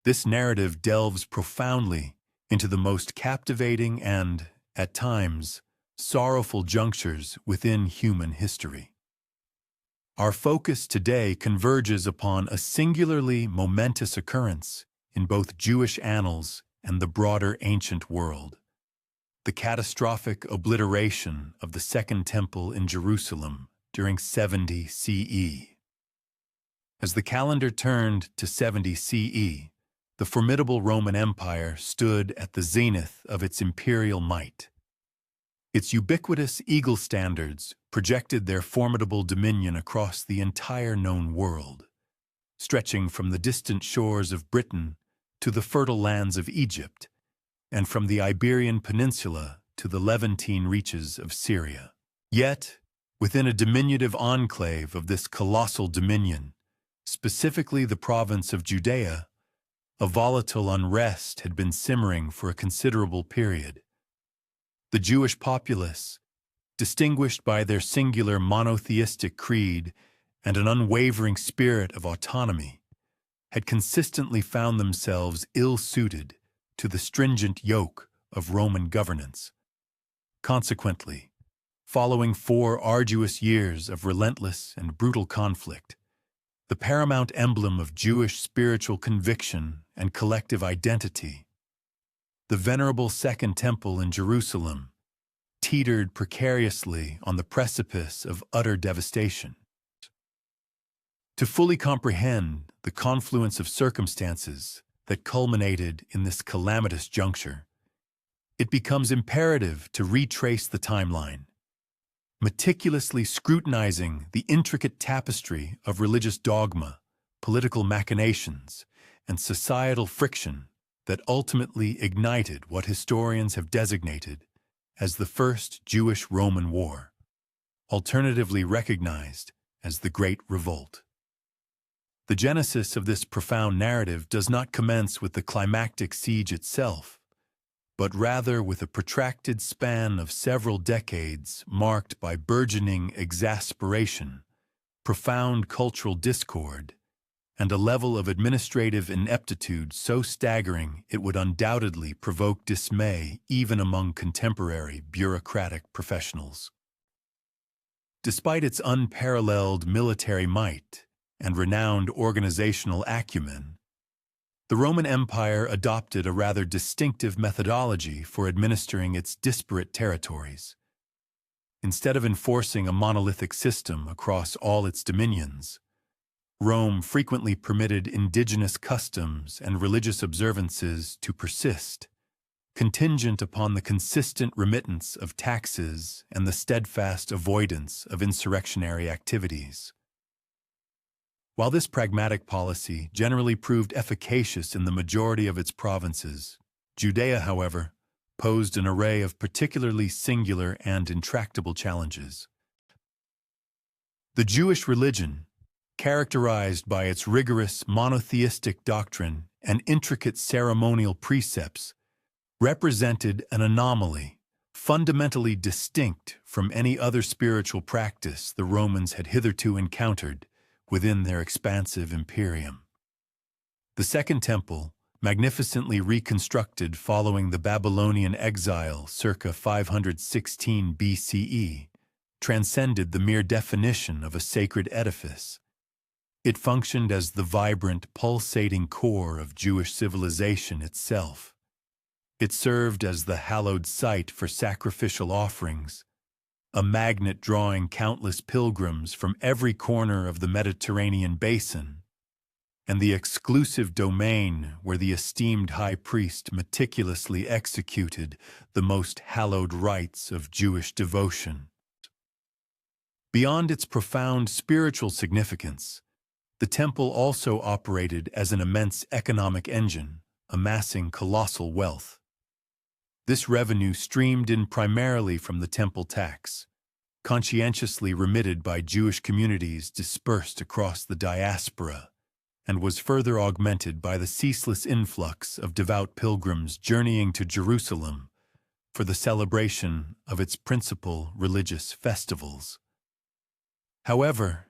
This narrative delves profoundly into the most captivating and, at times, sorrowful junctures within human history. Our focus today converges upon a singularly momentous occurrence in both Jewish annals and the broader ancient world: the catastrophic obliteration of the Second Temple in Jerusalem during 70 CE. As the calendar turned to 70 CE, the formidable Roman Empire stood at the zenith of its imperial might. Its ubiquitous eagle standards projected their formidable dominion across the entire known world, stretching from the distant shores of Britain to the fertile lands of Egypt, and from the Iberian Peninsula to the Levantine reaches of Syria. Yet, within a diminutive enclave of this colossal dominion, specifically the province of Judea, a volatile unrest had been simmering for a considerable period. The Jewish populace, distinguished by their singular monotheistic creed and an unwavering spirit of autonomy, had consistently found themselves ill-suited to the stringent yoke of Roman governance. Consequently, following 4 arduous years of relentless and brutal conflict, the paramount emblem of Jewish spiritual conviction and collective identity, the venerable Second Temple in Jerusalem, teetered precariously on the precipice of utter devastation. To fully comprehend the confluence of circumstances that culminated in this calamitous juncture, it becomes imperative to retrace the timeline, meticulously scrutinizing the intricate tapestry of religious dogma, political machinations, and societal friction that ultimately ignited what historians have designated as the First Jewish-Roman War, alternatively recognized as the Great Revolt. The genesis of this profound narrative does not commence with the climactic siege itself, but rather with a protracted span of several decades marked by burgeoning exasperation, profound cultural discord, and a level of administrative ineptitude so staggering it would undoubtedly provoke dismay even among contemporary bureaucratic professionals. Despite its unparalleled military might and renowned organizational acumen, the Roman Empire adopted a rather distinctive methodology for administering its disparate territories. Instead of enforcing a monolithic system across all its dominions, Rome frequently permitted indigenous customs and religious observances to persist, contingent upon the consistent remittance of taxes and the steadfast avoidance of insurrectionary activities. While this pragmatic policy generally proved efficacious in the majority of its provinces, Judea, however, posed an array of particularly singular and intractable challenges. The Jewish religion, characterized by its rigorous monotheistic doctrine and intricate ceremonial precepts, represented an anomaly fundamentally distinct from any other spiritual practice the Romans had hitherto encountered within their expansive imperium. The Second Temple, magnificently reconstructed following the Babylonian exile circa 516 BCE, transcended the mere definition of a sacred edifice. It functioned as the vibrant, pulsating core of Jewish civilization itself. It served as the hallowed site for sacrificial offerings, a magnet drawing countless pilgrims from every corner of the Mediterranean basin, and the exclusive domain where the esteemed high priest meticulously executed the most hallowed rites of Jewish devotion. Beyond its profound spiritual significance, the temple also operated as an immense economic engine, amassing colossal wealth. This revenue streamed in primarily from the temple tax, conscientiously remitted by Jewish communities dispersed across the diaspora, and was further augmented by the ceaseless influx of devout pilgrims journeying to Jerusalem for the celebration of its principal religious festivals. However,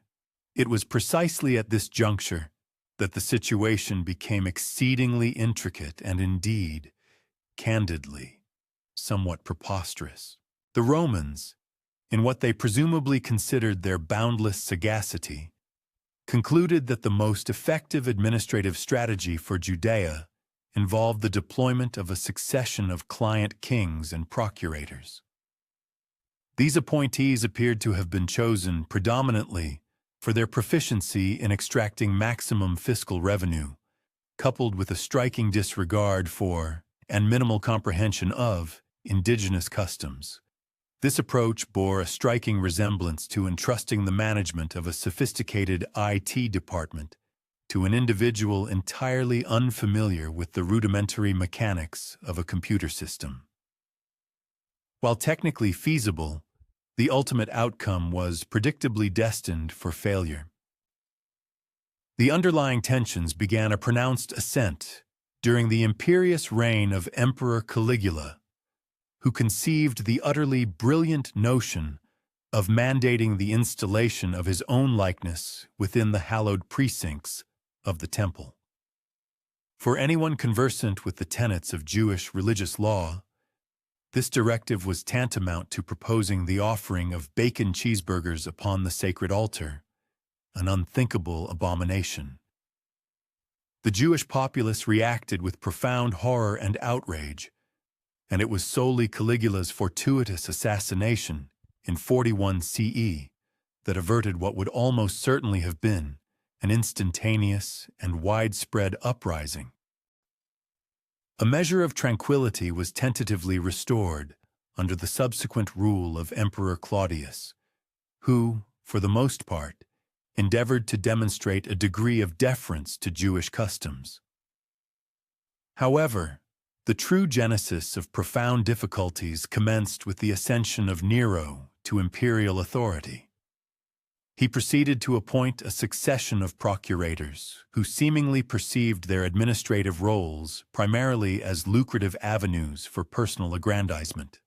it was precisely at this juncture that the situation became exceedingly intricate and indeed, candidly, somewhat preposterous. The Romans, in what they presumably considered their boundless sagacity, concluded that the most effective administrative strategy for Judea involved the deployment of a succession of client kings and procurators. These appointees appeared to have been chosen predominantly for their proficiency in extracting maximum fiscal revenue, coupled with a striking disregard for and minimal comprehension of indigenous customs. This approach bore a striking resemblance to entrusting the management of a sophisticated IT department to an individual entirely unfamiliar with the rudimentary mechanics of a computer system. While technically feasible, the ultimate outcome was predictably destined for failure. The underlying tensions began a pronounced ascent during the imperious reign of Emperor Caligula, who conceived the utterly brilliant notion of mandating the installation of his own likeness within the hallowed precincts of the temple. For anyone conversant with the tenets of Jewish religious law, this directive was tantamount to proposing the offering of bacon cheeseburgers upon the sacred altar, an unthinkable abomination. The Jewish populace reacted with profound horror and outrage, and it was solely Caligula's fortuitous assassination in 41 CE that averted what would almost certainly have been an instantaneous and widespread uprising. A measure of tranquility was tentatively restored under the subsequent rule of Emperor Claudius, who, for the most part, endeavored to demonstrate a degree of deference to Jewish customs. However, the true genesis of profound difficulties commenced with the ascension of Nero to imperial authority. He proceeded to appoint a succession of procurators who seemingly perceived their administrative roles primarily as lucrative avenues for personal aggrandizement.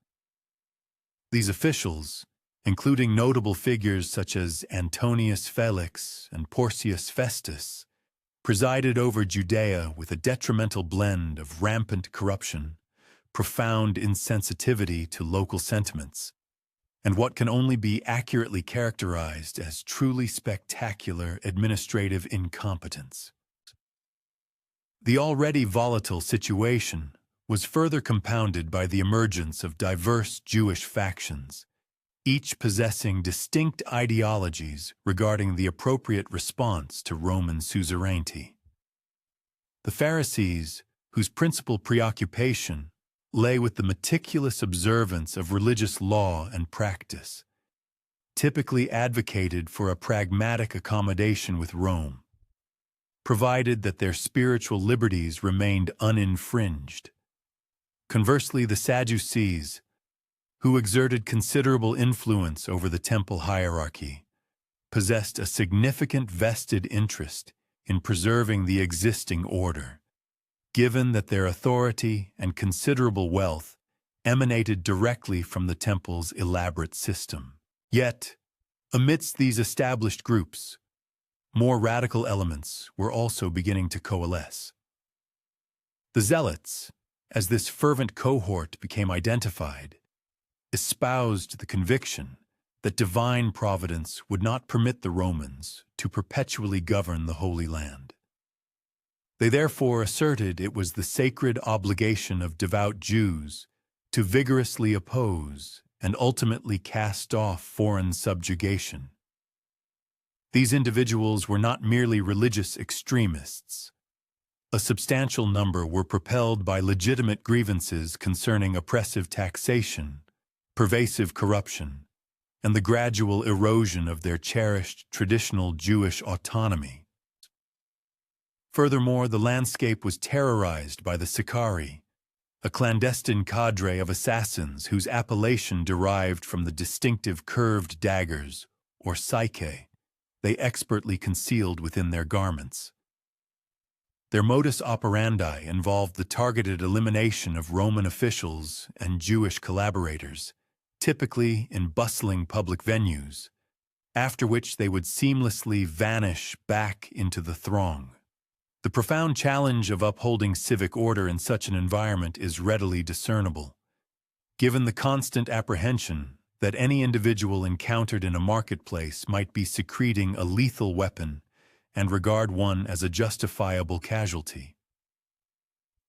These officials, including notable figures such as Antonius Felix and Porcius Festus, presided over Judea with a detrimental blend of rampant corruption, profound insensitivity to local sentiments, and what can only be accurately characterized as truly spectacular administrative incompetence. The already volatile situation was further compounded by the emergence of diverse Jewish factions, each possessing distinct ideologies regarding the appropriate response to Roman suzerainty. The Pharisees, whose principal preoccupation lay with the meticulous observance of religious law and practice, typically advocated for a pragmatic accommodation with Rome, provided that their spiritual liberties remained uninfringed. Conversely, the Sadducees, who exerted considerable influence over the temple hierarchy, possessed a significant vested interest in preserving the existing order, given that their authority and considerable wealth emanated directly from the temple's elaborate system. Yet, amidst these established groups, more radical elements were also beginning to coalesce. The Zealots, as this fervent cohort became identified, espoused the conviction that divine providence would not permit the Romans to perpetually govern the Holy Land. They therefore asserted it was the sacred obligation of devout Jews to vigorously oppose and ultimately cast off foreign subjugation. These individuals were not merely religious extremists. A substantial number were propelled by legitimate grievances concerning oppressive taxation, pervasive corruption, and the gradual erosion of their cherished traditional Jewish autonomy. Furthermore, the landscape was terrorized by the Sicarii, a clandestine cadre of assassins whose appellation derived from the distinctive curved daggers, or psyche, they expertly concealed within their garments. Their modus operandi involved the targeted elimination of Roman officials and Jewish collaborators, typically in bustling public venues, after which they would seamlessly vanish back into the throng. The profound challenge of upholding civic order in such an environment is readily discernible. Given the constant apprehension that any individual encountered in a marketplace might be secreting a lethal weapon and regard one as a justifiable casualty.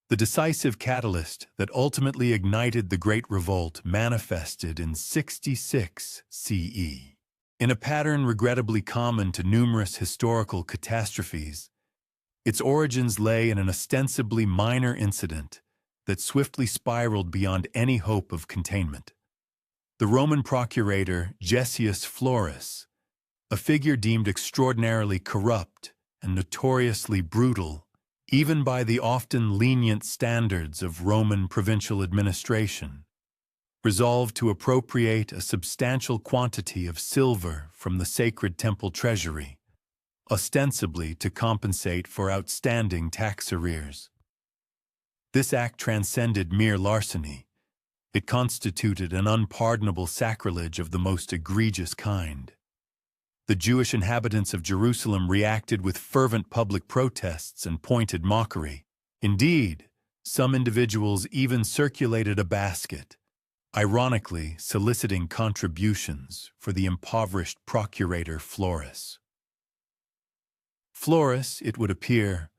The decisive catalyst that ultimately ignited the Great Revolt manifested in 66 CE. In a pattern regrettably common to numerous historical catastrophes, its origins lay in an ostensibly minor incident that swiftly spiraled beyond any hope of containment. The Roman procurator Gessius Florus, a figure deemed extraordinarily corrupt and notoriously brutal, even by the often lenient standards of Roman provincial administration, resolved to appropriate a substantial quantity of silver from the sacred temple treasury, ostensibly to compensate for outstanding tax arrears. This act transcended mere larceny. It constituted an unpardonable sacrilege of the most egregious kind. The Jewish inhabitants of Jerusalem reacted with fervent public protests and pointed mockery. Indeed, some individuals even circulated a basket, ironically soliciting contributions for the impoverished procurator Florus. Florus, it would appear,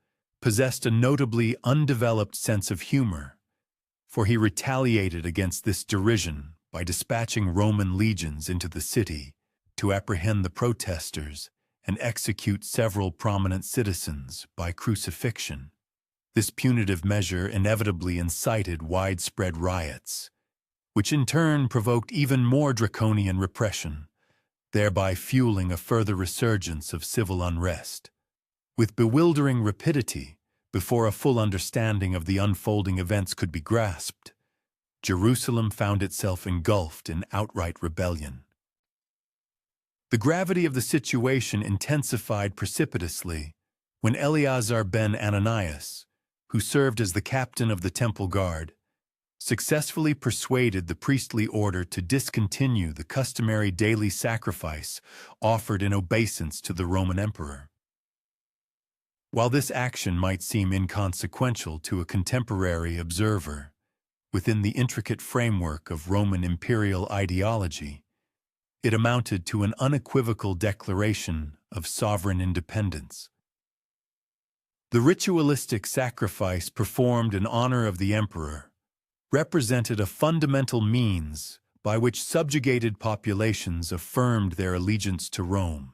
possessed a notably undeveloped sense of humor, for he retaliated against this derision by dispatching Roman legions into the city to apprehend the protesters and execute several prominent citizens by crucifixion. This punitive measure inevitably incited widespread riots, which in turn provoked even more draconian repression, thereby fueling a further resurgence of civil unrest. With bewildering rapidity, before a full understanding of the unfolding events could be grasped, Jerusalem found itself engulfed in outright rebellion. The gravity of the situation intensified precipitously when Eleazar ben Ananias, who served as the captain of the temple guard, successfully persuaded the priestly order to discontinue the customary daily sacrifice offered in obeisance to the Roman emperor. While this action might seem inconsequential to a contemporary observer, within the intricate framework of Roman imperial ideology, it amounted to an unequivocal declaration of sovereign independence. The ritualistic sacrifice performed in honor of the emperor represented a fundamental means by which subjugated populations affirmed their allegiance to Rome,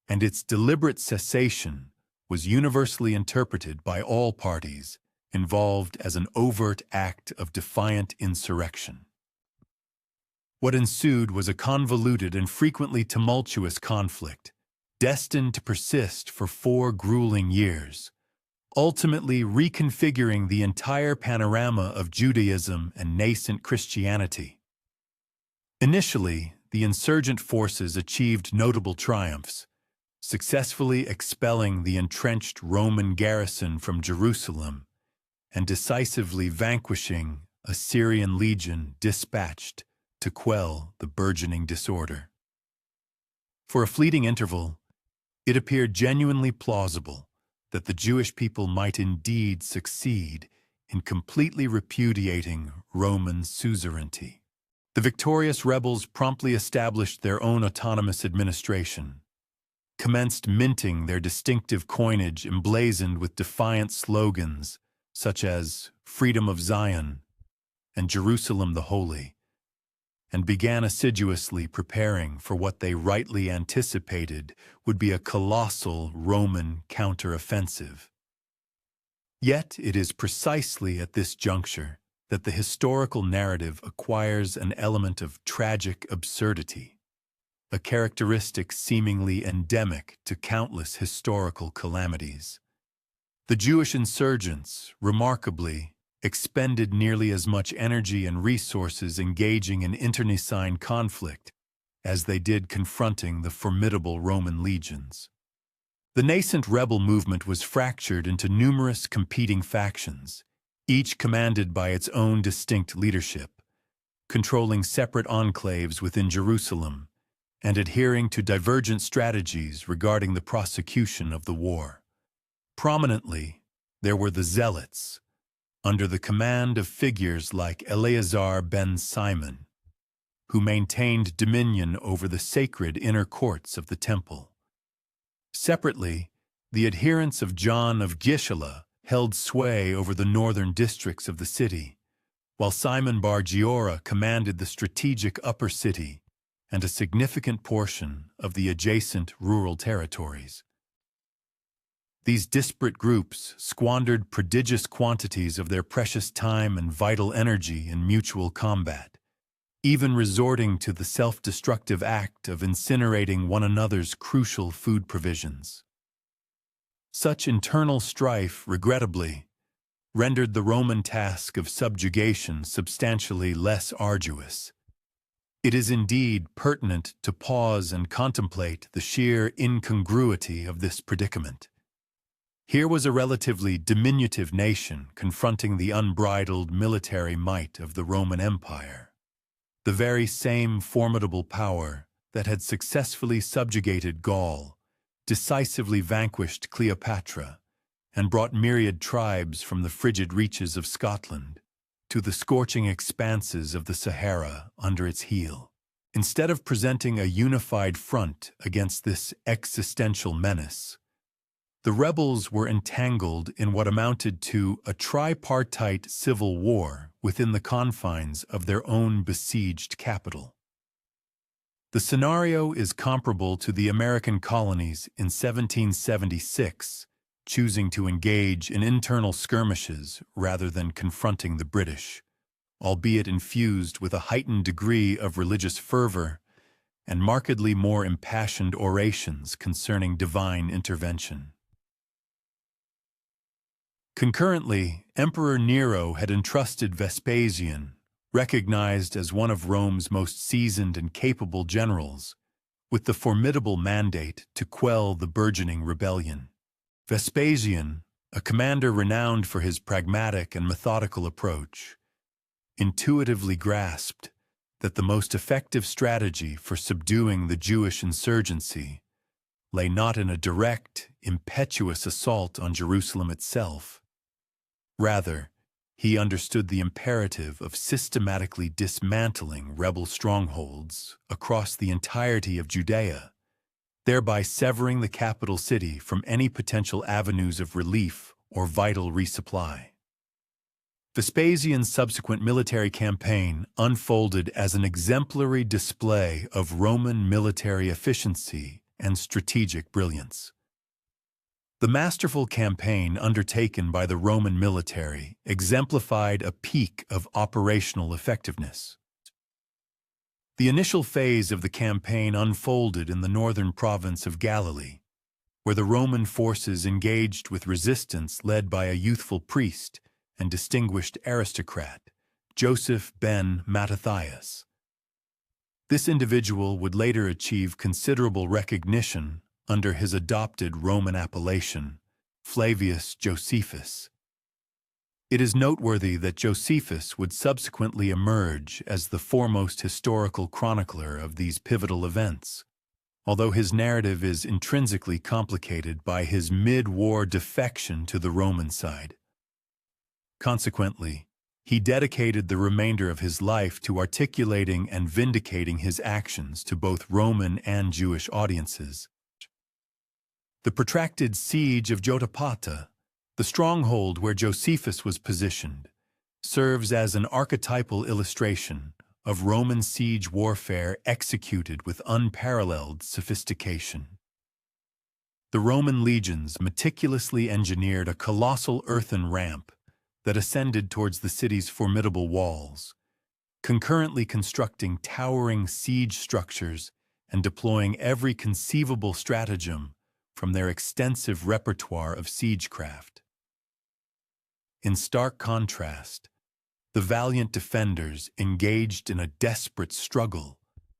and its deliberate cessation was universally interpreted by all parties involved as an overt act of defiant insurrection. What ensued was a convoluted and frequently tumultuous conflict, destined to persist for 4 grueling years, ultimately reconfiguring the entire panorama of Judaism and nascent Christianity. Initially, the insurgent forces achieved notable triumphs, successfully expelling the entrenched Roman garrison from Jerusalem and decisively vanquishing a Syrian legion dispatched to quell the burgeoning disorder. For a fleeting interval, it appeared genuinely plausible that the Jewish people might indeed succeed in completely repudiating Roman suzerainty. The victorious rebels promptly established their own autonomous administration, commenced minting their distinctive coinage emblazoned with defiant slogans such as "Freedom of Zion" and "Jerusalem the Holy," and began assiduously preparing for what they rightly anticipated would be a colossal Roman counteroffensive. Yet it is precisely at this juncture that the historical narrative acquires an element of tragic absurdity, a characteristic seemingly endemic to countless historical calamities. The Jewish insurgents, remarkably, expended nearly as much energy and resources engaging in internecine conflict as they did confronting the formidable Roman legions. The nascent rebel movement was fractured into numerous competing factions, each commanded by its own distinct leadership, controlling separate enclaves within Jerusalem and adhering to divergent strategies regarding the prosecution of the war. Prominently, there were the Zealots, under the command of figures like Eleazar ben Simon, who maintained dominion over the sacred inner courts of the temple. Separately, the adherents of John of Gischala held sway over the northern districts of the city, while Simon Bar Giora commanded the strategic upper city and a significant portion of the adjacent rural territories. These disparate groups squandered prodigious quantities of their precious time and vital energy in mutual combat, even resorting to the self-destructive act of incinerating one another's crucial food provisions. Such internal strife, regrettably, rendered the Roman task of subjugation substantially less arduous. It is indeed pertinent to pause and contemplate the sheer incongruity of this predicament. Here was a relatively diminutive nation confronting the unbridled military might of the Roman Empire, the very same formidable power that had successfully subjugated Gaul, decisively vanquished Cleopatra, and brought myriad tribes from the frigid reaches of Scotland to the scorching expanses of the Sahara under its heel. Instead of presenting a unified front against this existential menace, the rebels were entangled in what amounted to a tripartite civil war within the confines of their own besieged capital. The scenario is comparable to the American colonies in 1776, choosing to engage in internal skirmishes rather than confronting the British, albeit infused with a heightened degree of religious fervor and markedly more impassioned orations concerning divine intervention. Concurrently, Emperor Nero had entrusted Vespasian, recognized as one of Rome's most seasoned and capable generals, with the formidable mandate to quell the burgeoning rebellion. Vespasian, a commander renowned for his pragmatic and methodical approach, intuitively grasped that the most effective strategy for subduing the Jewish insurgency lay not in a direct, impetuous assault on Jerusalem itself. Rather, he understood the imperative of systematically dismantling rebel strongholds across the entirety of Judea, thereby severing the capital city from any potential avenues of relief or vital resupply. Vespasian's subsequent military campaign unfolded as an exemplary display of Roman military efficiency and strategic brilliance. The masterful campaign undertaken by the Roman military exemplified a peak of operational effectiveness. The initial phase of the campaign unfolded in the northern province of Galilee, where the Roman forces engaged with resistance led by a youthful priest and distinguished aristocrat, Joseph ben Mattathias. This individual would later achieve considerable recognition under his adopted Roman appellation, Flavius Josephus. It is noteworthy that Josephus would subsequently emerge as the foremost historical chronicler of these pivotal events, although his narrative is intrinsically complicated by his mid-war defection to the Roman side. Consequently, he dedicated the remainder of his life to articulating and vindicating his actions to both Roman and Jewish audiences. The protracted siege of Jotapata, the stronghold where Josephus was positioned, serves as an archetypal illustration of Roman siege warfare executed with unparalleled sophistication. The Roman legions meticulously engineered a colossal earthen ramp that ascended towards the city's formidable walls, concurrently constructing towering siege structures and deploying every conceivable stratagem from their extensive repertoire of siegecraft. In stark contrast, the valiant defenders engaged in a desperate struggle,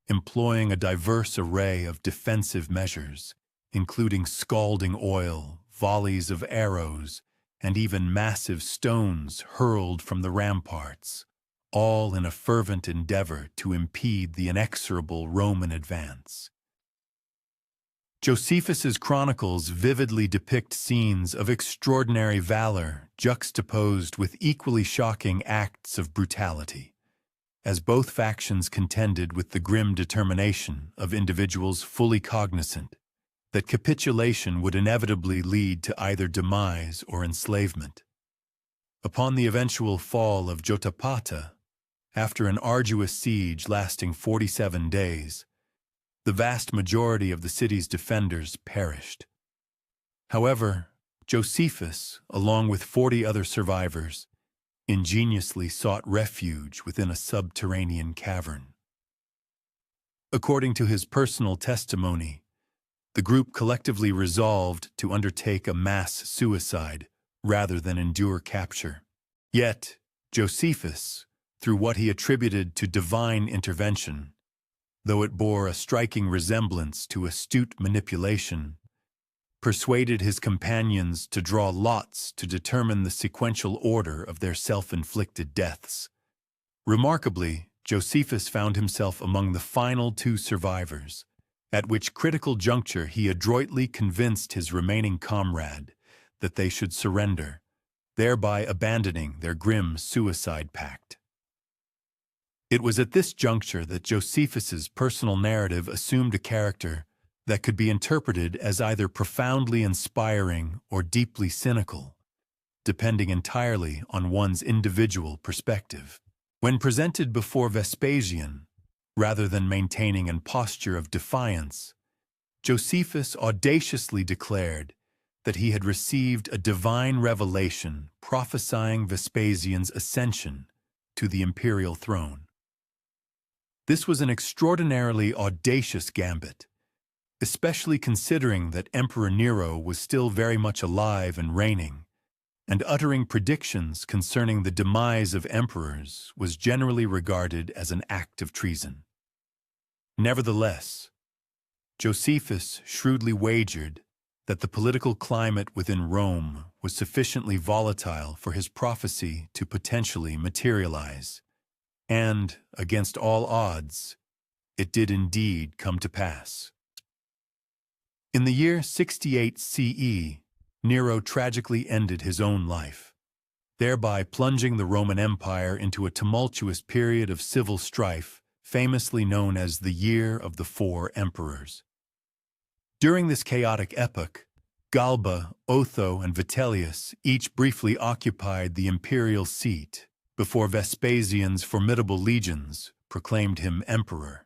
employing a diverse array of defensive measures, including scalding oil, volleys of arrows, and even massive stones hurled from the ramparts, all in a fervent endeavor to impede the inexorable Roman advance. Josephus's chronicles vividly depict scenes of extraordinary valor juxtaposed with equally shocking acts of brutality, as both factions contended with the grim determination of individuals fully cognizant that capitulation would inevitably lead to either demise or enslavement. Upon the eventual fall of Jotapata, after an arduous siege lasting 47 days, the vast majority of the city's defenders perished. However, Josephus, along with 40 other survivors, ingeniously sought refuge within a subterranean cavern. According to his personal testimony, the group collectively resolved to undertake a mass suicide rather than endure capture. Yet, Josephus, through what he attributed to divine intervention, though it bore a striking resemblance to astute manipulation, persuaded his companions to draw lots to determine the sequential order of their self-inflicted deaths. Remarkably, Josephus found himself among the final 2 survivors, at which critical juncture he adroitly convinced his remaining comrade that they should surrender, thereby abandoning their grim suicide pact. It was at this juncture that Josephus's personal narrative assumed a character that could be interpreted as either profoundly inspiring or deeply cynical, depending entirely on one's individual perspective. When presented before Vespasian, rather than maintaining a posture of defiance, Josephus audaciously declared that he had received a divine revelation prophesying Vespasian's ascension to the imperial throne. This was an extraordinarily audacious gambit, especially considering that Emperor Nero was still very much alive and reigning, and uttering predictions concerning the demise of emperors was generally regarded as an act of treason. Nevertheless, Josephus shrewdly wagered that the political climate within Rome was sufficiently volatile for his prophecy to potentially materialize, and, against all odds, it did indeed come to pass. In the year 68 CE, Nero tragically ended his own life, thereby plunging the Roman Empire into a tumultuous period of civil strife, famously known as the Year of the Four Emperors. During this chaotic epoch, Galba, Otho, and Vitellius each briefly occupied the imperial seat before Vespasian's formidable legions proclaimed him emperor.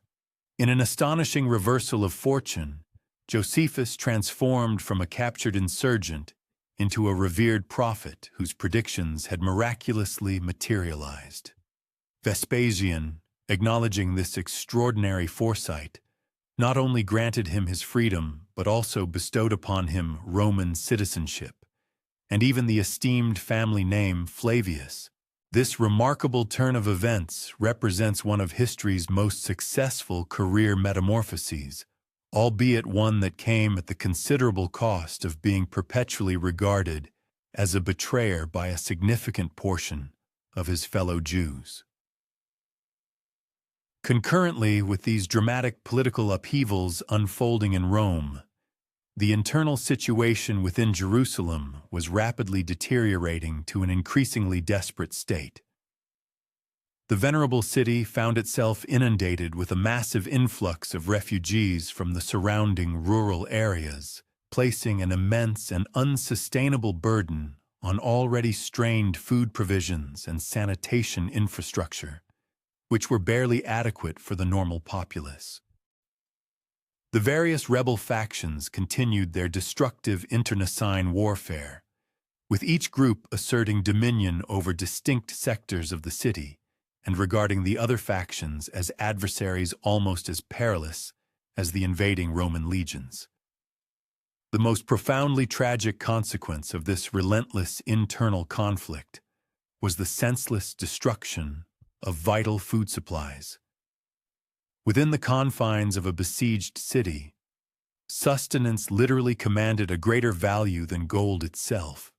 In an astonishing reversal of fortune, Josephus transformed from a captured insurgent into a revered prophet whose predictions had miraculously materialized. Vespasian, acknowledging this extraordinary foresight, not only granted him his freedom but also bestowed upon him Roman citizenship, and even the esteemed family name Flavius. This remarkable turn of events represents one of history's most successful career metamorphoses, albeit one that came at the considerable cost of being perpetually regarded as a betrayer by a significant portion of his fellow Jews. Concurrently with these dramatic political upheavals unfolding in Rome, the internal situation within Jerusalem was rapidly deteriorating to an increasingly desperate state. The venerable city found itself inundated with a massive influx of refugees from the surrounding rural areas, placing an immense and unsustainable burden on already strained food provisions and sanitation infrastructure, which were barely adequate for the normal populace. The various rebel factions continued their destructive internecine warfare, with each group asserting dominion over distinct sectors of the city and regarding the other factions as adversaries almost as perilous as the invading Roman legions. The most profoundly tragic consequence of this relentless internal conflict was the senseless destruction of vital food supplies. Within the confines of a besieged city, sustenance literally commanded a greater value than gold itself.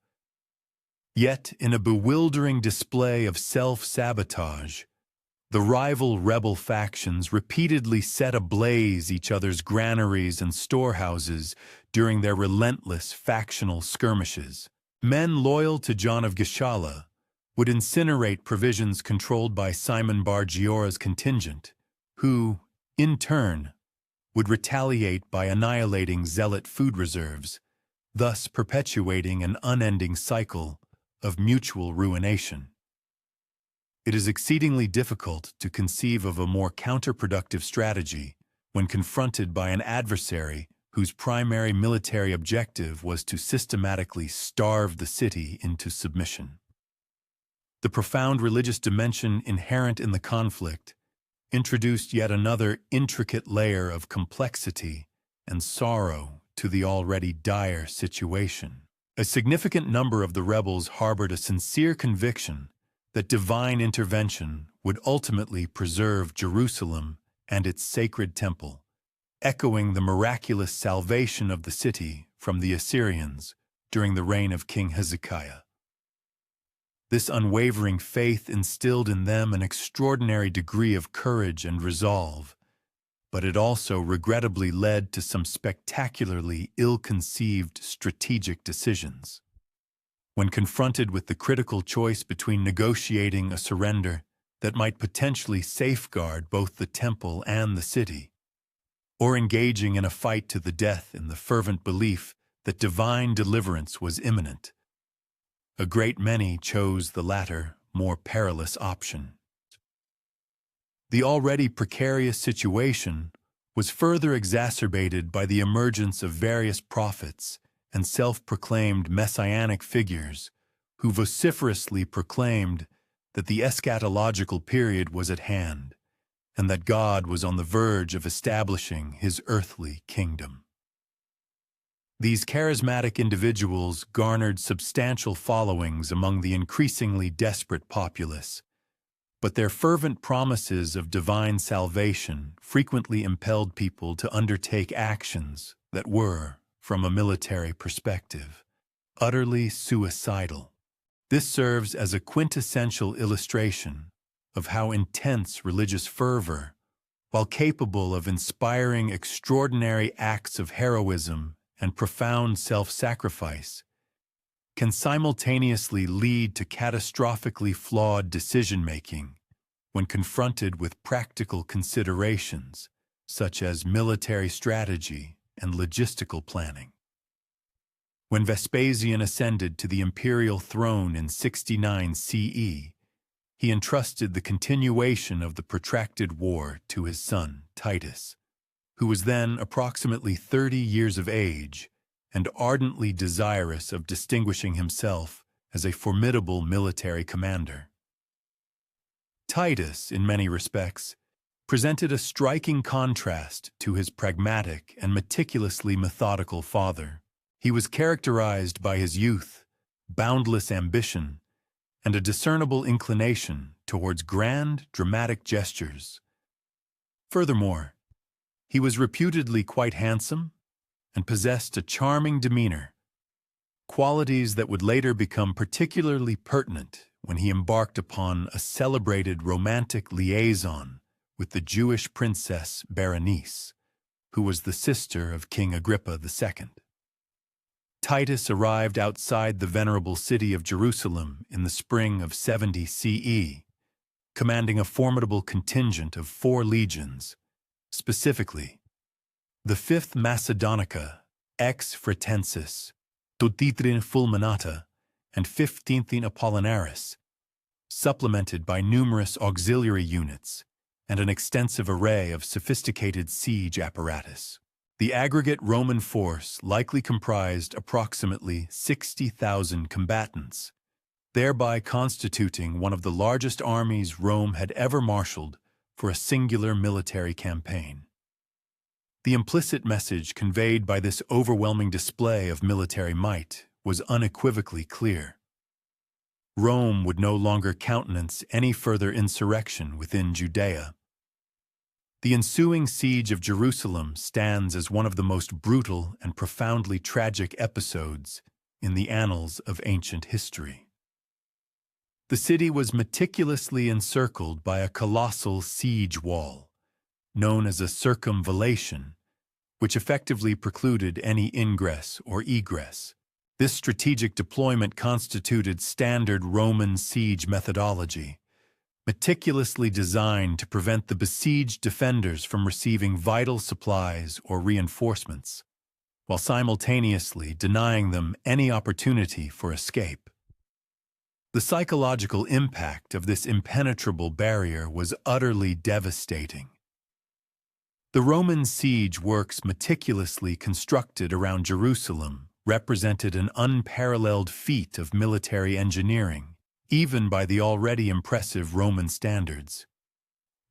Yet, in a bewildering display of self-sabotage, The rival rebel factions repeatedly set ablaze each other's granaries and storehouses during their relentless factional skirmishes. Men loyal to John of Gischala would incinerate provisions controlled by Simon Bar Giorra's contingent, who, in turn, would retaliate by annihilating zealot food reserves, thus perpetuating an unending cycle of mutual ruination. It is exceedingly difficult to conceive of a more counterproductive strategy when confronted by an adversary whose primary military objective was to systematically starve the city into submission. The profound religious dimension inherent in the conflict introduced yet another intricate layer of complexity and sorrow to the already dire situation. A significant number of the rebels harbored a sincere conviction that divine intervention would ultimately preserve Jerusalem and its sacred temple, echoing the miraculous salvation of the city from the Assyrians during the reign of King Hezekiah. This unwavering faith instilled in them an extraordinary degree of courage and resolve, but it also regrettably led to some spectacularly ill-conceived strategic decisions. When confronted with the critical choice between negotiating a surrender that might potentially safeguard both the temple and the city, or engaging in a fight to the death in the fervent belief that divine deliverance was imminent, a great many chose the latter, more perilous option. The already precarious situation was further exacerbated by the emergence of various prophets and self-proclaimed messianic figures who vociferously proclaimed that the eschatological period was at hand and that God was on the verge of establishing his earthly kingdom. These charismatic individuals garnered substantial followings among the increasingly desperate populace, but their fervent promises of divine salvation frequently impelled people to undertake actions that were, from a military perspective, utterly suicidal. This serves as a quintessential illustration of how intense religious fervor, while capable of inspiring extraordinary acts of heroism and profound self-sacrifice, can simultaneously lead to catastrophically flawed decision-making when confronted with practical considerations such as military strategy and logistical planning. When Vespasian ascended to the imperial throne in 69 CE, he entrusted the continuation of the protracted war to his son, Titus, who was then approximately 30 years of age and ardently desirous of distinguishing himself as a formidable military commander. Titus, in many respects, presented a striking contrast to his pragmatic and meticulously methodical father. He was characterized by his youth, boundless ambition, and a discernible inclination towards grand, dramatic gestures. Furthermore, he was reputedly quite handsome and possessed a charming demeanor, qualities that would later become particularly pertinent when he embarked upon a celebrated romantic liaison with the Jewish princess Berenice, who was the sister of King Agrippa II. Titus arrived outside the venerable city of Jerusalem in the spring of 70 CE, commanding a formidable contingent of 4 legions, specifically the 5th Macedonica, ex Fretensis, Tutitrin Fulminata, and 15th Apollinaris, supplemented by numerous auxiliary units and an extensive array of sophisticated siege apparatus. The aggregate Roman force likely comprised approximately 60,000 combatants, thereby constituting one of the largest armies Rome had ever marshaled for a singular military campaign. The implicit message conveyed by this overwhelming display of military might was unequivocally clear. Rome would no longer countenance any further insurrection within Judea. The ensuing siege of Jerusalem stands as one of the most brutal and profoundly tragic episodes in the annals of ancient history. The city was meticulously encircled by a colossal siege wall, known as a circumvallation, which effectively precluded any ingress or egress. This strategic deployment constituted standard Roman siege methodology, meticulously designed to prevent the besieged defenders from receiving vital supplies or reinforcements, while simultaneously denying them any opportunity for escape. The psychological impact of this impenetrable barrier was utterly devastating. The Roman siege works meticulously constructed around Jerusalem represented an unparalleled feat of military engineering, even by the already impressive Roman standards.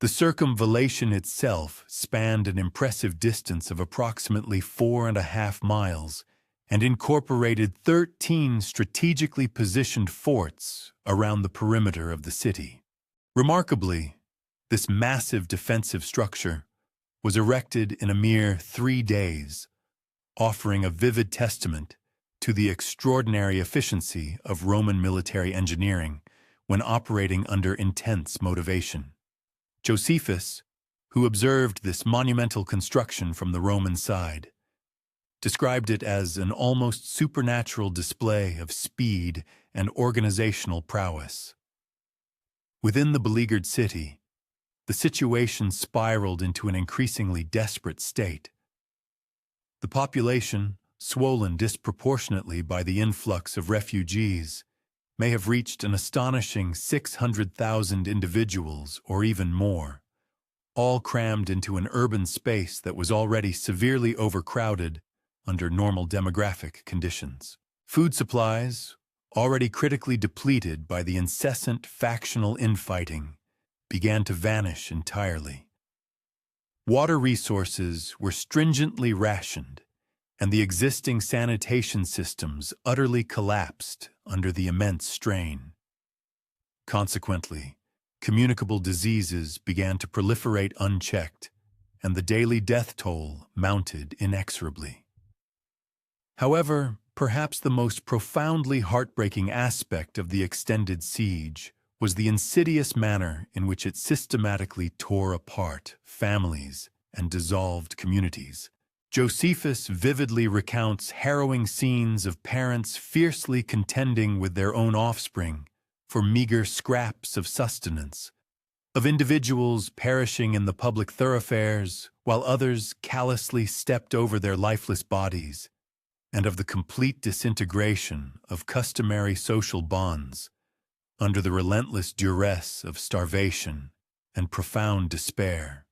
The circumvallation itself spanned an impressive distance of approximately 4.5 miles and incorporated 13 strategically positioned forts around the perimeter of the city. Remarkably, this massive defensive structure was erected in a mere 3 days, offering a vivid testament to the extraordinary efficiency of Roman military engineering when operating under intense motivation. Josephus, who observed this monumental construction from the Roman side, described it as an almost supernatural display of speed and organizational prowess. Within the beleaguered city, the situation spiraled into an increasingly desperate state. The population, swollen disproportionately by the influx of refugees, may have reached an astonishing 600,000 individuals or even more, all crammed into an urban space that was already severely overcrowded under normal demographic conditions. Food supplies, already critically depleted by the incessant factional infighting, began to vanish entirely. Water resources were stringently rationed, and the existing sanitation systems utterly collapsed under the immense strain. Consequently, communicable diseases began to proliferate unchecked, and the daily death toll mounted inexorably. However, perhaps the most profoundly heartbreaking aspect of the extended siege was the insidious manner in which it systematically tore apart families and dissolved communities. Josephus vividly recounts harrowing scenes of parents fiercely contending with their own offspring for meager scraps of sustenance, of individuals perishing in the public thoroughfares while others callously stepped over their lifeless bodies, and of the complete disintegration of customary social bonds under the relentless duress of starvation and profound despair.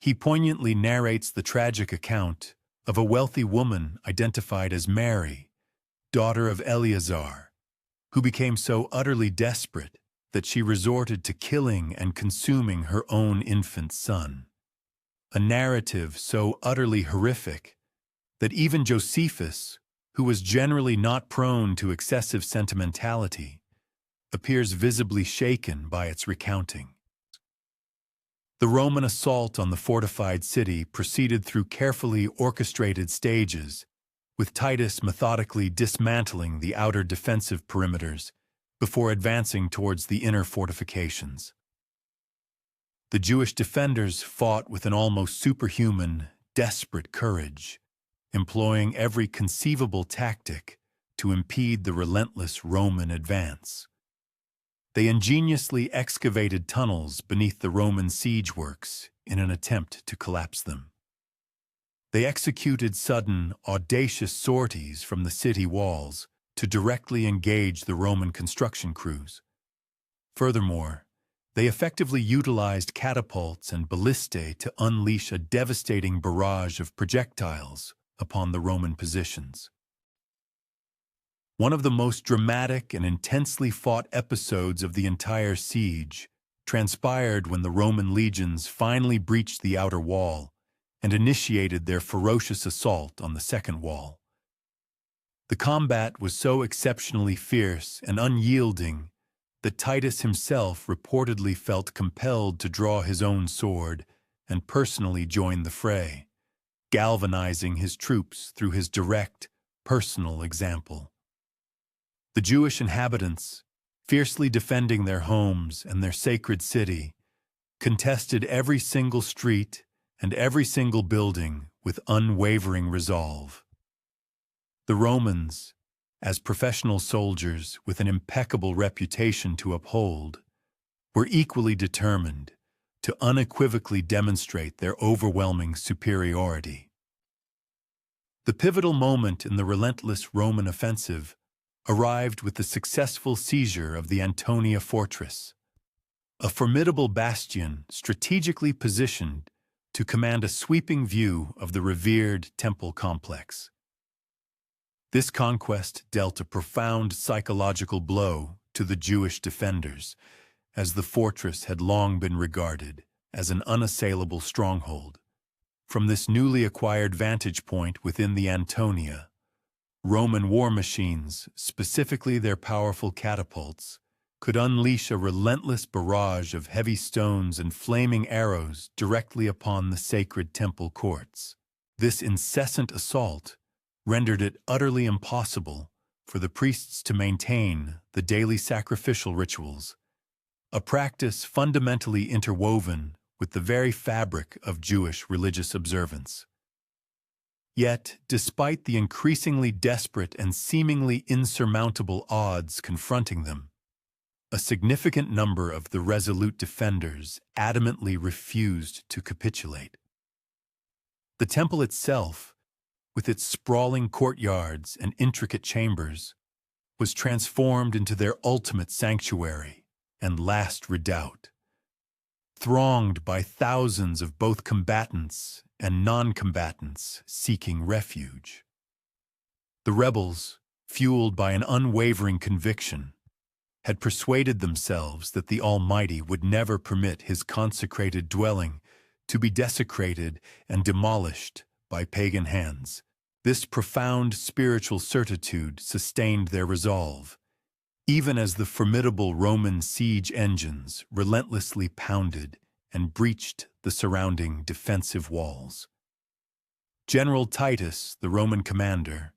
He poignantly narrates the tragic account of a wealthy woman identified as Mary, daughter of Eleazar, who became so utterly desperate that she resorted to killing and consuming her own infant son. A narrative so utterly horrific that even Josephus, who was generally not prone to excessive sentimentality, appears visibly shaken by its recounting. The Roman assault on the fortified city proceeded through carefully orchestrated stages, with Titus methodically dismantling the outer defensive perimeters before advancing towards the inner fortifications. The Jewish defenders fought with an almost superhuman, desperate courage, employing every conceivable tactic to impede the relentless Roman advance. They ingeniously excavated tunnels beneath the Roman siege works in an attempt to collapse them. They executed sudden, audacious sorties from the city walls to directly engage the Roman construction crews. Furthermore, they effectively utilized catapults and ballistae to unleash a devastating barrage of projectiles upon the Roman positions. One of the most dramatic and intensely fought episodes of the entire siege transpired when the Roman legions finally breached the outer wall and initiated their ferocious assault on the second wall. The combat was so exceptionally fierce and unyielding that Titus himself reportedly felt compelled to draw his own sword and personally join the fray, galvanizing his troops through his direct, personal example. The Jewish inhabitants, fiercely defending their homes and their sacred city, contested every single street and every single building with unwavering resolve. The Romans, as professional soldiers with an impeccable reputation to uphold, were equally determined to unequivocally demonstrate their overwhelming superiority. The pivotal moment in the relentless Roman offensive arrived with the successful seizure of the Antonia fortress, a formidable bastion strategically positioned to command a sweeping view of the revered temple complex. This conquest dealt a profound psychological blow to the Jewish defenders, as the fortress had long been regarded as an unassailable stronghold. From this newly acquired vantage point within the Antonia, Roman war machines, specifically their powerful catapults, could unleash a relentless barrage of heavy stones and flaming arrows directly upon the sacred temple courts. This incessant assault rendered it utterly impossible for the priests to maintain the daily sacrificial rituals, a practice fundamentally interwoven with the very fabric of Jewish religious observance. Yet, despite the increasingly desperate and seemingly insurmountable odds confronting them, a significant number of the resolute defenders adamantly refused to capitulate. The temple itself, with its sprawling courtyards and intricate chambers, was transformed into their ultimate sanctuary and last redoubt. Thronged by thousands of both combatants and non-combatants seeking refuge. The rebels, fueled by an unwavering conviction, had persuaded themselves that the Almighty would never permit His consecrated dwelling to be desecrated and demolished by pagan hands. This profound spiritual certitude sustained their resolve, even as the formidable Roman siege engines relentlessly pounded and breached the surrounding defensive walls. General Titus, the Roman commander,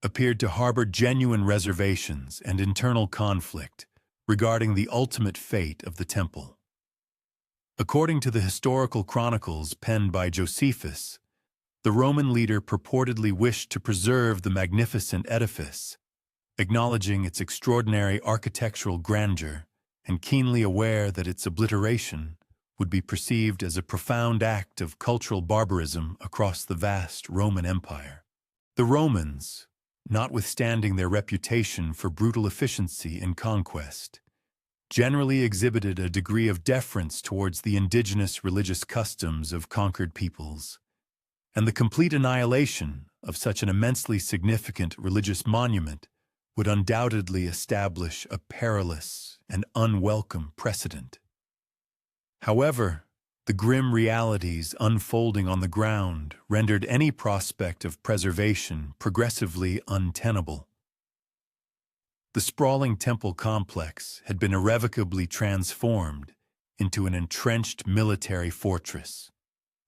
appeared to harbor genuine reservations and internal conflict regarding the ultimate fate of the temple. According to the historical chronicles penned by Josephus, the Roman leader purportedly wished to preserve the magnificent edifice, acknowledging its extraordinary architectural grandeur and keenly aware that its obliteration would be perceived as a profound act of cultural barbarism across the vast Roman Empire. The Romans, notwithstanding their reputation for brutal efficiency in conquest, generally exhibited a degree of deference towards the indigenous religious customs of conquered peoples, and the complete annihilation of such an immensely significant religious monument would undoubtedly establish a perilous and unwelcome precedent. However, the grim realities unfolding on the ground rendered any prospect of preservation progressively untenable. The sprawling temple complex had been irrevocably transformed into an entrenched military fortress,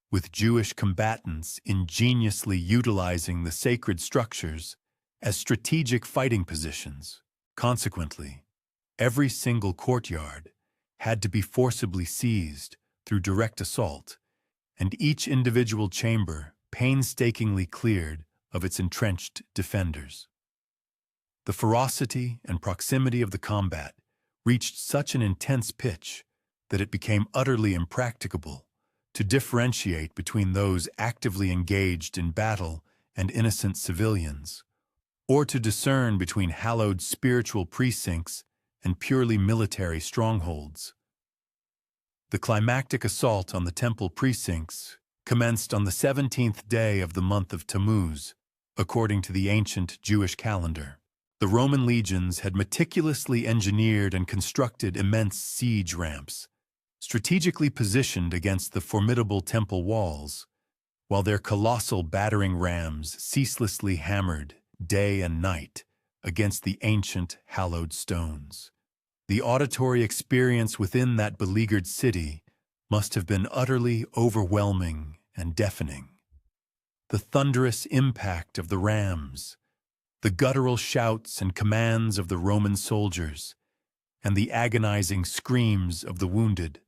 with Jewish combatants ingeniously utilizing the sacred structures as strategic fighting positions. Consequently, every single courtyard had to be forcibly seized through direct assault, and each individual chamber painstakingly cleared of its entrenched defenders. The ferocity and proximity of the combat reached such an intense pitch that it became utterly impracticable to differentiate between those actively engaged in battle and innocent civilians, or to discern between hallowed spiritual precincts and purely military strongholds. The climactic assault on the temple precincts commenced on the 17th day of the month of Tammuz, according to the ancient Jewish calendar. The Roman legions had meticulously engineered and constructed immense siege ramps, strategically positioned against the formidable temple walls, while their colossal battering rams ceaselessly hammered day and night against the ancient hallowed stones. The auditory experience within that beleaguered city must have been utterly overwhelming and deafening. The thunderous impact of the rams, the guttural shouts and commands of the Roman soldiers, and the agonizing screams of the wounded,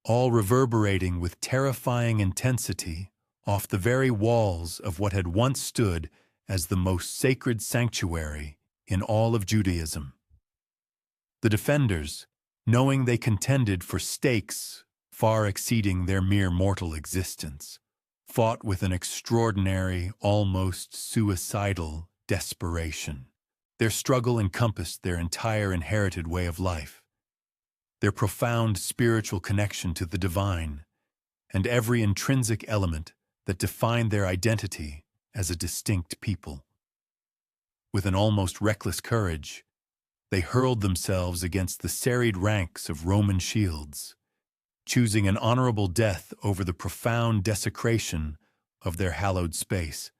all reverberating with terrifying intensity off the very walls of what had once stood as the most sacred sanctuary in all of Judaism. The defenders, knowing they contended for stakes far exceeding their mere mortal existence, fought with an extraordinary, almost suicidal desperation. Their struggle encompassed their entire inherited way of life, their profound spiritual connection to the divine, and every intrinsic element that defined their identity as a distinct people. With an almost reckless courage, they hurled themselves against the serried ranks of Roman shields, choosing an honorable death over the profound desecration of their hallowed space.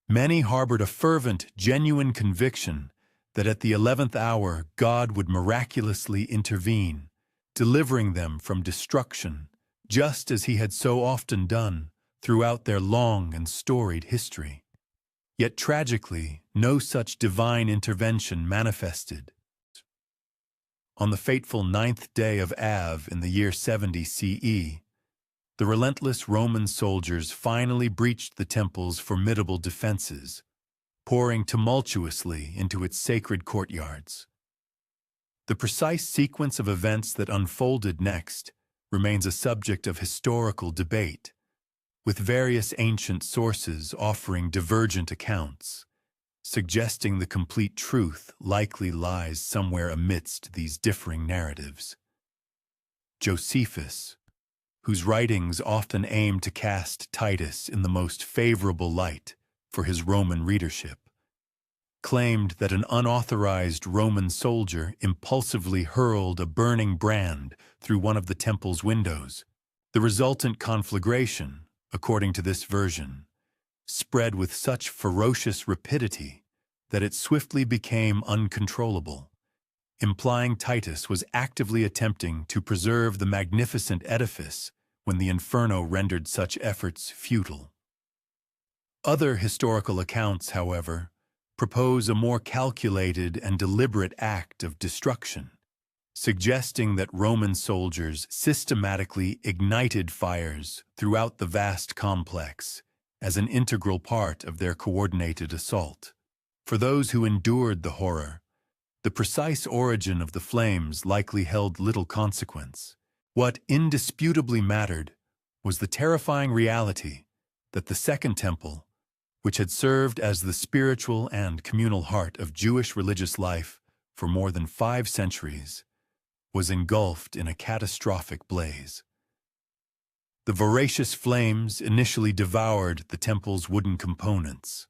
Many harbored a fervent, genuine conviction that at the 11th hour God would miraculously intervene, delivering them from destruction, just as he had so often done throughout their long and storied history. Yet tragically, no such divine intervention manifested. On the fateful 9th day of Av in the year 70 CE, the relentless Roman soldiers finally breached the temple's formidable defenses, pouring tumultuously into its sacred courtyards. The precise sequence of events that unfolded next remains a subject of historical debate, with various ancient sources offering divergent accounts, suggesting the complete truth likely lies somewhere amidst these differing narratives. Josephus, whose writings often aim to cast Titus in the most favorable light for his Roman readership, claimed that an unauthorized Roman soldier impulsively hurled a burning brand through one of the temple's windows. The resultant conflagration, according to this version, spread with such ferocious rapidity that it swiftly became uncontrollable, implying Titus was actively attempting to preserve the magnificent edifice when the inferno rendered such efforts futile. Other historical accounts, however, propose a more calculated and deliberate act of destruction, suggesting that Roman soldiers systematically ignited fires throughout the vast complex as an integral part of their coordinated assault. For those who endured the horror, the precise origin of the flames likely held little consequence. What indisputably mattered was the terrifying reality that the Second Temple, which had served as the spiritual and communal heart of Jewish religious life for more than 5 centuries, was engulfed in a catastrophic blaze. The voracious flames initially devoured the temple's wooden components,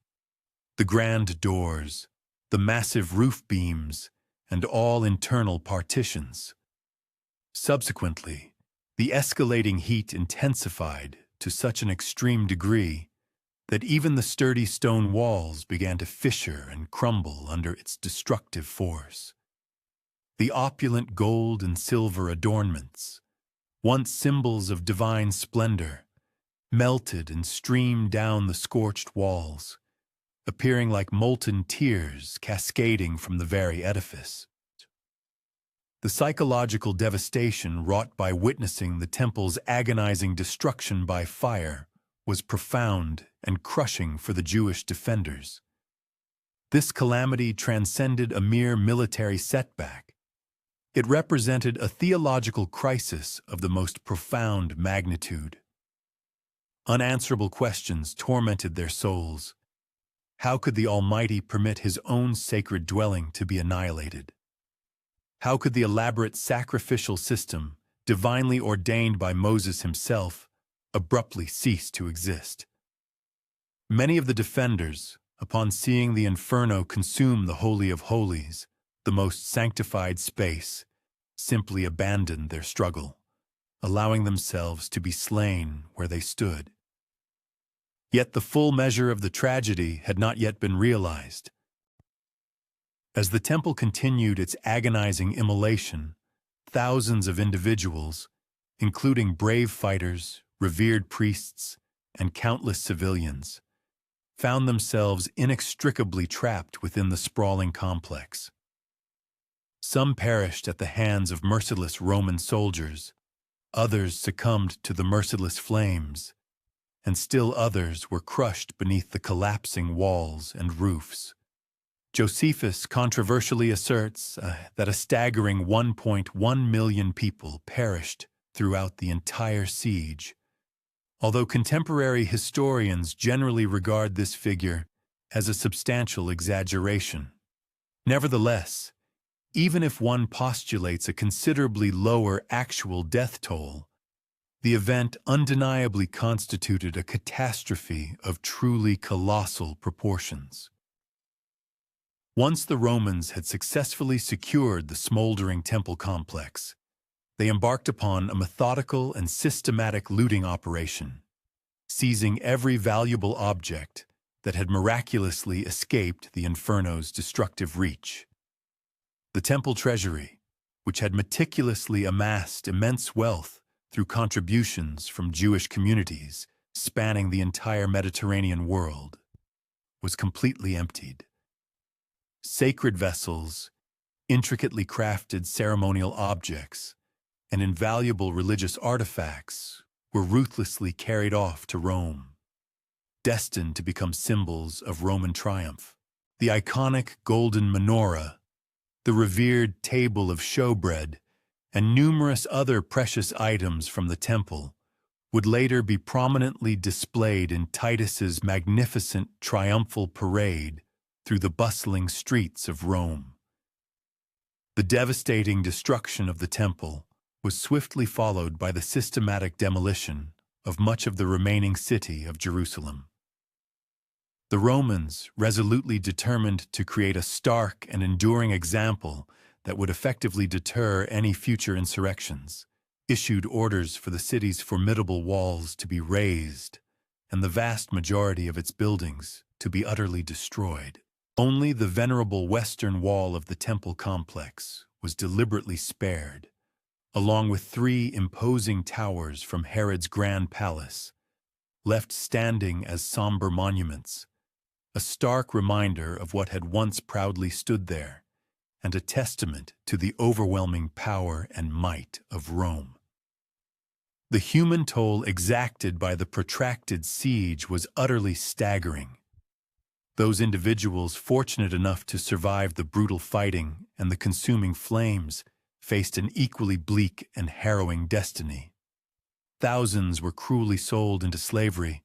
the grand doors, the massive roof beams, and all internal partitions. Subsequently, the escalating heat intensified to such an extreme degree that even the sturdy stone walls began to fissure and crumble under its destructive force. The opulent gold and silver adornments, once symbols of divine splendor, melted and streamed down the scorched walls, appearing like molten tears cascading from the very edifice. The psychological devastation wrought by witnessing the temple's agonizing destruction by fire was profound and crushing for the Jewish defenders. This calamity transcended a mere military setback. It represented a theological crisis of the most profound magnitude. Unanswerable questions tormented their souls. How could the Almighty permit His own sacred dwelling to be annihilated? How could the elaborate sacrificial system, divinely ordained by Moses himself, abruptly cease to exist? Many of the defenders, upon seeing the inferno consume the Holy of Holies, the most sanctified space, simply abandoned their struggle, allowing themselves to be slain where they stood. Yet the full measure of the tragedy had not yet been realized. As the temple continued its agonizing immolation, thousands of individuals, including brave fighters, revered priests, and countless civilians, found themselves inextricably trapped within the sprawling complex. Some perished at the hands of merciless Roman soldiers, others succumbed to the merciless flames, and still others were crushed beneath the collapsing walls and roofs. Josephus controversially asserts that a staggering 1.1 million people perished throughout the entire siege, although contemporary historians generally regard this figure as a substantial exaggeration. Nevertheless, even if one postulates a considerably lower actual death toll, the event undeniably constituted a catastrophe of truly colossal proportions. Once the Romans had successfully secured the smoldering temple complex, they embarked upon a methodical and systematic looting operation, seizing every valuable object that had miraculously escaped the Inferno's destructive reach. The temple treasury, which had meticulously amassed immense wealth through contributions from Jewish communities spanning the entire Mediterranean world, was completely emptied. Sacred vessels, intricately crafted ceremonial objects, and invaluable religious artifacts were ruthlessly carried off to Rome, destined to become symbols of Roman triumph. The iconic golden menorah, the revered table of showbread, and numerous other precious items from the temple would later be prominently displayed in Titus's magnificent triumphal parade through the bustling streets of Rome. The devastating destruction of the temple was swiftly followed by the systematic demolition of much of the remaining city of Jerusalem. The Romans, resolutely determined to create a stark and enduring example that would effectively deter any future insurrections, issued orders for the city's formidable walls to be razed and the vast majority of its buildings to be utterly destroyed. Only the venerable western wall of the temple complex was deliberately spared, along with 3 imposing towers from Herod's grand palace, left standing as somber monuments, a stark reminder of what had once proudly stood there, and a testament to the overwhelming power and might of Rome. The human toll exacted by the protracted siege was utterly staggering. Those individuals fortunate enough to survive the brutal fighting and the consuming flames faced an equally bleak and harrowing destiny. Thousands were cruelly sold into slavery,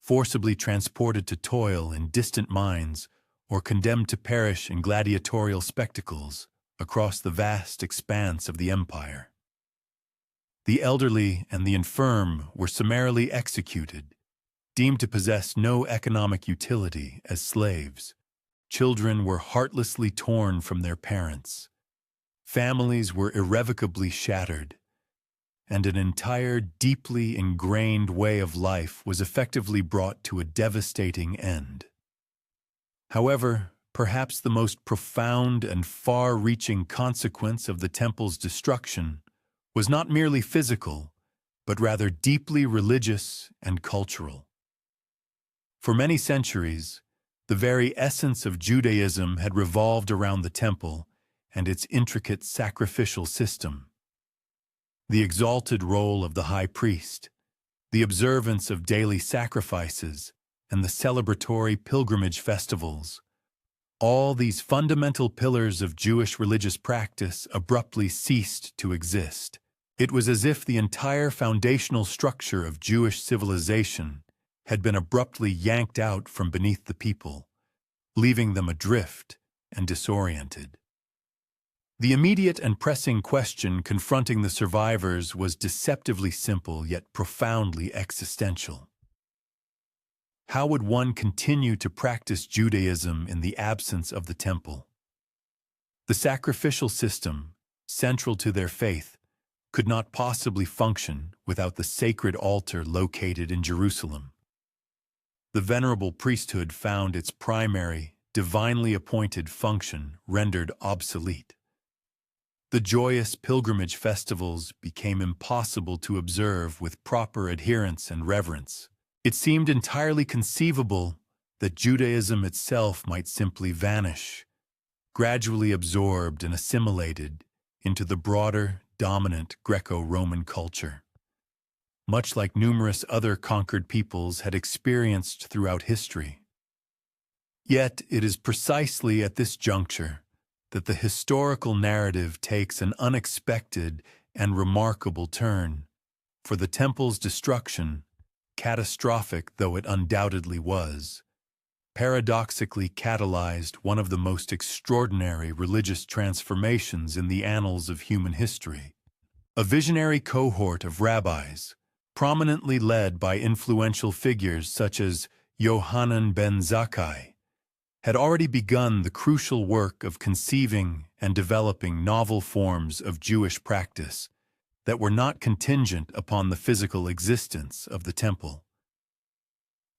forcibly transported to toil in distant mines, or condemned to perish in gladiatorial spectacles across the vast expanse of the empire. The elderly and the infirm were summarily executed, deemed to possess no economic utility as slaves. Children were heartlessly torn from their parents. Families were irrevocably shattered, and an entire deeply ingrained way of life was effectively brought to a devastating end. However, perhaps the most profound and far-reaching consequence of the temple's destruction was not merely physical, but rather deeply religious and cultural. For many centuries, the very essence of Judaism had revolved around the temple and its intricate sacrificial system. The exalted role of the high priest, the observance of daily sacrifices, and the celebratory pilgrimage festivals, all these fundamental pillars of Jewish religious practice abruptly ceased to exist. It was as if the entire foundational structure of Jewish civilization had been abruptly yanked out from beneath the people, leaving them adrift and disoriented. The immediate and pressing question confronting the survivors was deceptively simple yet profoundly existential. How would one continue to practice Judaism in the absence of the temple? The sacrificial system, central to their faith, could not possibly function without the sacred altar located in Jerusalem. The venerable priesthood found its primary, divinely appointed function rendered obsolete. The joyous pilgrimage festivals became impossible to observe with proper adherence and reverence. It seemed entirely conceivable that Judaism itself might simply vanish, gradually absorbed and assimilated into the broader, dominant Greco-Roman culture, much like numerous other conquered peoples had experienced throughout history. Yet it is precisely at this juncture that the historical narrative takes an unexpected and remarkable turn, for the temple's destruction, catastrophic though it undoubtedly was, paradoxically catalyzed one of the most extraordinary religious transformations in the annals of human history. A visionary cohort of rabbis, prominently led by influential figures such as Yohanan ben Zakkai, had already begun the crucial work of conceiving and developing novel forms of Jewish practice that were not contingent upon the physical existence of the temple.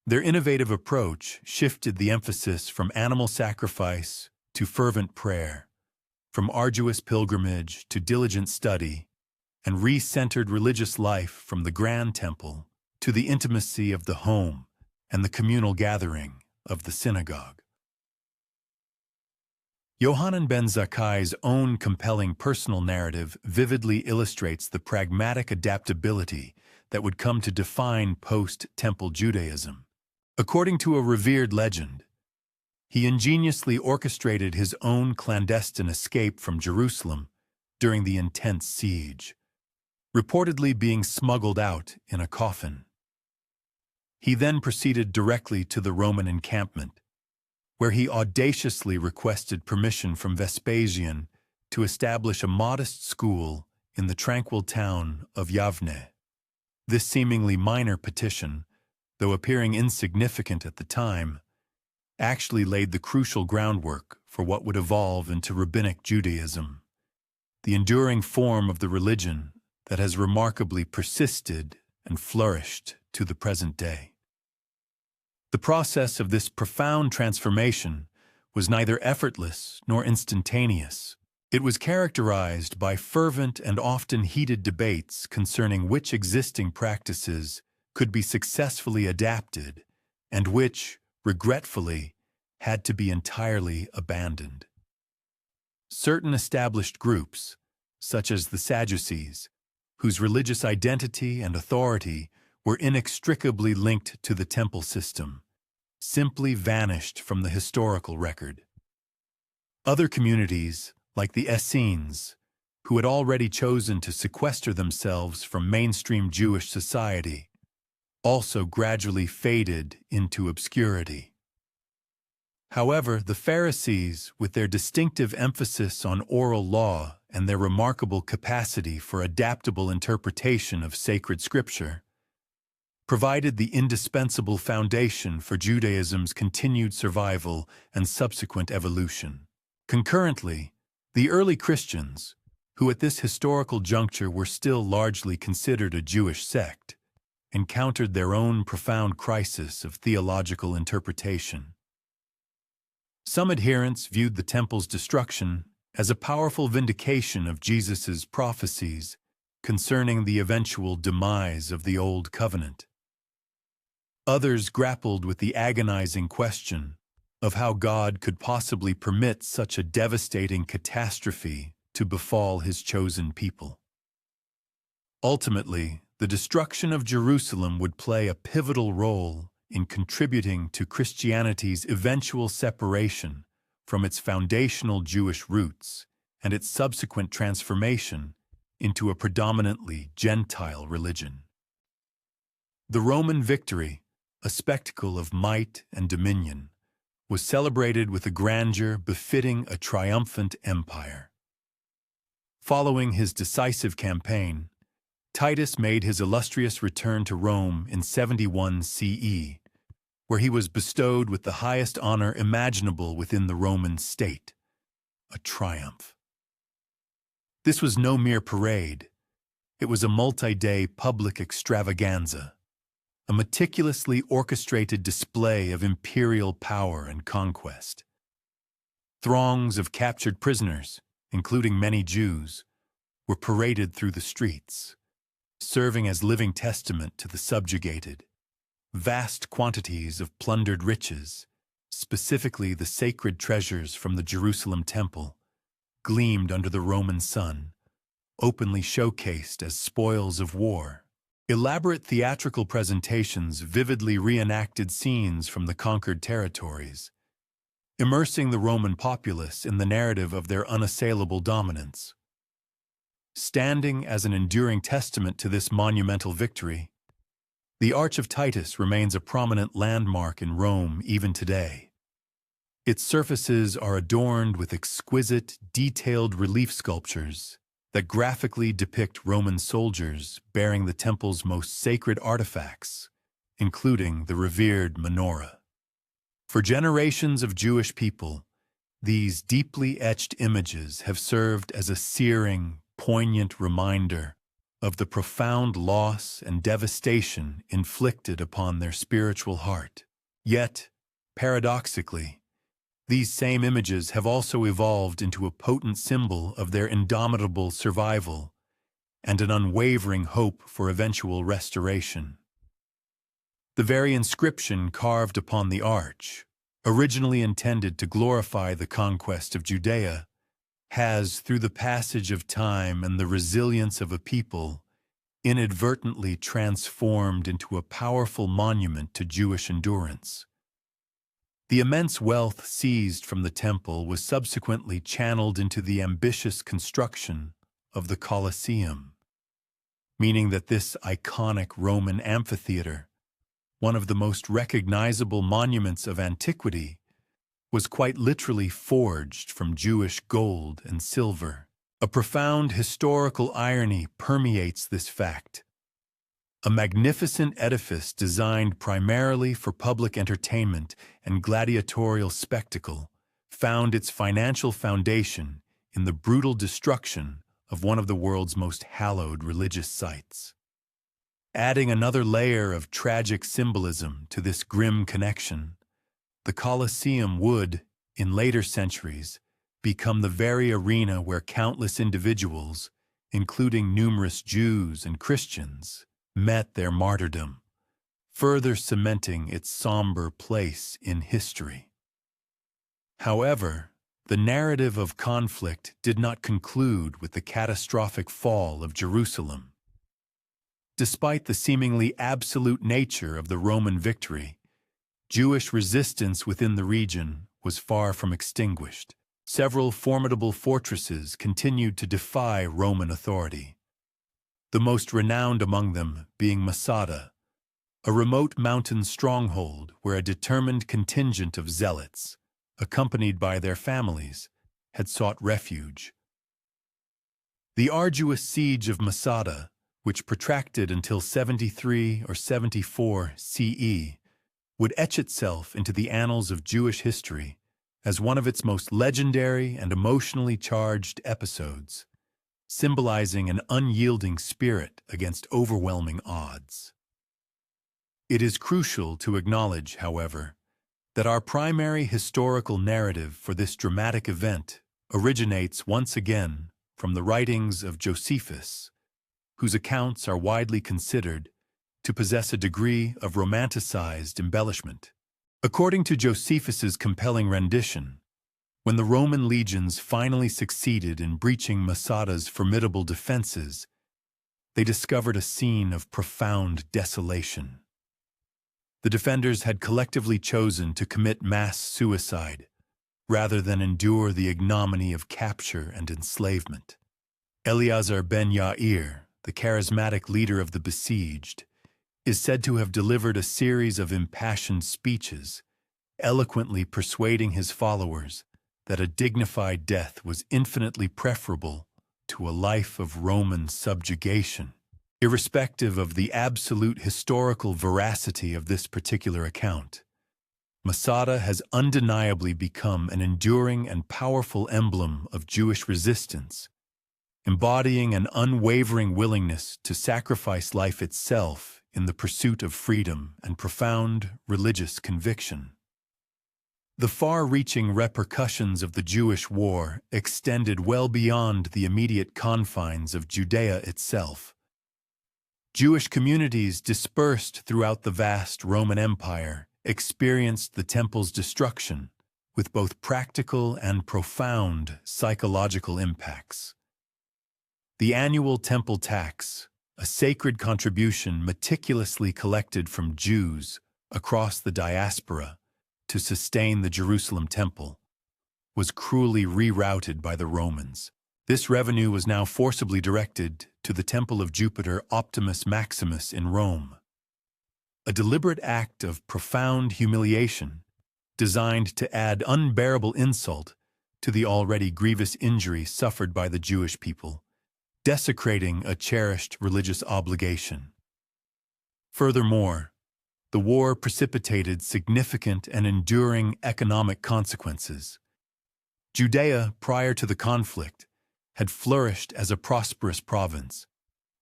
Their innovative approach shifted the emphasis from animal sacrifice to fervent prayer, from arduous pilgrimage to diligent study, and re-centered religious life from the grand temple to the intimacy of the home and the communal gathering of the synagogue. Yohanan ben Zakkai's own compelling personal narrative vividly illustrates the pragmatic adaptability that would come to define post-temple Judaism. According to a revered legend, he ingeniously orchestrated his own clandestine escape from Jerusalem during the intense siege, reportedly being smuggled out in a coffin. He then proceeded directly to the Roman encampment, where he audaciously requested permission from Vespasian to establish a modest school in the tranquil town of Yavne. This seemingly minor petition, though appearing insignificant at the time, actually laid the crucial groundwork for what would evolve into Rabbinic Judaism, the enduring form of the religion that has remarkably persisted and flourished to the present day. The process of this profound transformation was neither effortless nor instantaneous. It was characterized by fervent and often heated debates concerning which existing practices could be successfully adapted and which, regretfully, had to be entirely abandoned. Certain established groups, such as the Sadducees, whose religious identity and authority were inextricably linked to the temple system, simply vanished from the historical record. Other communities, like the Essenes, who had already chosen to sequester themselves from mainstream Jewish society, also gradually faded into obscurity. However, the Pharisees, with their distinctive emphasis on oral law and their remarkable capacity for adaptable interpretation of sacred scripture, provided the indispensable foundation for Judaism's continued survival and subsequent evolution. Concurrently, the early Christians, who at this historical juncture were still largely considered a Jewish sect, encountered their own profound crisis of theological interpretation. Some adherents viewed the temple's destruction as a powerful vindication of Jesus' prophecies concerning the eventual demise of the Old Covenant. Others grappled with the agonizing question of how God could possibly permit such a devastating catastrophe to befall his chosen people. Ultimately, the destruction of Jerusalem would play a pivotal role in contributing to Christianity's eventual separation from its foundational Jewish roots and its subsequent transformation into a predominantly Gentile religion. The Roman victory, a spectacle of might and dominion, was celebrated with a grandeur befitting a triumphant empire. Following his decisive campaign, Titus made his illustrious return to Rome in 71 CE, where he was bestowed with the highest honor imaginable within the Roman state, a triumph. This was no mere parade. It was a multi-day public extravaganza, a meticulously orchestrated display of imperial power and conquest. Throngs of captured prisoners, including many Jews, were paraded through the streets, serving as living testament to the subjugated. Vast quantities of plundered riches, specifically the sacred treasures from the Jerusalem temple, gleamed under the Roman sun, openly showcased as spoils of war. Elaborate theatrical presentations vividly reenacted scenes from the conquered territories, immersing the Roman populace in the narrative of their unassailable dominance. Standing as an enduring testament to this monumental victory, the Arch of Titus remains a prominent landmark in Rome even today. Its surfaces are adorned with exquisite, detailed relief sculptures that graphically depict Roman soldiers bearing the temple's most sacred artifacts, including the revered menorah. For generations of Jewish people, these deeply etched images have served as a searing, poignant reminder of the profound loss and devastation inflicted upon their spiritual heart. Yet, paradoxically, these same images have also evolved into a potent symbol of their indomitable survival and an unwavering hope for eventual restoration. The very inscription carved upon the arch, originally intended to glorify the conquest of Judea, has, through the passage of time and the resilience of a people, inadvertently transformed into a powerful monument to Jewish endurance. The immense wealth seized from the temple was subsequently channeled into the ambitious construction of the Colosseum, meaning that this iconic Roman amphitheater, one of the most recognizable monuments of antiquity, was quite literally forged from Jewish gold and silver. A profound historical irony permeates this fact. A magnificent edifice designed primarily for public entertainment and gladiatorial spectacle found its financial foundation in the brutal destruction of one of the world's most hallowed religious sites. Adding another layer of tragic symbolism to this grim connection, the Colosseum would, in later centuries, become the very arena where countless individuals, including numerous Jews and Christians, met their martyrdom, further cementing its somber place in history. However, the narrative of conflict did not conclude with the catastrophic fall of Jerusalem. Despite the seemingly absolute nature of the Roman victory, Jewish resistance within the region was far from extinguished. Several formidable fortresses continued to defy Roman authority, the most renowned among them being Masada, a remote mountain stronghold where a determined contingent of zealots, accompanied by their families, had sought refuge. The arduous siege of Masada, which protracted until 73 or 74 CE, would etch itself into the annals of Jewish history as one of its most legendary and emotionally charged episodes, symbolizing an unyielding spirit against overwhelming odds. It is crucial to acknowledge, however, that our primary historical narrative for this dramatic event originates once again from the writings of Josephus, whose accounts are widely considered to possess a degree of romanticized embellishment. According to Josephus's compelling rendition, when the Roman legions finally succeeded in breaching Masada's formidable defenses, they discovered a scene of profound desolation. The defenders had collectively chosen to commit mass suicide rather than endure the ignominy of capture and enslavement. Eleazar ben Yair, the charismatic leader of the besieged, is said to have delivered a series of impassioned speeches, eloquently persuading his followers that a dignified death was infinitely preferable to a life of Roman subjugation. Irrespective of the absolute historical veracity of this particular account, Masada has undeniably become an enduring and powerful emblem of Jewish resistance, embodying an unwavering willingness to sacrifice life itself in the pursuit of freedom and profound religious conviction. The far-reaching repercussions of the Jewish war extended well beyond the immediate confines of Judea itself. Jewish communities dispersed throughout the vast Roman Empire experienced the temple's destruction with both practical and profound psychological impacts. The annual temple tax, a sacred contribution meticulously collected from Jews across the diaspora to sustain the Jerusalem temple, was cruelly rerouted by the Romans. This revenue was now forcibly directed to the temple of Jupiter Optimus Maximus in Rome. A deliberate act of profound humiliation designed to add unbearable insult to the already grievous injury suffered by the Jewish people, desecrating a cherished religious obligation. Furthermore, the war precipitated significant and enduring economic consequences. Judea, prior to the conflict, had flourished as a prosperous province,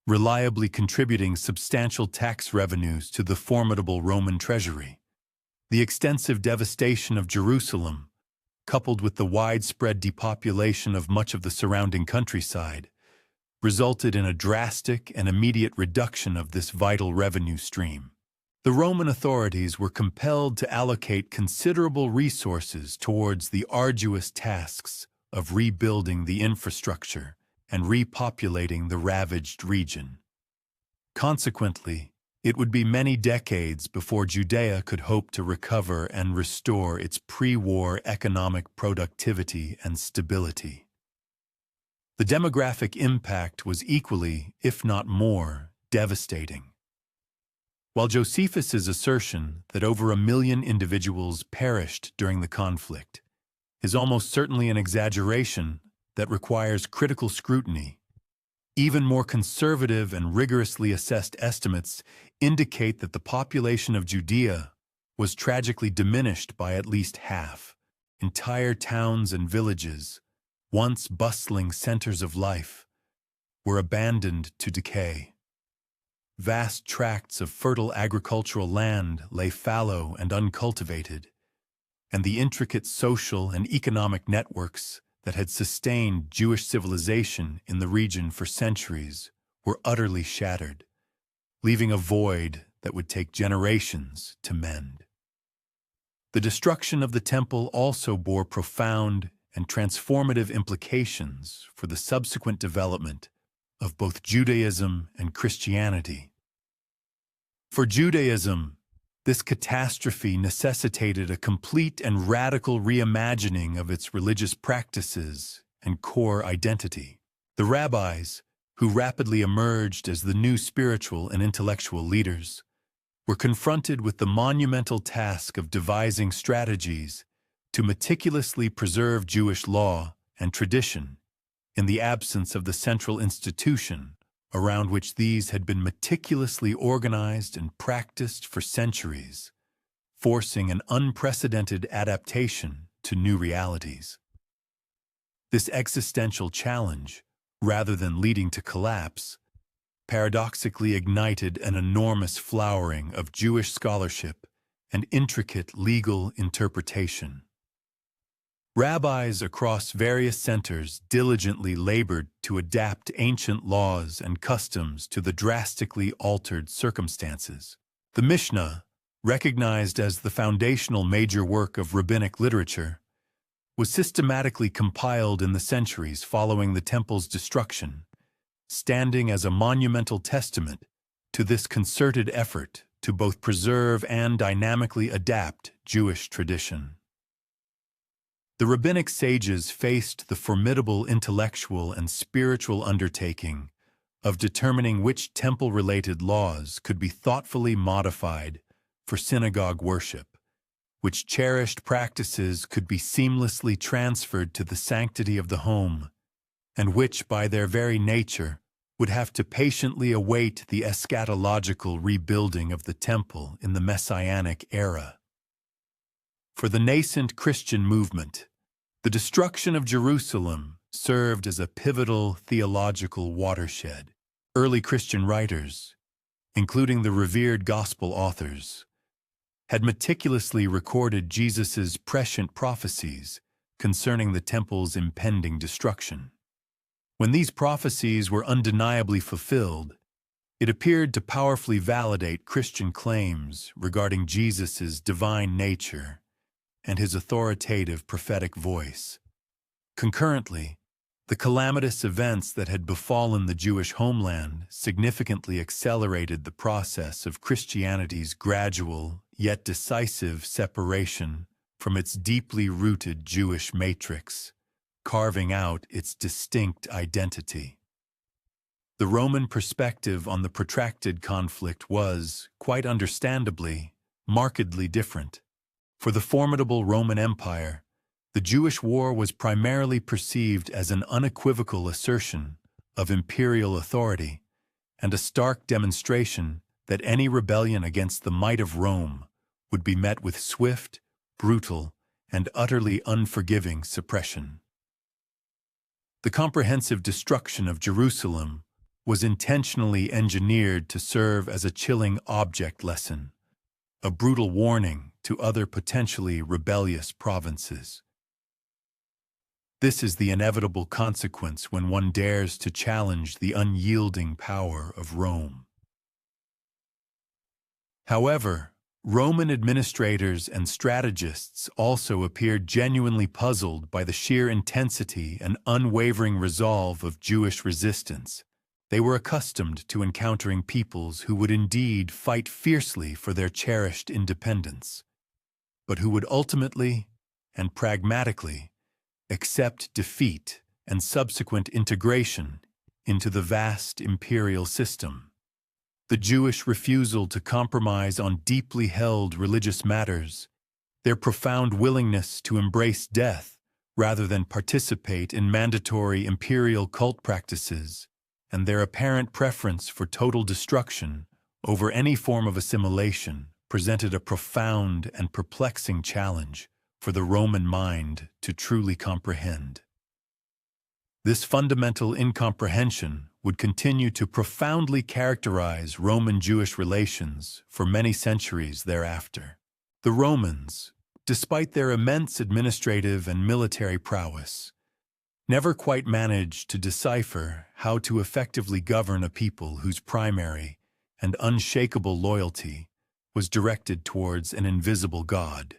reliably contributing substantial tax revenues to the formidable Roman treasury. The extensive devastation of Jerusalem, coupled with the widespread depopulation of much of the surrounding countryside, resulted in a drastic and immediate reduction of this vital revenue stream. The Roman authorities were compelled to allocate considerable resources towards the arduous tasks of rebuilding the infrastructure and repopulating the ravaged region. Consequently, it would be many decades before Judea could hope to recover and restore its pre-war economic productivity and stability. The demographic impact was equally, if not more, devastating. While Josephus's assertion that over 1 million individuals perished during the conflict is almost certainly an exaggeration that requires critical scrutiny, even more conservative and rigorously assessed estimates indicate that the population of Judea was tragically diminished by at least half. Entire towns and villages, once bustling centers of life, were abandoned to decay. Vast tracts of fertile agricultural land lay fallow and uncultivated, and the intricate social and economic networks that had sustained Jewish civilization in the region for centuries were utterly shattered, leaving a void that would take generations to mend. The destruction of the temple also bore profound and transformative implications for the subsequent development of both Judaism and Christianity. For Judaism, this catastrophe necessitated a complete and radical reimagining of its religious practices and core identity. The rabbis, who rapidly emerged as the new spiritual and intellectual leaders, were confronted with the monumental task of devising strategies to meticulously preserve Jewish law and tradition in the absence of the central institution around which these had been meticulously organized and practiced for centuries, forcing an unprecedented adaptation to new realities. This existential challenge, rather than leading to collapse, paradoxically ignited an enormous flowering of Jewish scholarship and intricate legal interpretation. Rabbis across various centers diligently labored to adapt ancient laws and customs to the drastically altered circumstances. The Mishnah, recognized as the foundational major work of rabbinic literature, was systematically compiled in the centuries following the temple's destruction, standing as a monumental testament to this concerted effort to both preserve and dynamically adapt Jewish tradition. The rabbinic sages faced the formidable intellectual and spiritual undertaking of determining which temple-related laws could be thoughtfully modified for synagogue worship, which cherished practices could be seamlessly transferred to the sanctity of the home, and which, by their very nature, would have to patiently await the eschatological rebuilding of the temple in the Messianic era. For the nascent Christian movement, the destruction of Jerusalem served as a pivotal theological watershed. Early Christian writers, including the revered gospel authors, had meticulously recorded Jesus' prescient prophecies concerning the temple's impending destruction. When these prophecies were undeniably fulfilled, It appeared to powerfully validate Christian claims regarding Jesus' divine nature and his authoritative prophetic voice. Concurrently, the calamitous events that had befallen the Jewish homeland significantly accelerated the process of Christianity's gradual yet decisive separation from its deeply rooted Jewish matrix, carving out its distinct identity. The Roman perspective on the protracted conflict was, quite understandably, markedly different. For the formidable Roman Empire, the Jewish war was primarily perceived as an unequivocal assertion of imperial authority and a stark demonstration that any rebellion against the might of Rome would be met with swift, brutal, and utterly unforgiving suppression. The comprehensive destruction of Jerusalem was intentionally engineered to serve as a chilling object lesson, a brutal warning to other potentially rebellious provinces. This is the inevitable consequence when one dares to challenge the unyielding power of Rome. However, Roman administrators and strategists also appeared genuinely puzzled by the sheer intensity and unwavering resolve of Jewish resistance. They were accustomed to encountering peoples who would indeed fight fiercely for their cherished independence, but who would ultimately and pragmatically accept defeat and subsequent integration into the vast imperial system. The Jewish refusal to compromise on deeply held religious matters, their profound willingness to embrace death rather than participate in mandatory imperial cult practices, and their apparent preference for total destruction over any form of assimilation presented a profound and perplexing challenge for the Roman mind to truly comprehend. This fundamental incomprehension would continue to profoundly characterize Roman-Jewish relations for many centuries thereafter. The Romans, despite their immense administrative and military prowess, never quite managed to decipher how to effectively govern a people whose primary and unshakable loyalty was directed towards an invisible god,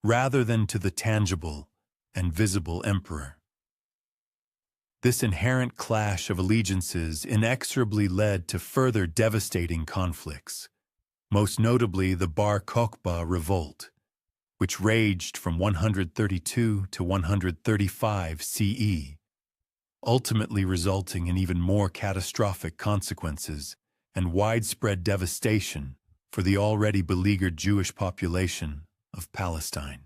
rather than to the tangible and visible emperor. This inherent clash of allegiances inexorably led to further devastating conflicts, most notably the Bar Kokhba revolt, which raged from 132 to 135 CE, ultimately resulting in even more catastrophic consequences and widespread devastation for the already beleaguered Jewish population of Palestine.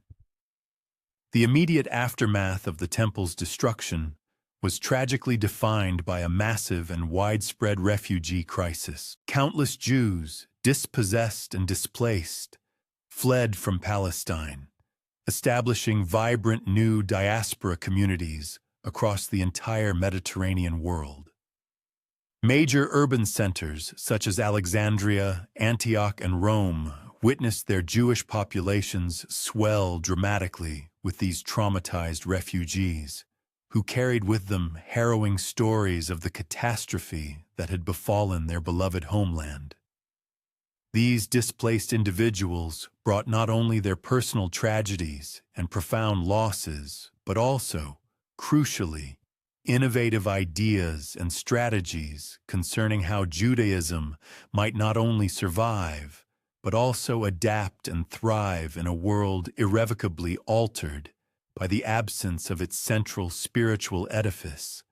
The immediate aftermath of the temple's destruction was tragically defined by a massive and widespread refugee crisis. Countless Jews, dispossessed and displaced, fled from Palestine, establishing vibrant new diaspora communities across the entire Mediterranean world. Major urban centers such as Alexandria, Antioch, and Rome witnessed their Jewish populations swell dramatically with these traumatized refugees, who carried with them harrowing stories of the catastrophe that had befallen their beloved homeland. These displaced individuals brought not only their personal tragedies and profound losses, but also, crucially, innovative ideas and strategies concerning how Judaism might not only survive, but also adapt and thrive in a world irrevocably altered by the absence of its central spiritual edifice,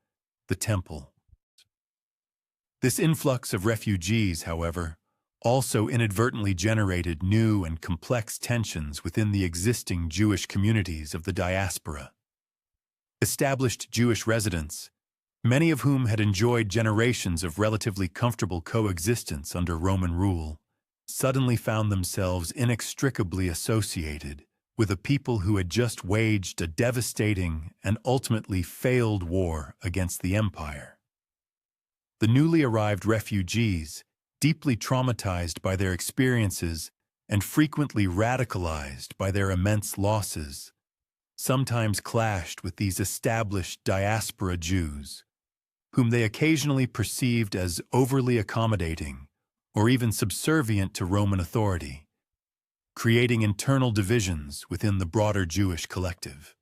the temple. This influx of refugees, however, also inadvertently generated new and complex tensions within the existing Jewish communities of the diaspora. Established Jewish residents, many of whom had enjoyed generations of relatively comfortable coexistence under Roman rule, suddenly found themselves inextricably associated with a people who had just waged a devastating and ultimately failed war against the empire. The newly arrived refugees, deeply traumatized by their experiences and frequently radicalized by their immense losses, sometimes clashed with these established diaspora Jews, whom they occasionally perceived as overly accommodating or even subservient to Roman authority, creating internal divisions within the broader Jewish collective.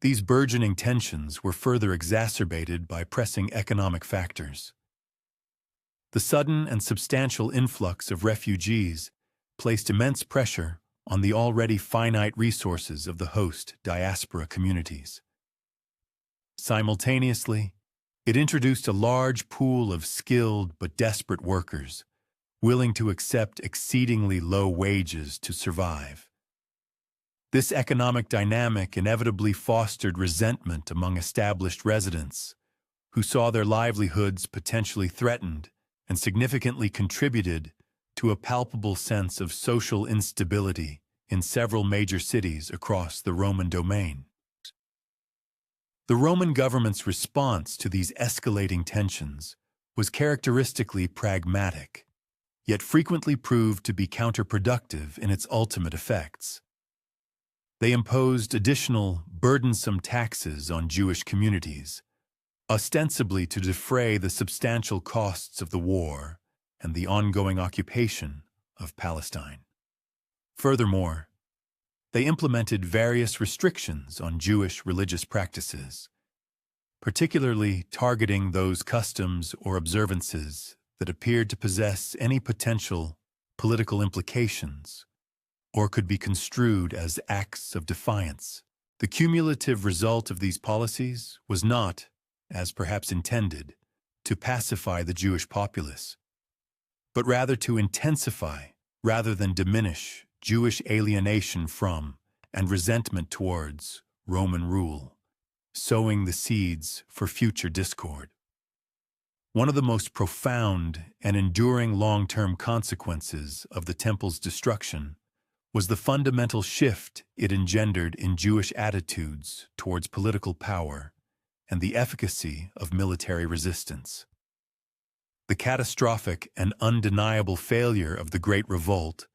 These burgeoning tensions were further exacerbated by pressing economic factors. The sudden and substantial influx of refugees placed immense pressure on the already finite resources of the host diaspora communities. Simultaneously, it introduced a large pool of skilled but desperate workers, willing to accept exceedingly low wages to survive. This economic dynamic inevitably fostered resentment among established residents, who saw their livelihoods potentially threatened and significantly contributed to a palpable sense of social instability in several major cities across the Roman domain. The Roman government's response to these escalating tensions was characteristically pragmatic, yet frequently proved to be counterproductive in its ultimate effects. They imposed additional, burdensome taxes on Jewish communities, ostensibly to defray the substantial costs of the war and the ongoing occupation of Palestine. Furthermore, they implemented various restrictions on Jewish religious practices, particularly targeting those customs or observances that appeared to possess any potential political implications or could be construed as acts of defiance. The cumulative result of these policies was not, as perhaps intended, to pacify the Jewish populace, but rather to intensify, rather than diminish, Jewish alienation from and resentment towards Roman rule, sowing the seeds for future discord. One of the most profound and enduring long-term consequences of the temple's destruction was the fundamental shift it engendered in Jewish attitudes towards political power and the efficacy of military resistance. The catastrophic and undeniable failure of the Great Revolt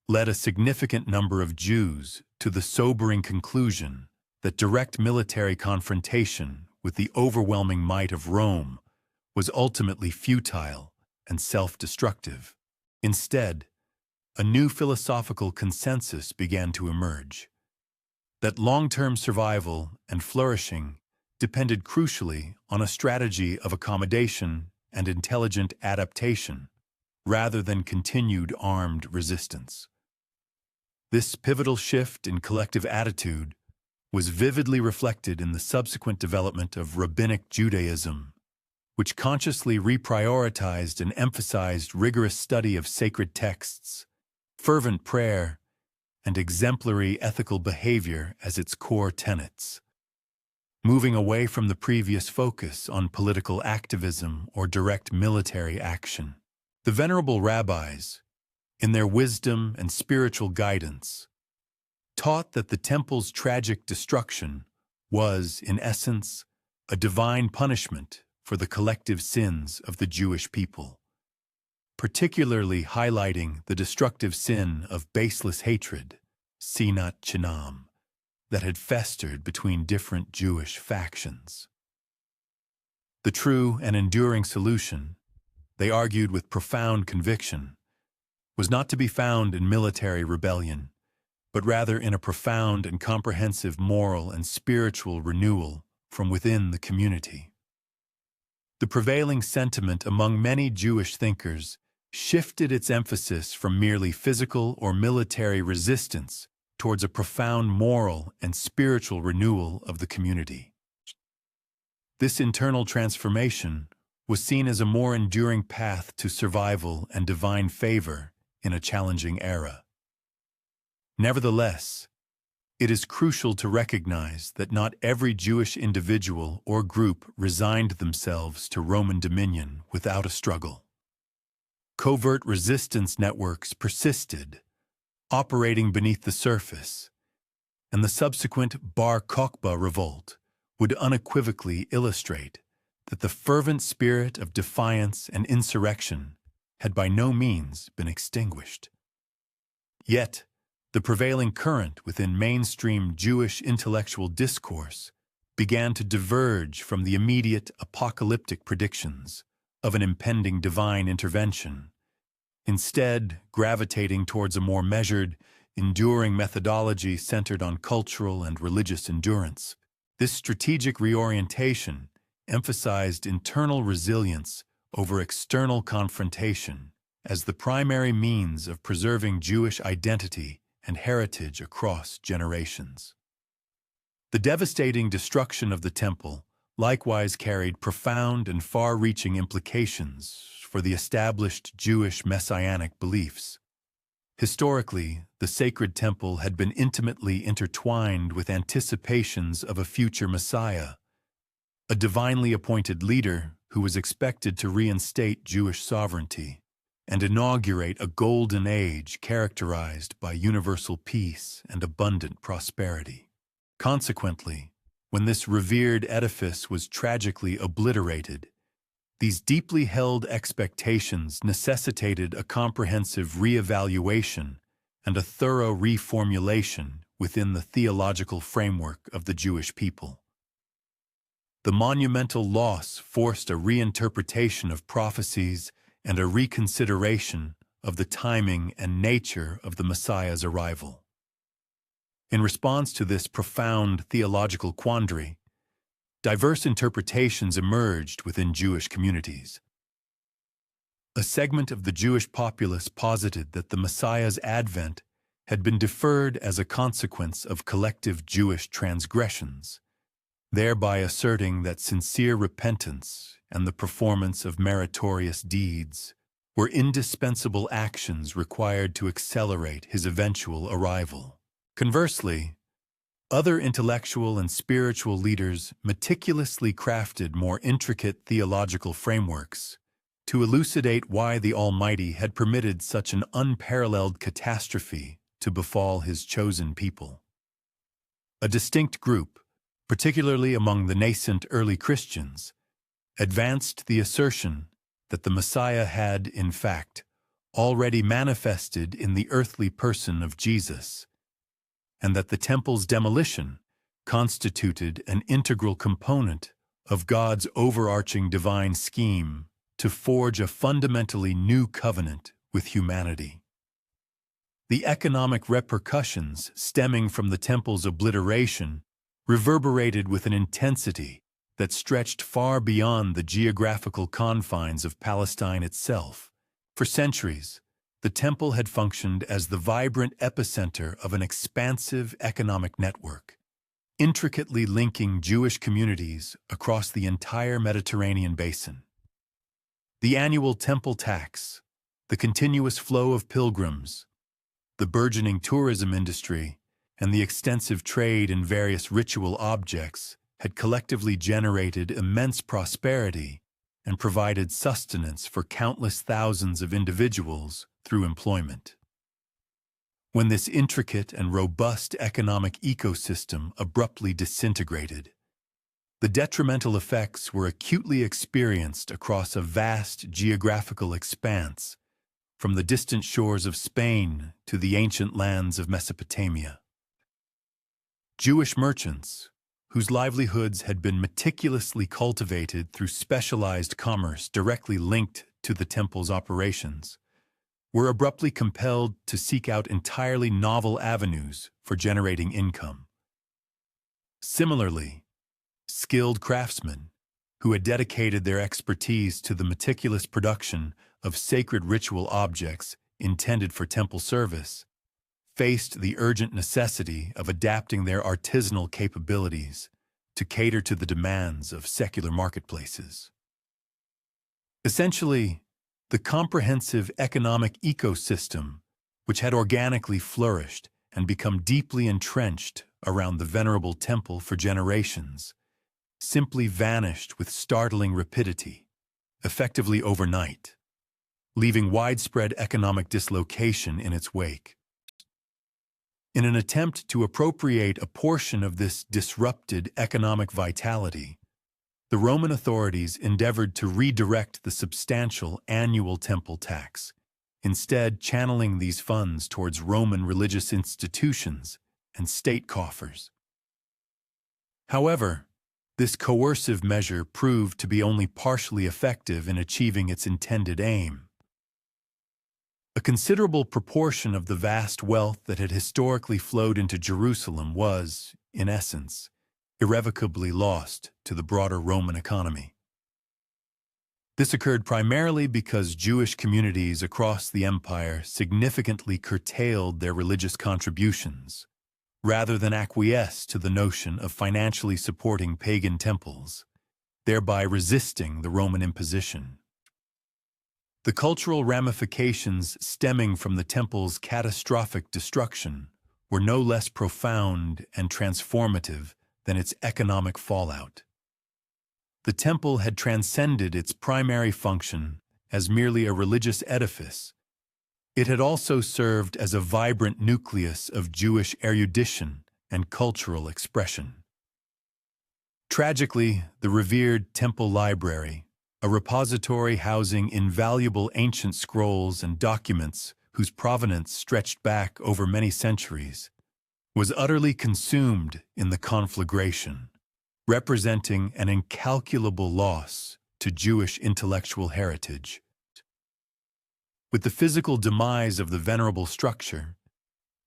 led a significant number of Jews to the sobering conclusion that direct military confrontation with the overwhelming might of Rome was ultimately futile and self-destructive. Instead, a new philosophical consensus began to emerge, that long-term survival and flourishing depended crucially on a strategy of accommodation and intelligent adaptation, rather than continued armed resistance. This pivotal shift in collective attitude was vividly reflected in the subsequent development of Rabbinic Judaism, which consciously reprioritized and emphasized rigorous study of sacred texts, fervent prayer, and exemplary ethical behavior as its core tenets, moving away from the previous focus on political activism or direct military action. The venerable rabbis, in their wisdom and spiritual guidance, taught that the temple's tragic destruction was, in essence, a divine punishment for the collective sins of the Jewish people, particularly highlighting the destructive sin of baseless hatred, sinat chinam, that had festered between different Jewish factions. The true and enduring solution, they argued with profound conviction, was not to be found in military rebellion, but rather in a profound and comprehensive moral and spiritual renewal from within the community. The prevailing sentiment among many Jewish thinkers shifted its emphasis from merely physical or military resistance towards a profound moral and spiritual renewal of the community. This internal transformation was seen as a more enduring path to survival and divine favor in a challenging era. Nevertheless, it is crucial to recognize that not every Jewish individual or group resigned themselves to Roman dominion without a struggle. Covert resistance networks persisted, operating beneath the surface, and the subsequent Bar Kokhba revolt would unequivocally illustrate that the fervent spirit of defiance and insurrection had by no means been extinguished. Yet, the prevailing current within mainstream Jewish intellectual discourse began to diverge from the immediate apocalyptic predictions of an impending divine intervention, instead gravitating towards a more measured, enduring methodology centered on cultural and religious endurance. This strategic reorientation emphasized internal resilience over external confrontation as the primary means of preserving Jewish identity and heritage across generations. The devastating destruction of the temple likewise carried profound and far-reaching implications for the established Jewish messianic beliefs. Historically, the sacred temple had been intimately intertwined with anticipations of a future Messiah, a divinely appointed leader who was expected to reinstate Jewish sovereignty and inaugurate a golden age characterized by universal peace and abundant prosperity. Consequently, when this revered edifice was tragically obliterated, these deeply held expectations necessitated a comprehensive re-evaluation and a thorough reformulation within the theological framework of the Jewish people. The monumental loss forced a reinterpretation of prophecies and a reconsideration of the timing and nature of the Messiah's arrival. In response to this profound theological quandary, diverse interpretations emerged within Jewish communities. A segment of the Jewish populace posited that the Messiah's advent had been deferred as a consequence of collective Jewish transgressions, thereby asserting that sincere repentance and the performance of meritorious deeds were indispensable actions required to accelerate his eventual arrival. Conversely, other intellectual and spiritual leaders meticulously crafted more intricate theological frameworks to elucidate why the Almighty had permitted such an unparalleled catastrophe to befall his chosen people. A distinct group, particularly among the nascent early Christians, advanced the assertion that the Messiah had, in fact, already manifested in the earthly person of Jesus, and that the temple's demolition constituted an integral component of God's overarching divine scheme to forge a fundamentally new covenant with humanity. The economic repercussions stemming from the temple's obliteration reverberated with an intensity that stretched far beyond the geographical confines of Palestine itself. For centuries, the temple had functioned as the vibrant epicenter of an expansive economic network, intricately linking Jewish communities across the entire Mediterranean basin. The annual temple tax, the continuous flow of pilgrims, the burgeoning tourism industry, and the extensive trade in various ritual objects had collectively generated immense prosperity and provided sustenance for countless thousands of individuals through employment. When this intricate and robust economic ecosystem abruptly disintegrated, the detrimental effects were acutely experienced across a vast geographical expanse, from the distant shores of Spain to the ancient lands of Mesopotamia. Jewish merchants, whose livelihoods had been meticulously cultivated through specialized commerce directly linked to the temple's operations, were abruptly compelled to seek out entirely novel avenues for generating income. Similarly, skilled craftsmen, who had dedicated their expertise to the meticulous production of sacred ritual objects intended for temple service, faced the urgent necessity of adapting their artisanal capabilities to cater to the demands of secular marketplaces. Essentially, the comprehensive economic ecosystem, which had organically flourished and become deeply entrenched around the venerable temple for generations, simply vanished with startling rapidity, effectively overnight, leaving widespread economic dislocation in its wake. In an attempt to appropriate a portion of this disrupted economic vitality, the Roman authorities endeavored to redirect the substantial annual temple tax, instead channeling these funds towards Roman religious institutions and state coffers. However, This coercive measure proved to be only partially effective in achieving its intended aim. A considerable proportion of the vast wealth that had historically flowed into Jerusalem was, in essence, irrevocably lost to the broader Roman economy. This occurred primarily because Jewish communities across the empire significantly curtailed their religious contributions, rather than acquiesce to the notion of financially supporting pagan temples, thereby resisting the Roman imposition. The cultural ramifications stemming from the temple's catastrophic destruction were no less profound and transformative than its economic fallout. The temple had transcended its primary function as merely a religious edifice. It had also served as a vibrant nucleus of Jewish erudition and cultural expression. Tragically, the revered temple library, a repository housing invaluable ancient scrolls and documents whose provenance stretched back over many centuries, was utterly consumed in the conflagration, representing an incalculable loss to Jewish intellectual heritage. With the physical demise of the venerable structure,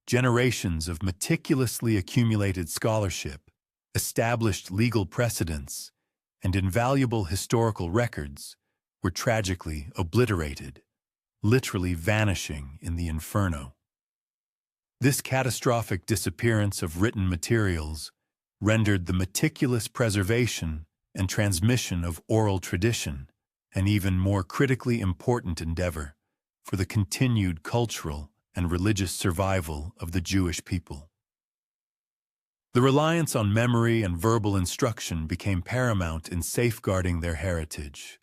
generations of meticulously accumulated scholarship, established legal precedents, and invaluable historical records were tragically obliterated, literally vanishing in the inferno. This catastrophic disappearance of written materials rendered the meticulous preservation and transmission of oral tradition an even more critically important endeavor for the continued cultural and religious survival of the Jewish people. The reliance on memory and verbal instruction became paramount in safeguarding their heritage.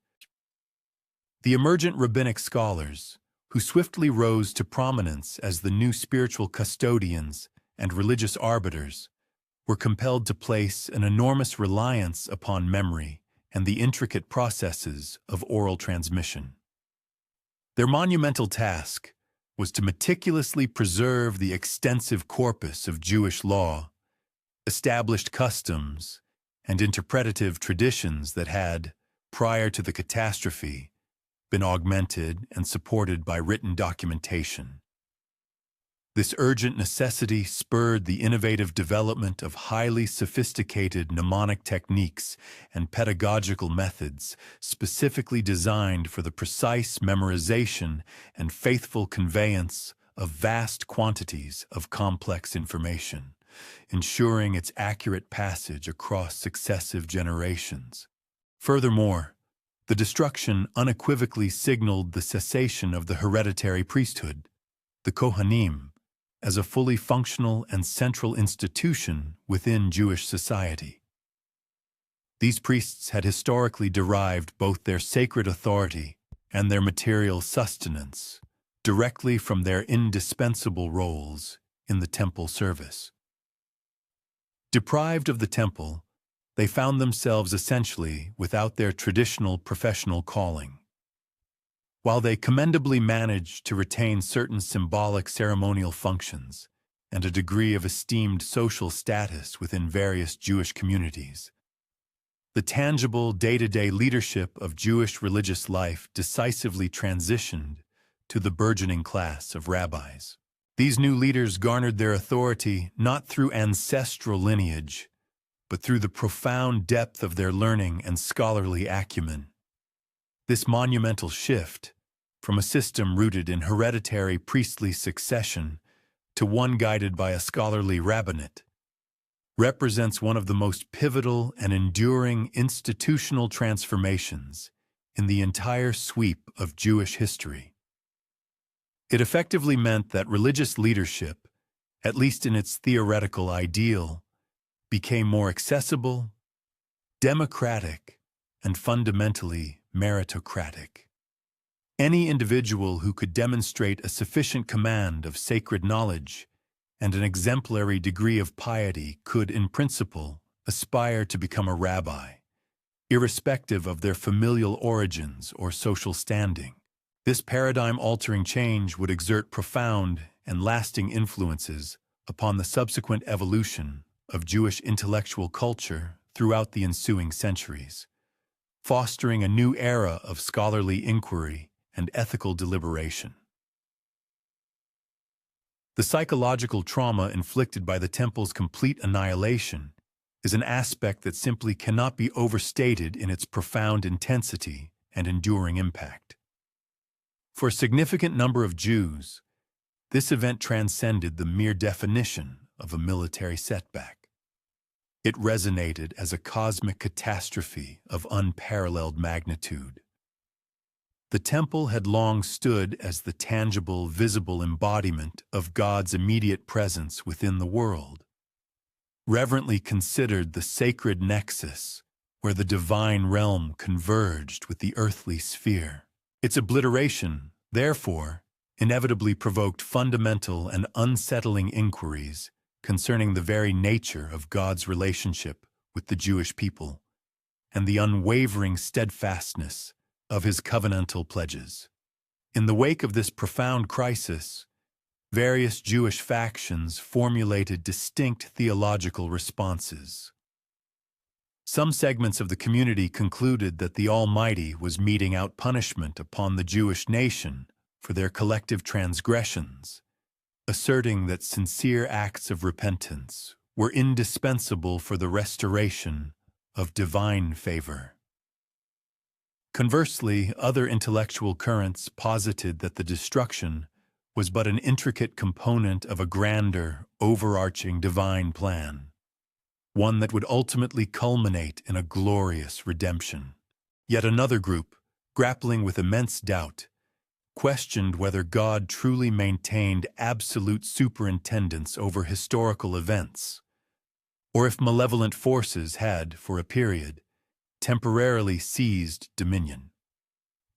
The emergent rabbinic scholars, who swiftly rose to prominence as the new spiritual custodians and religious arbiters, were compelled to place an enormous reliance upon memory and the intricate processes of oral transmission. Their monumental task was to meticulously preserve the extensive corpus of Jewish law, established customs, and interpretative traditions that had, prior to the catastrophe, been augmented and supported by written documentation. This urgent necessity spurred the innovative development of highly sophisticated mnemonic techniques and pedagogical methods specifically designed for the precise memorization and faithful conveyance of vast quantities of complex information, ensuring its accurate passage across successive generations. Furthermore, the destruction unequivocally signaled the cessation of the hereditary priesthood, the Kohanim, as a fully functional and central institution within Jewish society. These priests had historically derived both their sacred authority and their material sustenance directly from their indispensable roles in the temple service. Deprived of the temple, they found themselves essentially without their traditional professional calling. While they commendably managed to retain certain symbolic ceremonial functions and a degree of esteemed social status within various Jewish communities, the tangible day-to-day leadership of Jewish religious life decisively transitioned to the burgeoning class of rabbis. These new leaders garnered their authority not through ancestral lineage, but through the profound depth of their learning and scholarly acumen. This monumental shift, from a system rooted in hereditary priestly succession to one guided by a scholarly rabbinate, represents one of the most pivotal and enduring institutional transformations in the entire sweep of Jewish history. It effectively meant that religious leadership, at least in its theoretical ideal, became more accessible, democratic, and fundamentally meritocratic. Any individual who could demonstrate a sufficient command of sacred knowledge and an exemplary degree of piety could, in principle, aspire to become a rabbi, irrespective of their familial origins or social standing. This paradigm-altering change would exert profound and lasting influences upon the subsequent evolution of Jewish intellectual culture throughout the ensuing centuries, fostering a new era of scholarly inquiry and ethical deliberation. The psychological trauma inflicted by the temple's complete annihilation is an aspect that simply cannot be overstated in its profound intensity and enduring impact. For a significant number of Jews, this event transcended the mere definition of a military setback. It resonated as a cosmic catastrophe of unparalleled magnitude. The temple had long stood as the tangible, visible embodiment of God's immediate presence within the world, reverently considered the sacred nexus where the divine realm converged with the earthly sphere. Its obliteration, therefore, inevitably provoked fundamental and unsettling inquiries concerning the very nature of God's relationship with the Jewish people and the unwavering steadfastness of his covenantal pledges. In the wake of this profound crisis, various Jewish factions formulated distinct theological responses. Some segments of the community concluded that the Almighty was meting out punishment upon the Jewish nation for their collective transgressions, asserting that sincere acts of repentance were indispensable for the restoration of divine favor. Conversely, other intellectual currents posited that the destruction was but an intricate component of a grander, overarching divine plan, one that would ultimately culminate in a glorious redemption. Yet another group, grappling with immense doubt, questioned whether God truly maintained absolute superintendence over historical events, or if malevolent forces had, for a period, temporarily seized dominion.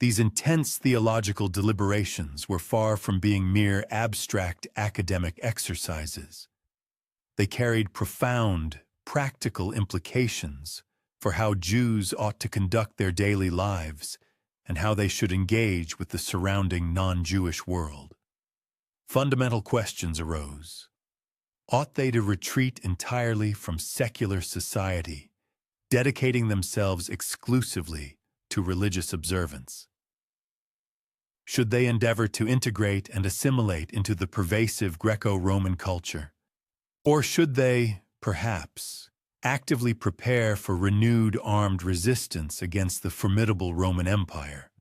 These intense theological deliberations were far from being mere abstract academic exercises. They carried profound, practical implications for how Jews ought to conduct their daily lives and how they should engage with the surrounding non-Jewish world. Fundamental questions arose. Ought they to retreat entirely from secular society, dedicating themselves exclusively to religious observance? Should they endeavor to integrate and assimilate into the pervasive Greco-Roman culture? Or should they, perhaps, actively prepare for renewed armed resistance against the formidable Roman Empire?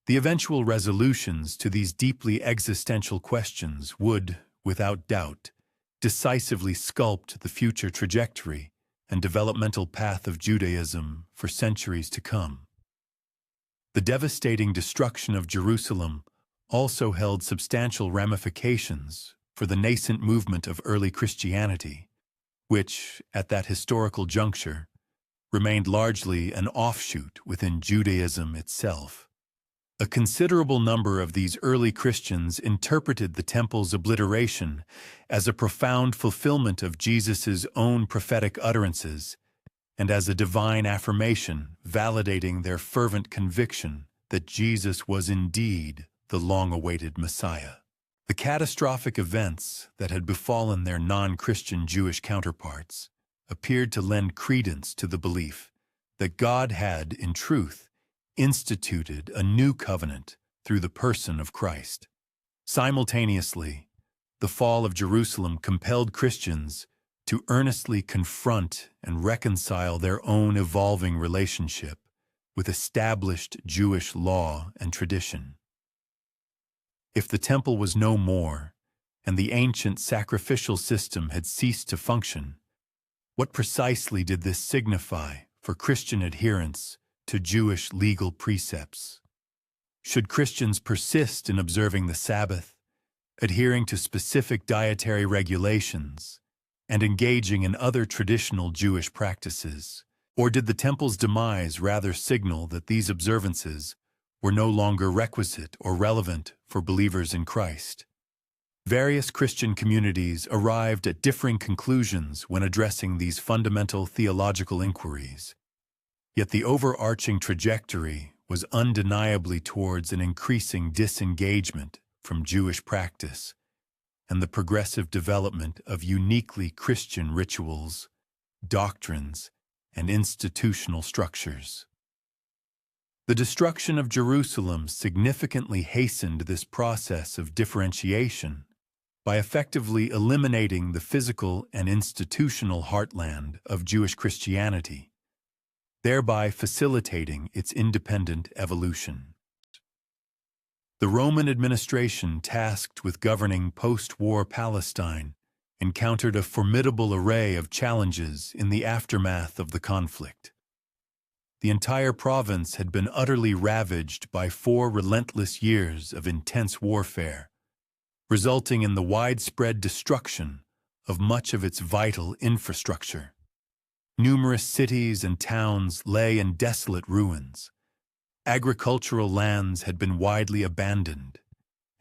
The eventual resolutions to these deeply existential questions would, without doubt, decisively sculpt the future trajectory and developmental path of Judaism for centuries to come. The devastating destruction of Jerusalem also held substantial ramifications for the nascent movement of early Christianity, which, at that historical juncture, remained largely an offshoot within Judaism itself. A considerable number of these early Christians interpreted the temple's obliteration as a profound fulfillment of Jesus' own prophetic utterances and as a divine affirmation validating their fervent conviction that Jesus was indeed the long-awaited Messiah. The catastrophic events that had befallen their non-Christian Jewish counterparts appeared to lend credence to the belief that God had, in truth, instituted a new covenant through the person of Christ. Simultaneously, the fall of Jerusalem compelled Christians to earnestly confront and reconcile their own evolving relationship with established Jewish law and tradition. If the temple was no more, and the ancient sacrificial system had ceased to function, what precisely did this signify for Christian adherence to Jewish legal precepts? Should Christians persist in observing the Sabbath, adhering to specific dietary regulations, and engaging in other traditional Jewish practices? Or did the temple's demise rather signal that these observances were no longer requisite or relevant for believers in Christ? Various Christian communities arrived at differing conclusions when addressing these fundamental theological inquiries. Yet the overarching trajectory was undeniably towards an increasing disengagement from Jewish practice and the progressive development of uniquely Christian rituals, doctrines, and institutional structures. The destruction of Jerusalem significantly hastened this process of differentiation by effectively eliminating the physical and institutional heartland of Jewish Christianity, thereby facilitating its independent evolution. The Roman administration tasked with governing post-war Palestine encountered a formidable array of challenges in the aftermath of the conflict. The entire province had been utterly ravaged by 4 relentless years of intense warfare, resulting in the widespread destruction of much of its vital infrastructure. Numerous cities and towns lay in desolate ruins. Agricultural lands had been widely abandoned,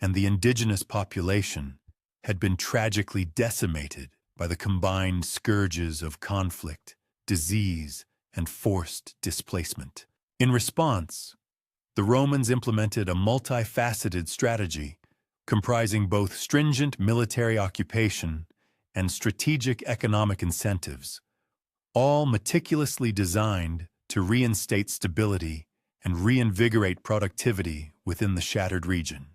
and the indigenous population had been tragically decimated by the combined scourges of conflict, disease, and forced displacement. In response, the Romans implemented a multifaceted strategy comprising both stringent military occupation and strategic economic incentives, all meticulously designed to reinstate stability and reinvigorate productivity within the shattered region.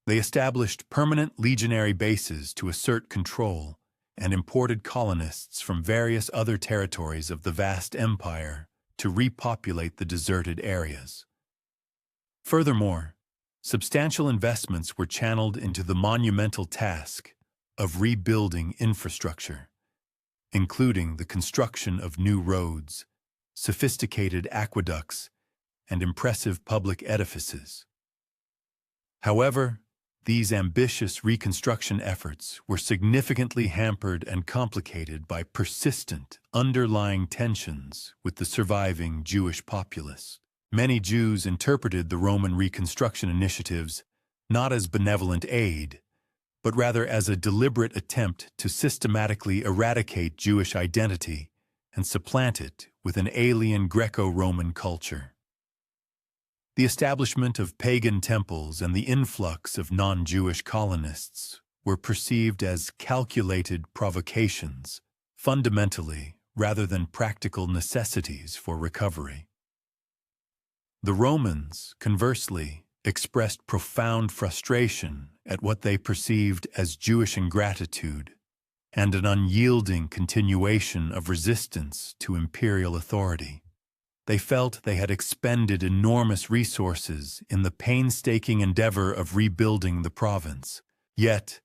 They established permanent legionary bases to assert control and imported colonists from various other territories of the vast empire to repopulate the deserted areas. Furthermore, substantial investments were channeled into the monumental task of rebuilding infrastructure, including the construction of new roads, sophisticated aqueducts, and impressive public edifices. However, these ambitious reconstruction efforts were significantly hampered and complicated by persistent underlying tensions with the surviving Jewish populace. Many Jews interpreted the Roman reconstruction initiatives not as benevolent aid, but rather as a deliberate attempt to systematically eradicate Jewish identity and supplant it with an alien Greco-Roman culture. The establishment of pagan temples and the influx of non-Jewish colonists were perceived as calculated provocations, fundamentally rather than practical necessities for recovery. The Romans, conversely, expressed profound frustration at what they perceived as Jewish ingratitude and an unyielding continuation of resistance to imperial authority. They felt they had expended enormous resources in the painstaking endeavor of rebuilding the province, yet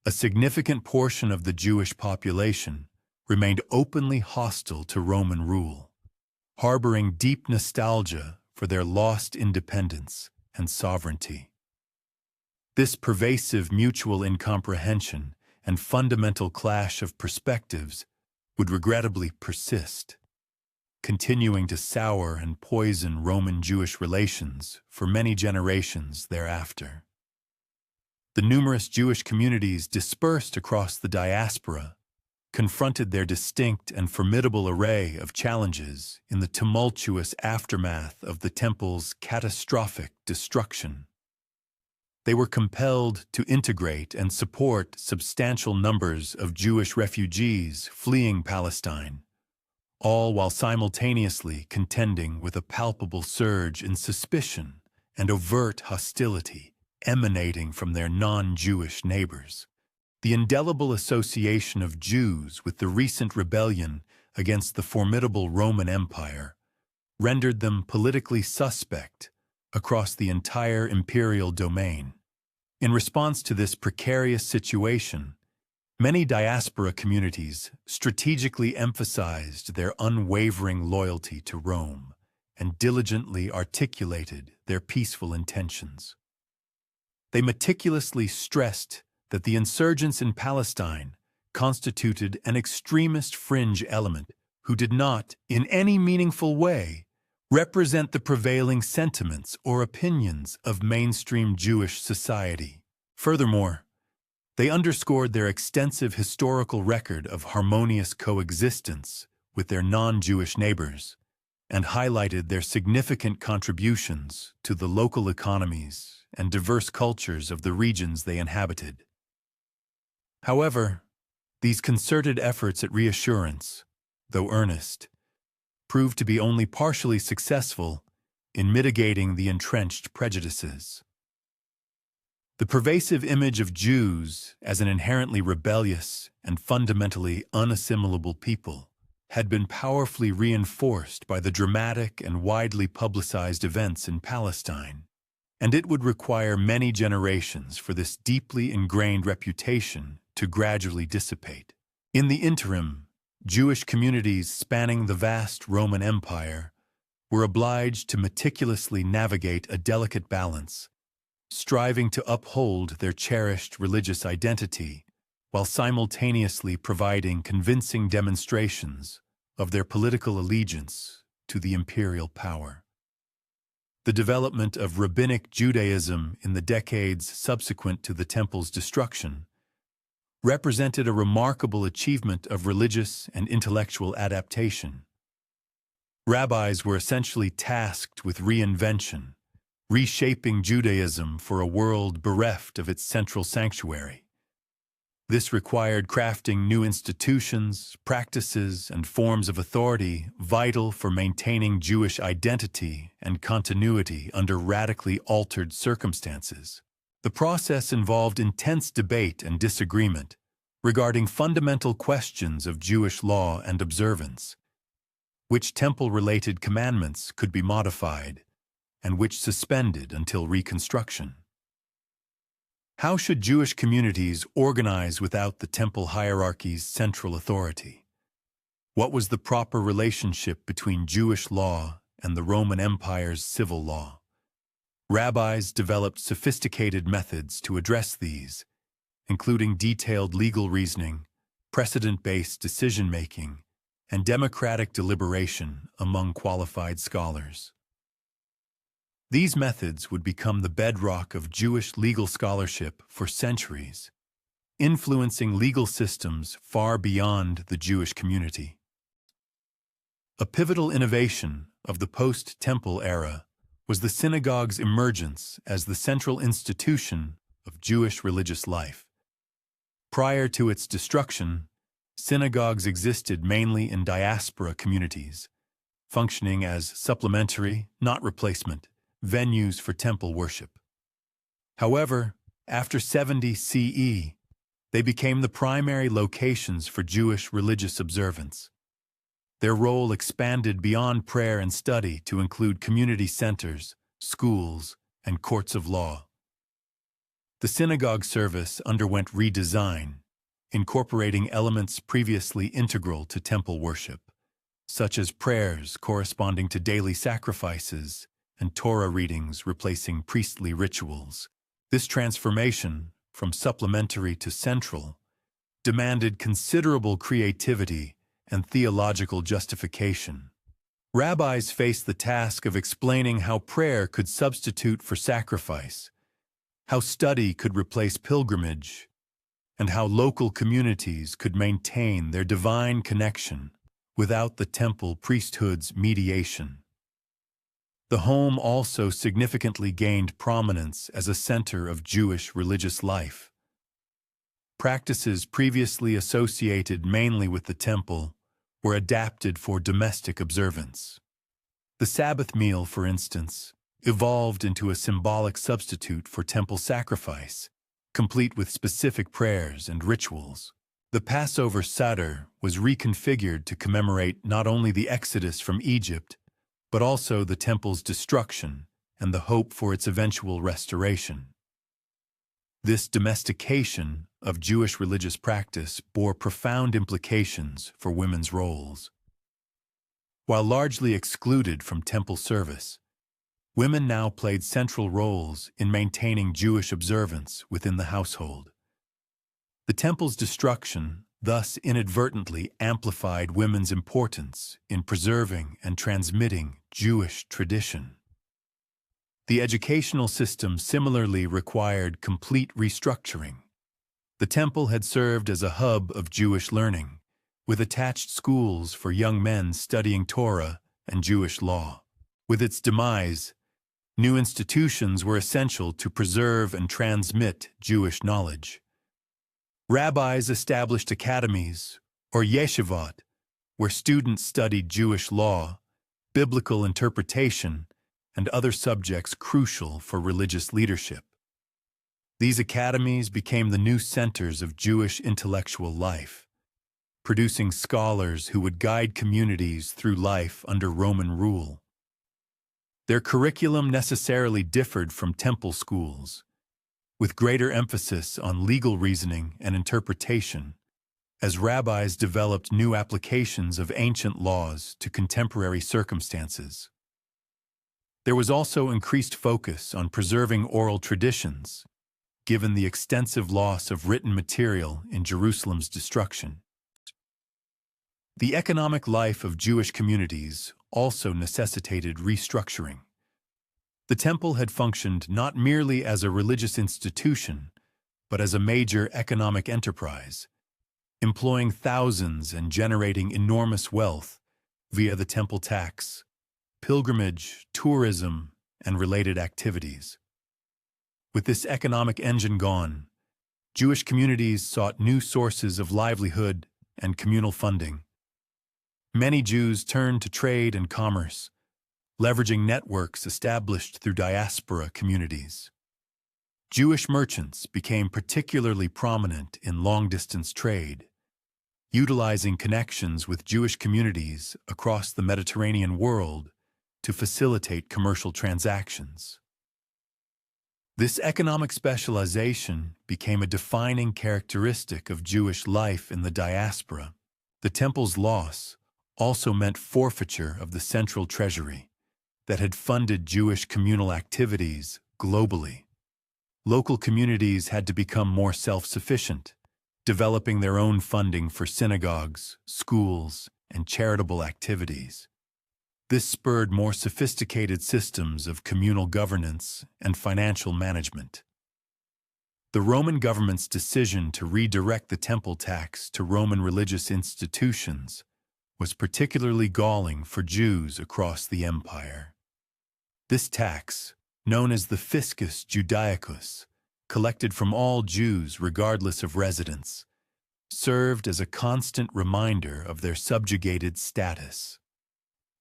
a significant portion of the Jewish population remained openly hostile to Roman rule, harboring deep nostalgia for their lost independence and sovereignty. This pervasive mutual incomprehension and fundamental clash of perspectives would regrettably persist, continuing to sour and poison Roman-Jewish relations for many generations thereafter. The numerous Jewish communities dispersed across the diaspora confronted their distinct and formidable array of challenges in the tumultuous aftermath of the temple's catastrophic destruction. They were compelled to integrate and support substantial numbers of Jewish refugees fleeing Palestine, all while simultaneously contending with a palpable surge in suspicion and overt hostility emanating from their non-Jewish neighbors. The indelible association of Jews with the recent rebellion against the formidable Roman Empire rendered them politically suspect across the entire imperial domain. In response to this precarious situation, many diaspora communities strategically emphasized their unwavering loyalty to Rome and diligently articulated their peaceful intentions. They meticulously stressed that the insurgents in Palestine constituted an extremist fringe element who did not, in any meaningful way, represent the prevailing sentiments or opinions of mainstream Jewish society. Furthermore, they underscored their extensive historical record of harmonious coexistence with their non-Jewish neighbors and highlighted their significant contributions to the local economies and diverse cultures of the regions they inhabited. However, these concerted efforts at reassurance though earnest, proved to be only partially successful in mitigating the entrenched prejudices. The pervasive image of Jews as an inherently rebellious and fundamentally unassimilable people had been powerfully reinforced by the dramatic and widely publicized events in Palestine, and it would require many generations for this deeply ingrained reputation to gradually dissipate. In the interim, Jewish communities spanning the vast Roman Empire were obliged to meticulously navigate a delicate balance, striving to uphold their cherished religious identity while simultaneously providing convincing demonstrations of their political allegiance to the imperial power. The development of Rabbinic Judaism in the decades subsequent to the temple's destruction represented a remarkable achievement of religious and intellectual adaptation. Rabbis were essentially tasked with reinvention, reshaping Judaism for a world bereft of its central sanctuary. This required crafting new institutions, practices, and forms of authority vital for maintaining Jewish identity and continuity under radically altered circumstances. The process involved intense debate and disagreement regarding fundamental questions of Jewish law and observance, which temple-related commandments could be modified and which suspended until reconstruction. How should Jewish communities organize without the temple hierarchy's central authority? What was the proper relationship between Jewish law and the Roman Empire's civil law? Rabbis developed sophisticated methods to address these, including detailed legal reasoning, precedent-based decision-making, and democratic deliberation among qualified scholars. These methods would become the bedrock of Jewish legal scholarship for centuries, influencing legal systems far beyond the Jewish community. A pivotal innovation of the post-temple era was the synagogue's emergence as the central institution of Jewish religious life. Prior to its destruction, synagogues existed mainly in diaspora communities, functioning as supplementary, not replacement, venues for temple worship. However, after 70 CE, they became the primary locations for Jewish religious observance. Their role expanded beyond prayer and study to include community centers, schools, and courts of law. The synagogue service underwent redesign, incorporating elements previously integral to temple worship, such as prayers corresponding to daily sacrifices and Torah readings replacing priestly rituals. This transformation, from supplementary to central, demanded considerable creativity and theological justification. Rabbis faced the task of explaining how prayer could substitute for sacrifice, how study could replace pilgrimage, and how local communities could maintain their divine connection without the temple priesthood's mediation. The home also significantly gained prominence as a center of Jewish religious life. Practices previously associated mainly with the temple were adapted for domestic observance. The Sabbath meal, for instance, evolved into a symbolic substitute for temple sacrifice, complete with specific prayers and rituals. The Passover Seder was reconfigured to commemorate not only the exodus from Egypt, but also the temple's destruction and the hope for its eventual restoration. This domestication of Jewish religious practice bore profound implications for women's roles. While largely excluded from temple service, women now played central roles in maintaining Jewish observance within the household. The temple's destruction thus inadvertently amplified women's importance in preserving and transmitting Jewish tradition. The educational system similarly required complete restructuring. The temple had served as a hub of Jewish learning, with attached schools for young men studying Torah and Jewish law. With its demise, new institutions were essential to preserve and transmit Jewish knowledge. Rabbis established academies, or yeshivot, where students studied Jewish law, biblical interpretation, and other subjects crucial for religious leadership. These academies became the new centers of Jewish intellectual life, producing scholars who would guide communities through life under Roman rule. Their curriculum necessarily differed from temple schools, with greater emphasis on legal reasoning and interpretation, as rabbis developed new applications of ancient laws to contemporary circumstances. There was also increased focus on preserving oral traditions, given the extensive loss of written material in Jerusalem's destruction. The economic life of Jewish communities also necessitated restructuring. The temple had functioned not merely as a religious institution, but as a major economic enterprise, employing thousands and generating enormous wealth via the temple tax, pilgrimage, tourism, and related activities. With this economic engine gone, Jewish communities sought new sources of livelihood and communal funding. Many Jews turned to trade and commerce, leveraging networks established through diaspora communities. Jewish merchants became particularly prominent in long-distance trade, utilizing connections with Jewish communities across the Mediterranean world to facilitate commercial transactions. This economic specialization became a defining characteristic of Jewish life in the diaspora. The temple's loss also meant forfeiture of the central treasury that had funded Jewish communal activities globally. Local communities had to become more self-sufficient, developing their own funding for synagogues, schools, and charitable activities. This spurred more sophisticated systems of communal governance and financial management. The Roman government's decision to redirect the temple tax to Roman religious institutions was particularly galling for Jews across the empire. This tax, known as the fiscus Judaicus, collected from all Jews regardless of residence, served as a constant reminder of their subjugated status.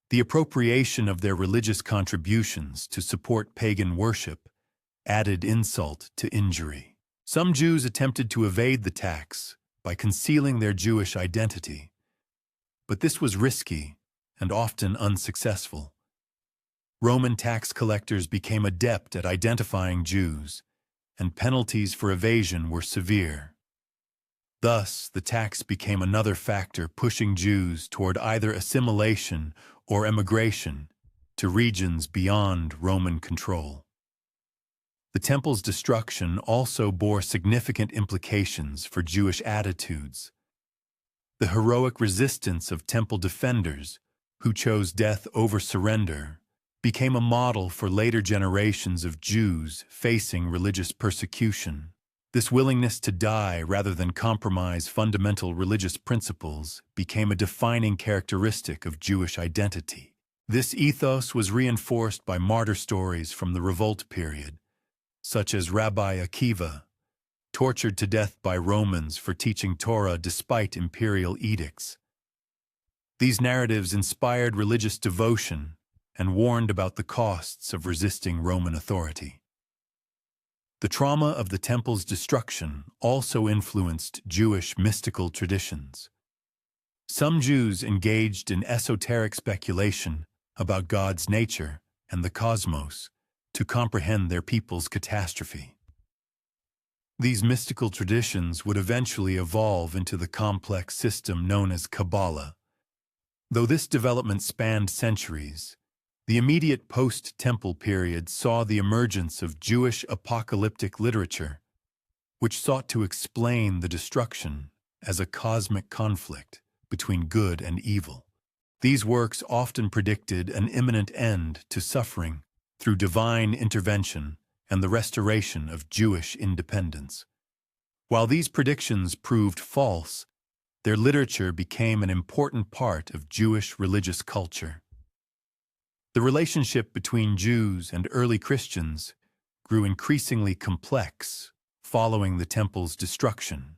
The appropriation of their religious contributions to support pagan worship added insult to injury. Some Jews attempted to evade the tax by concealing their Jewish identity, but this was risky and often unsuccessful. Roman tax collectors became adept at identifying Jews, and penalties for evasion were severe. Thus, the tax became another factor pushing Jews toward either assimilation or emigration to regions beyond Roman control. The temple's destruction also bore significant implications for Jewish attitudes. The heroic resistance of temple defenders, who chose death over surrender, became a model for later generations of Jews facing religious persecution. This willingness to die rather than compromise fundamental religious principles became a defining characteristic of Jewish identity. This ethos was reinforced by martyr stories from the Revolt period, such as Rabbi Akiva, tortured to death by Romans for teaching Torah despite imperial edicts. These narratives inspired religious devotion and warned about the costs of resisting Roman authority. The trauma of the temple's destruction also influenced Jewish mystical traditions. Some Jews engaged in esoteric speculation about God's nature and the cosmos to comprehend their people's catastrophe. These mystical traditions would eventually evolve into the complex system known as Kabbalah. Though this development spanned centuries, the immediate post-temple period saw the emergence of Jewish apocalyptic literature, which sought to explain the destruction as a cosmic conflict between good and evil. These works often predicted an imminent end to suffering through divine intervention and the restoration of Jewish independence. While these predictions proved false, their literature became an important part of Jewish religious culture. The relationship between Jews and early Christians grew increasingly complex following the temple's destruction.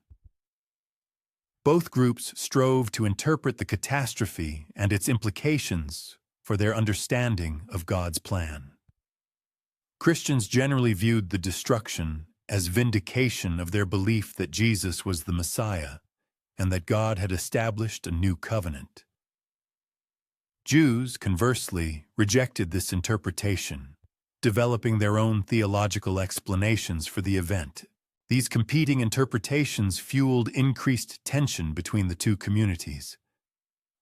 Both groups strove to interpret the catastrophe and its implications for their understanding of God's plan. Christians generally viewed the destruction as vindication of their belief that Jesus was the Messiah and that God had established a new covenant. Jews, conversely, rejected this interpretation, developing their own theological explanations for the event. These competing interpretations fueled increased tension between the two communities.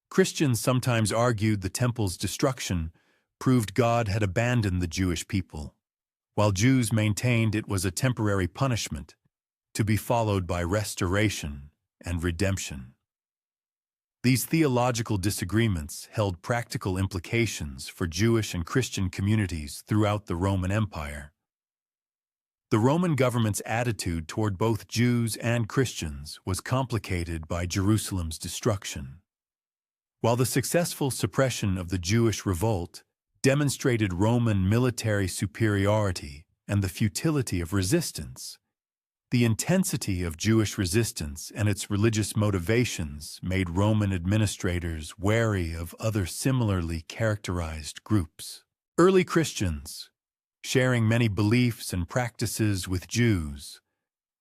Christians sometimes argued the temple's destruction proved God had abandoned the Jewish people, while Jews maintained it was a temporary punishment to be followed by restoration and redemption. These theological disagreements held practical implications for Jewish and Christian communities throughout the Roman Empire. The Roman government's attitude toward both Jews and Christians was complicated by Jerusalem's destruction. While the successful suppression of the Jewish revolt demonstrated Roman military superiority and the futility of resistance, the intensity of Jewish resistance and its religious motivations made Roman administrators wary of other similarly characterized groups. Early Christians, sharing many beliefs and practices with Jews,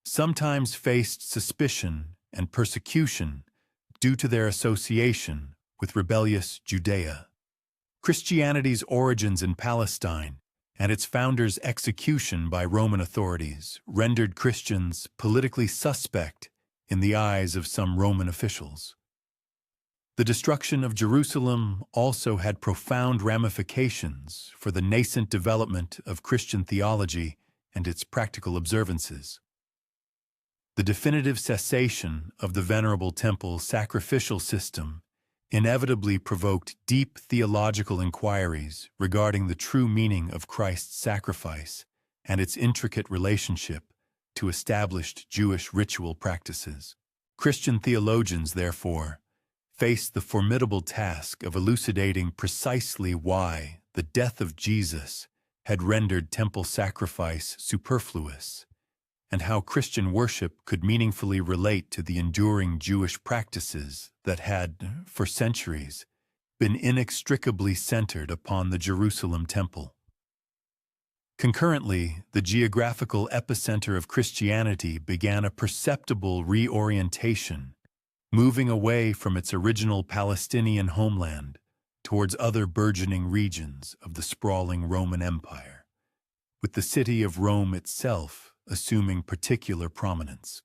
sometimes faced suspicion and persecution due to their association with rebellious Judea. Christianity's origins in Palestine and its founders' execution by Roman authorities rendered Christians politically suspect in the eyes of some Roman officials. The destruction of Jerusalem also had profound ramifications for the nascent development of Christian theology and its practical observances. The definitive cessation of the Venerable Temple sacrificial system inevitably provoked deep theological inquiries regarding the true meaning of Christ's sacrifice and its intricate relationship to established Jewish ritual practices. Christian theologians, therefore, faced the formidable task of elucidating precisely why the death of Jesus had rendered temple sacrifice superfluous, and how Christian worship could meaningfully relate to the enduring Jewish practices that had, for centuries, been inextricably centered upon the Jerusalem temple. Concurrently, the geographical epicenter of Christianity began a perceptible reorientation, moving away from its original Palestinian homeland towards other burgeoning regions of the sprawling Roman Empire, with the city of Rome itself assuming particular prominence.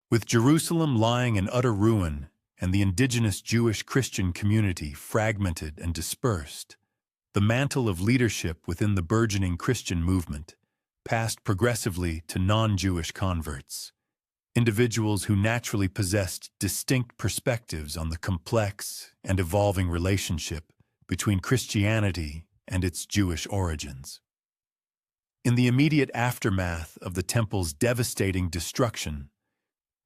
With Jerusalem lying in utter ruin and the indigenous Jewish Christian community fragmented and dispersed, the mantle of leadership within the burgeoning Christian movement passed progressively to non-Jewish converts, individuals who naturally possessed distinct perspectives on the complex and evolving relationship between Christianity and its Jewish origins. In the immediate aftermath of the temple's devastating destruction,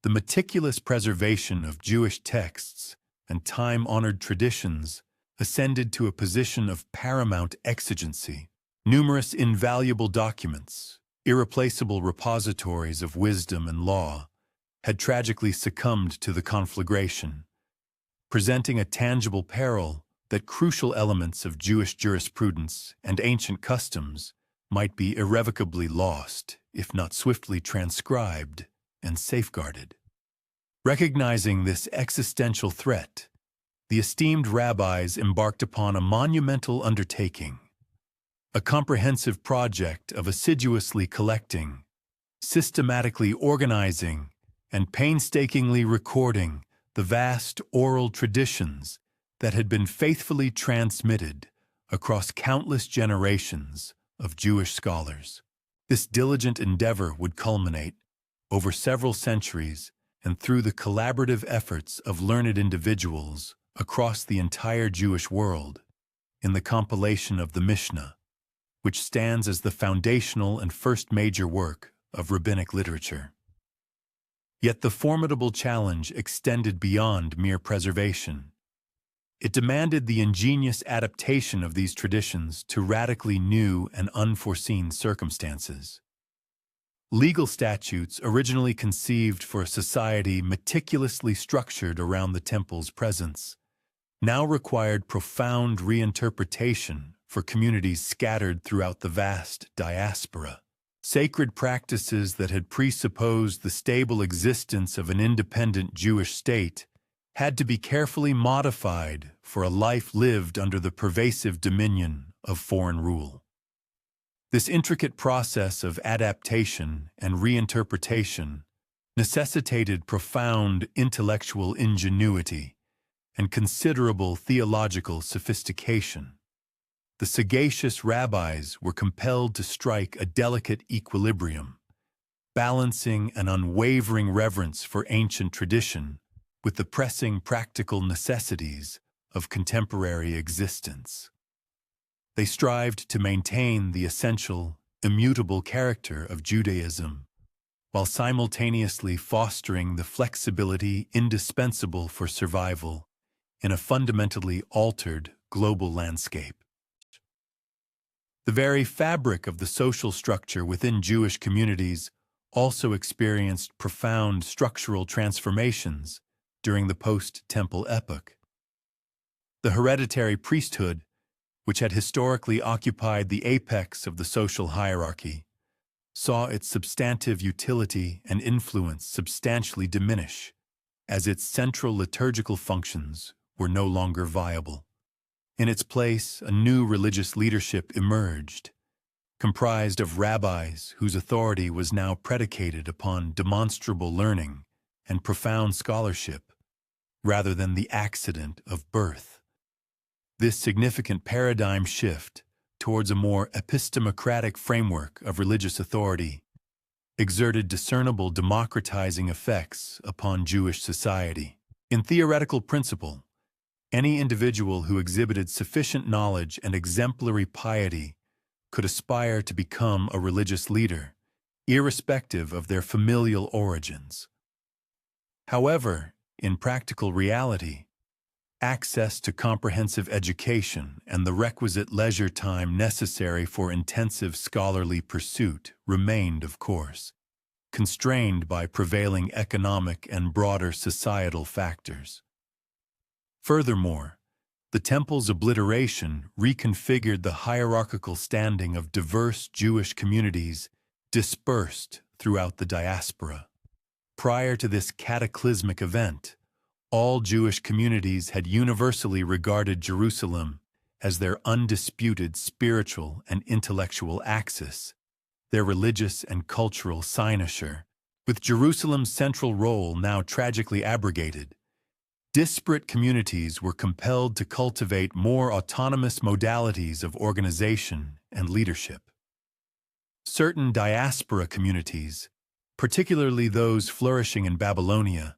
the meticulous preservation of Jewish texts and time-honored traditions ascended to a position of paramount exigency. Numerous invaluable documents, irreplaceable repositories of wisdom and law, had tragically succumbed to the conflagration, presenting a tangible peril that crucial elements of Jewish jurisprudence and ancient customs might be irrevocably lost, if not swiftly transcribed and safeguarded. Recognizing this existential threat, the esteemed rabbis embarked upon a monumental undertaking, a comprehensive project of assiduously collecting, systematically organizing, and painstakingly recording the vast oral traditions that had been faithfully transmitted across countless generations of Jewish scholars. This diligent endeavor would culminate, over several centuries and through the collaborative efforts of learned individuals across the entire Jewish world, in the compilation of the Mishnah, which stands as the foundational and first major work of rabbinic literature. Yet the formidable challenge extended beyond mere preservation. It demanded the ingenious adaptation of these traditions to radically new and unforeseen circumstances. Legal statutes, originally conceived for a society meticulously structured around the temple's presence, now required profound reinterpretation for communities scattered throughout the vast diaspora. Sacred practices that had presupposed the stable existence of an independent Jewish state had to be carefully modified for a life lived under the pervasive dominion of foreign rule. This intricate process of adaptation and reinterpretation necessitated profound intellectual ingenuity and considerable theological sophistication. The sagacious rabbis were compelled to strike a delicate equilibrium, balancing an unwavering reverence for ancient tradition with the pressing practical necessities of contemporary existence. They strived to maintain the essential, immutable character of Judaism, while simultaneously fostering the flexibility indispensable for survival in a fundamentally altered global landscape. The very fabric of the social structure within Jewish communities also experienced profound structural transformations during the post-temple epoch. The hereditary priesthood, which had historically occupied the apex of the social hierarchy, saw its substantive utility and influence substantially diminish, as its central liturgical functions were no longer viable. In its place, a new religious leadership emerged, comprised of rabbis whose authority was now predicated upon demonstrable learning and profound scholarship, rather than the accident of birth. This significant paradigm shift towards a more epistemocratic framework of religious authority exerted discernible democratizing effects upon Jewish society. In theoretical principle, any individual who exhibited sufficient knowledge and exemplary piety could aspire to become a religious leader, irrespective of their familial origins. However, in practical reality, access to comprehensive education and the requisite leisure time necessary for intensive scholarly pursuit remained, of course, constrained by prevailing economic and broader societal factors. Furthermore, the temple's obliteration reconfigured the hierarchical standing of diverse Jewish communities dispersed throughout the diaspora. Prior to this cataclysmic event, all Jewish communities had universally regarded Jerusalem as their undisputed spiritual and intellectual axis, their religious and cultural cynosure. With Jerusalem's central role now tragically abrogated, disparate communities were compelled to cultivate more autonomous modalities of organization and leadership. Certain diaspora communities, particularly those flourishing in Babylonia,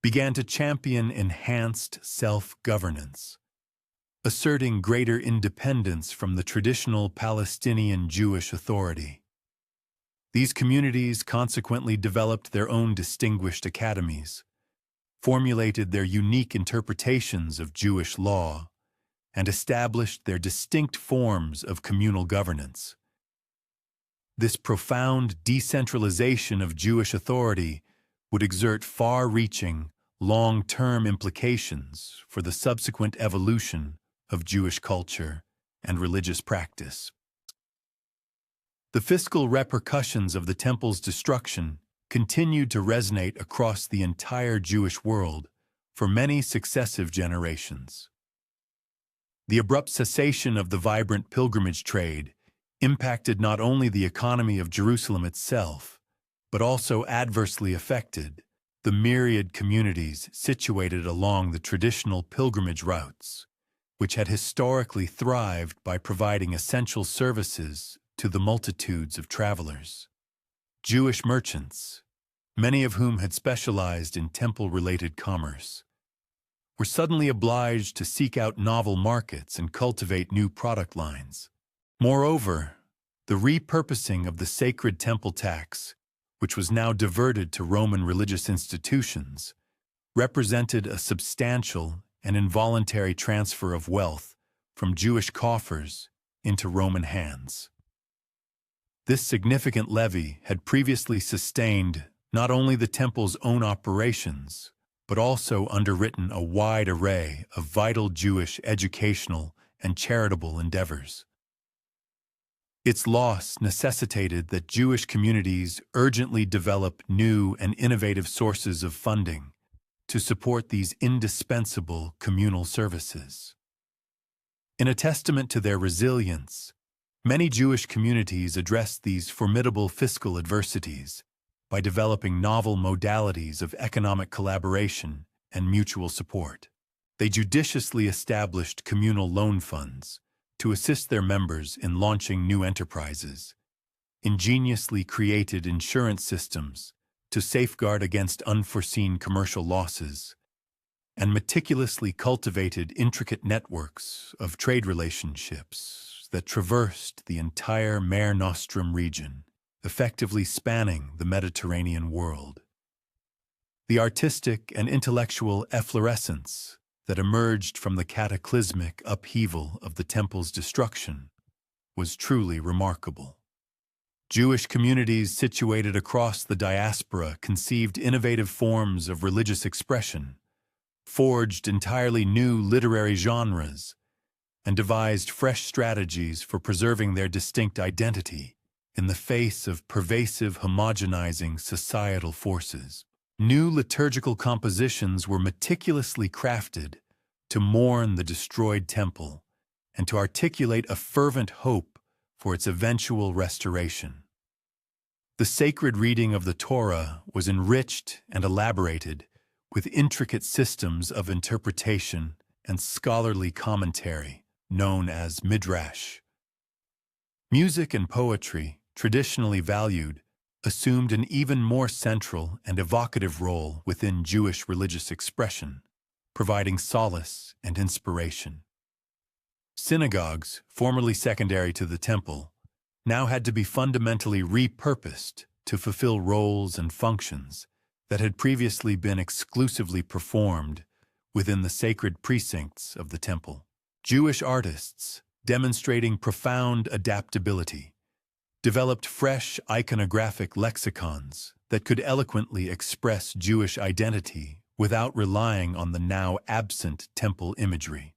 began to champion enhanced self-governance, asserting greater independence from the traditional Palestinian Jewish authority. These communities consequently developed their own distinguished academies, formulated their unique interpretations of Jewish law, and established their distinct forms of communal governance. This profound decentralization of Jewish authority would exert far-reaching, long-term implications for the subsequent evolution of Jewish culture and religious practice. The fiscal repercussions of the temple's destruction continued to resonate across the entire Jewish world for many successive generations. The abrupt cessation of the vibrant pilgrimage trade impacted not only the economy of Jerusalem itself, but also adversely affected the myriad communities situated along the traditional pilgrimage routes, which had historically thrived by providing essential services to the multitudes of travelers. Jewish merchants, many of whom had specialized in temple-related commerce, were suddenly obliged to seek out novel markets and cultivate new product lines. Moreover, the repurposing of the sacred temple tax, which was now diverted to Roman religious institutions, represented a substantial and involuntary transfer of wealth from Jewish coffers into Roman hands. This significant levy had previously sustained not only the temple's own operations, but also underwritten a wide array of vital Jewish educational and charitable endeavors. Its loss necessitated that Jewish communities urgently develop new and innovative sources of funding to support these indispensable communal services. In a testament to their resilience, many Jewish communities addressed these formidable fiscal adversities by developing novel modalities of economic collaboration and mutual support. They judiciously established communal loan funds to assist their members in launching new enterprises, ingeniously created insurance systems to safeguard against unforeseen commercial losses, and meticulously cultivated intricate networks of trade relationships that traversed the entire Mare Nostrum region, effectively spanning the Mediterranean world. The artistic and intellectual efflorescence that emerged from the cataclysmic upheaval of the temple's destruction was truly remarkable. Jewish communities situated across the diaspora conceived innovative forms of religious expression, forged entirely new literary genres, and devised fresh strategies for preserving their distinct identity in the face of pervasive homogenizing societal forces. New liturgical compositions were meticulously crafted to mourn the destroyed temple and to articulate a fervent hope for its eventual restoration. The sacred reading of the Torah was enriched and elaborated with intricate systems of interpretation and scholarly commentary known as midrash. Music and poetry, traditionally valued, assumed an even more central and evocative role within Jewish religious expression, providing solace and inspiration. Synagogues, formerly secondary to the temple, now had to be fundamentally repurposed to fulfill roles and functions that had previously been exclusively performed within the sacred precincts of the temple. Jewish artists, demonstrating profound adaptability, developed fresh iconographic lexicons that could eloquently express Jewish identity without relying on the now absent temple imagery.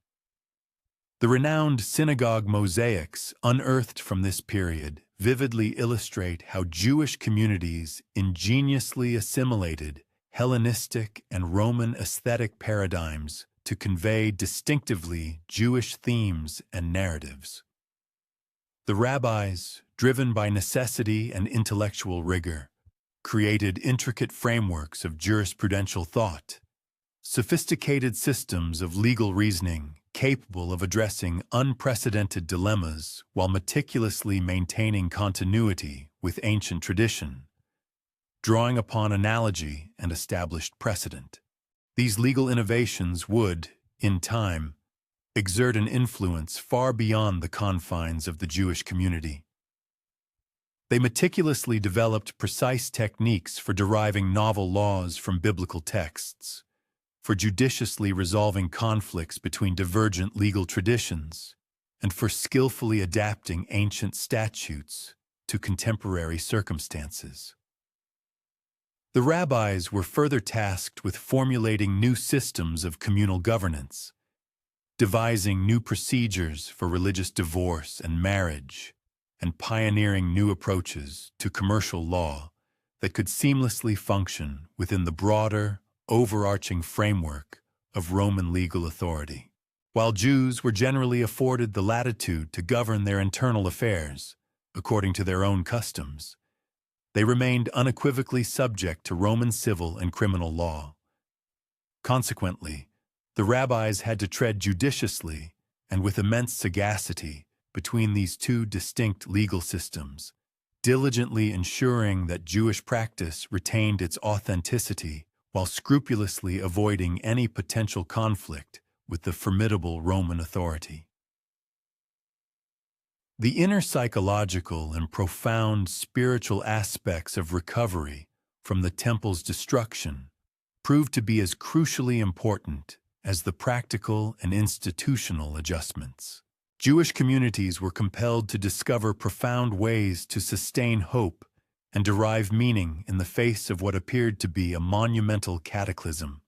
The renowned synagogue mosaics unearthed from this period vividly illustrate how Jewish communities ingeniously assimilated Hellenistic and Roman aesthetic paradigms to convey distinctively Jewish themes and narratives. The rabbis, driven by necessity and intellectual rigor, created intricate frameworks of jurisprudential thought, sophisticated systems of legal reasoning capable of addressing unprecedented dilemmas while meticulously maintaining continuity with ancient tradition, drawing upon analogy and established precedent. These legal innovations would, in time, exert an influence far beyond the confines of the Jewish community. They meticulously developed precise techniques for deriving novel laws from biblical texts, for judiciously resolving conflicts between divergent legal traditions, and for skillfully adapting ancient statutes to contemporary circumstances. The rabbis were further tasked with formulating new systems of communal governance, devising new procedures for religious divorce and marriage, and pioneering new approaches to commercial law that could seamlessly function within the broader, overarching framework of Roman legal authority. While Jews were generally afforded the latitude to govern their internal affairs according to their own customs, they remained unequivocally subject to Roman civil and criminal law. Consequently, the rabbis had to tread judiciously and with immense sagacity between these two distinct legal systems, diligently ensuring that Jewish practice retained its authenticity while scrupulously avoiding any potential conflict with the formidable Roman authority. The inner psychological and profound spiritual aspects of recovery from the temple's destruction proved to be as crucially important as the practical and institutional adjustments. Jewish communities were compelled to discover profound ways to sustain hope and derive meaning in the face of what appeared to be a monumental cataclysm.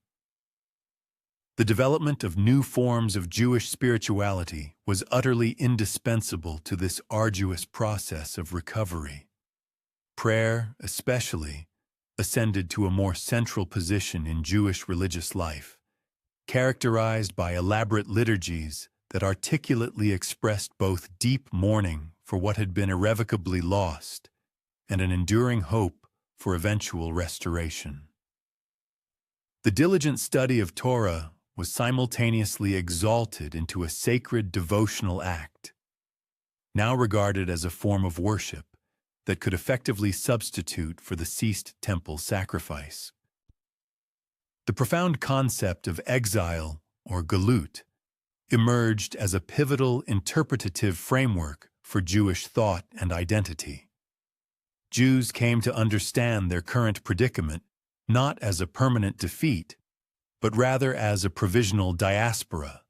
The development of new forms of Jewish spirituality was utterly indispensable to this arduous process of recovery. Prayer, especially, ascended to a more central position in Jewish religious life, characterized by elaborate liturgies that articulately expressed both deep mourning for what had been irrevocably lost and an enduring hope for eventual restoration. The diligent study of Torah was simultaneously exalted into a sacred devotional act, now regarded as a form of worship that could effectively substitute for the ceased temple sacrifice. The profound concept of exile, or galut, emerged as a pivotal interpretative framework for Jewish thought and identity. Jews came to understand their current predicament not as a permanent defeat, but rather as a provisional diaspora,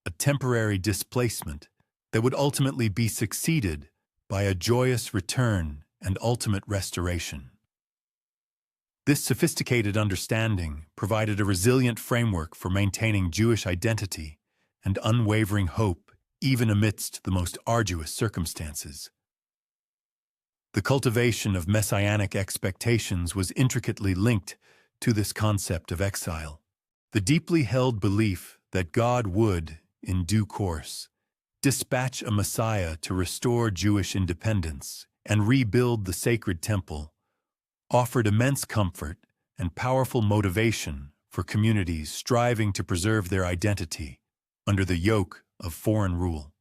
a temporary displacement that would ultimately be succeeded by a joyous return and ultimate restoration. This sophisticated understanding provided a resilient framework for maintaining Jewish identity and unwavering hope even amidst the most arduous circumstances. The cultivation of messianic expectations was intricately linked to this concept of exile. The deeply held belief that God would, in due course, dispatch a Messiah to restore Jewish independence and rebuild the sacred temple offered immense comfort and powerful motivation for communities striving to preserve their identity under the yoke of foreign rule.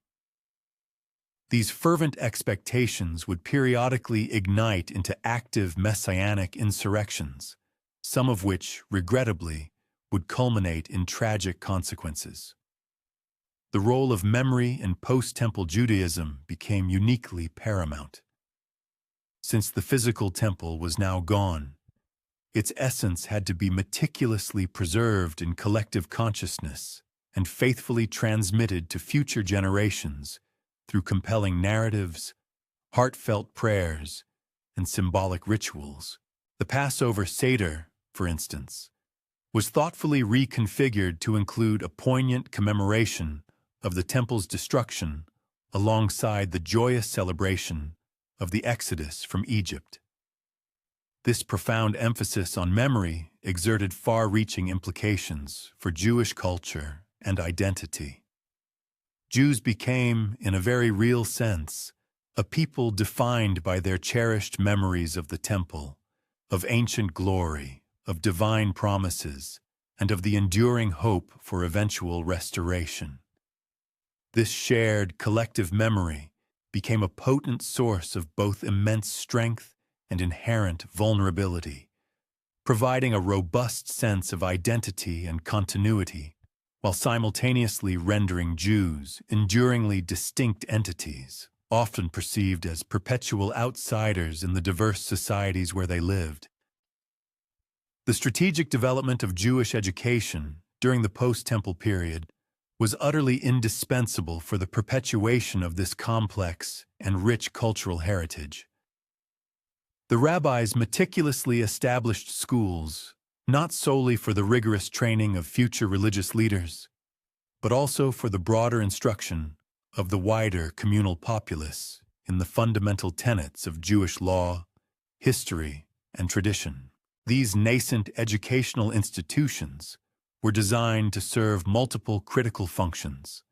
These fervent expectations would periodically ignite into active messianic insurrections, some of which, regrettably, would culminate in tragic consequences. The role of memory in post-temple Judaism became uniquely paramount. Since the physical temple was now gone, its essence had to be meticulously preserved in collective consciousness and faithfully transmitted to future generations through compelling narratives, heartfelt prayers, and symbolic rituals. The Passover Seder, for instance, was thoughtfully reconfigured to include a poignant commemoration of the temple's destruction alongside the joyous celebration of the Exodus from Egypt. This profound emphasis on memory exerted far-reaching implications for Jewish culture and identity. Jews became, in a very real sense, a people defined by their cherished memories of the temple, of ancient glory, of divine promises, and of the enduring hope for eventual restoration. This shared collective memory became a potent source of both immense strength and inherent vulnerability, providing a robust sense of identity and continuity, while simultaneously rendering Jews enduringly distinct entities, often perceived as perpetual outsiders in the diverse societies where they lived. The strategic development of Jewish education during the post-temple period was utterly indispensable for the perpetuation of this complex and rich cultural heritage. The rabbis meticulously established schools, not solely for the rigorous training of future religious leaders, but also for the broader instruction of the wider communal populace in the fundamental tenets of Jewish law, history, and tradition. These nascent educational institutions were designed to serve multiple critical functions.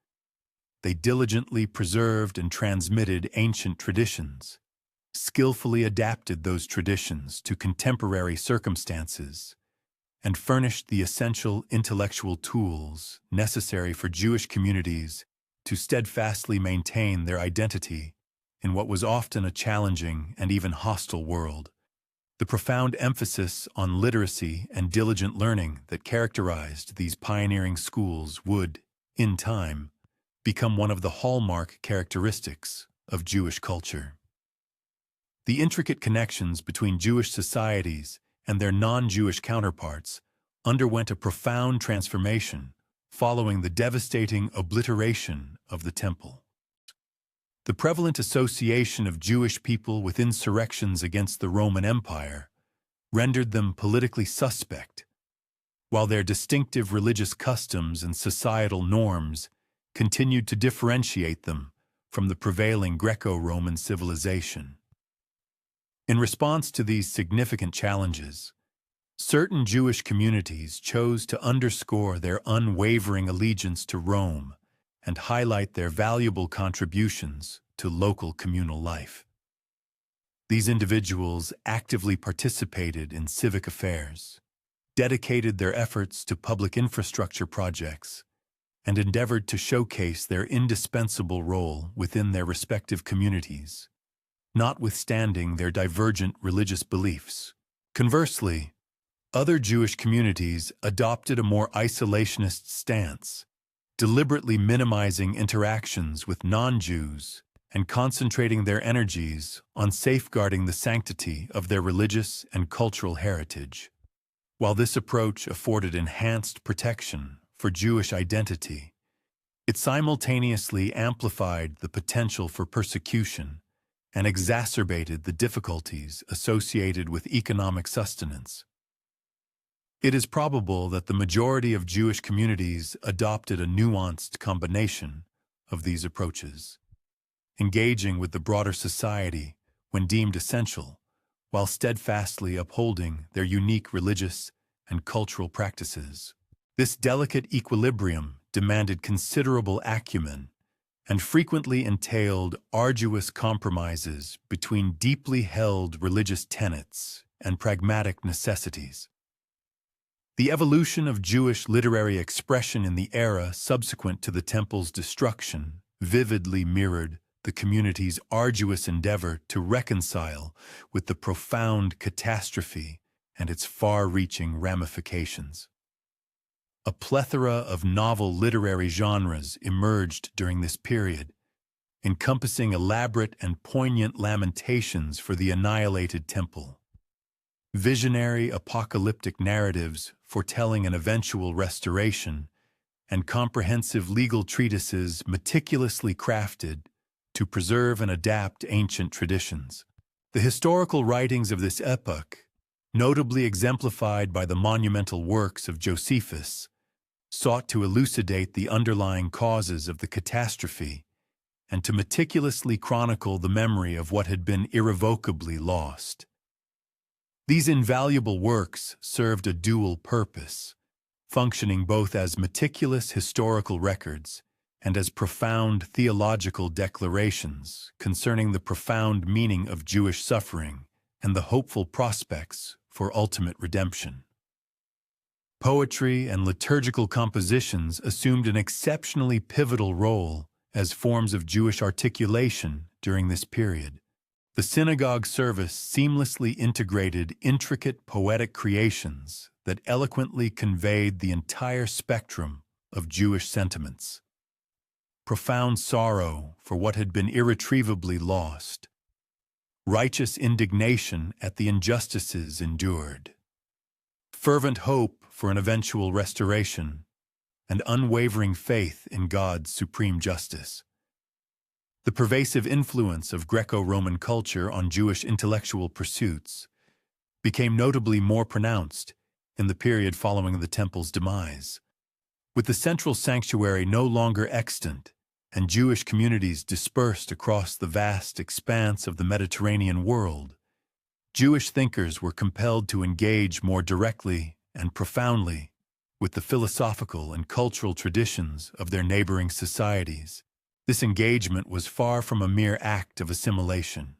They diligently preserved and transmitted ancient traditions, skillfully adapted those traditions to contemporary circumstances, and furnished the essential intellectual tools necessary for Jewish communities to steadfastly maintain their identity in what was often a challenging and even hostile world. The profound emphasis on literacy and diligent learning that characterized these pioneering schools would, in time, become one of the hallmark characteristics of Jewish culture. The intricate connections between Jewish societies and their non-Jewish counterparts underwent a profound transformation following the devastating obliteration of the temple. The prevalent association of Jewish people with insurrections against the Roman Empire rendered them politically suspect, while their distinctive religious customs and societal norms continued to differentiate them from the prevailing Greco-Roman civilization. In response to these significant challenges, certain Jewish communities chose to underscore their unwavering allegiance to Rome and highlight their valuable contributions to local communal life. These individuals actively participated in civic affairs, dedicated their efforts to public infrastructure projects, and endeavored to showcase their indispensable role within their respective communities, notwithstanding their divergent religious beliefs. Conversely, other Jewish communities adopted a more isolationist stance, deliberately minimizing interactions with non-Jews and concentrating their energies on safeguarding the sanctity of their religious and cultural heritage. While this approach afforded enhanced protection for Jewish identity, it simultaneously amplified the potential for persecution and exacerbated the difficulties associated with economic sustenance. It is probable that the majority of Jewish communities adopted a nuanced combination of these approaches, engaging with the broader society when deemed essential, while steadfastly upholding their unique religious and cultural practices. This delicate equilibrium demanded considerable acumen and frequently entailed arduous compromises between deeply held religious tenets and pragmatic necessities. The evolution of Jewish literary expression in the era subsequent to the temple's destruction vividly mirrored the community's arduous endeavor to reconcile with the profound catastrophe and its far-reaching ramifications. A plethora of novel literary genres emerged during this period, encompassing elaborate and poignant lamentations for the annihilated temple, visionary apocalyptic narratives foretelling an eventual restoration, and comprehensive legal treatises meticulously crafted to preserve and adapt ancient traditions. The historical writings of this epoch, notably exemplified by the monumental works of Josephus, sought to elucidate the underlying causes of the catastrophe and to meticulously chronicle the memory of what had been irrevocably lost. These invaluable works served a dual purpose, functioning both as meticulous historical records and as profound theological declarations concerning the profound meaning of Jewish suffering and the hopeful prospects for ultimate redemption. Poetry and liturgical compositions assumed an exceptionally pivotal role as forms of Jewish articulation during this period. The synagogue service seamlessly integrated intricate poetic creations that eloquently conveyed the entire spectrum of Jewish sentiments. Profound sorrow for what had been irretrievably lost, righteous indignation at the injustices endured, fervent hope for an eventual restoration, and unwavering faith in God's supreme justice. The pervasive influence of Greco-Roman culture on Jewish intellectual pursuits became notably more pronounced in the period following the temple's demise. With the central sanctuary no longer extant and Jewish communities dispersed across the vast expanse of the Mediterranean world, Jewish thinkers were compelled to engage more directly and profoundly with the philosophical and cultural traditions of their neighboring societies. This engagement was far from a mere act of assimilation.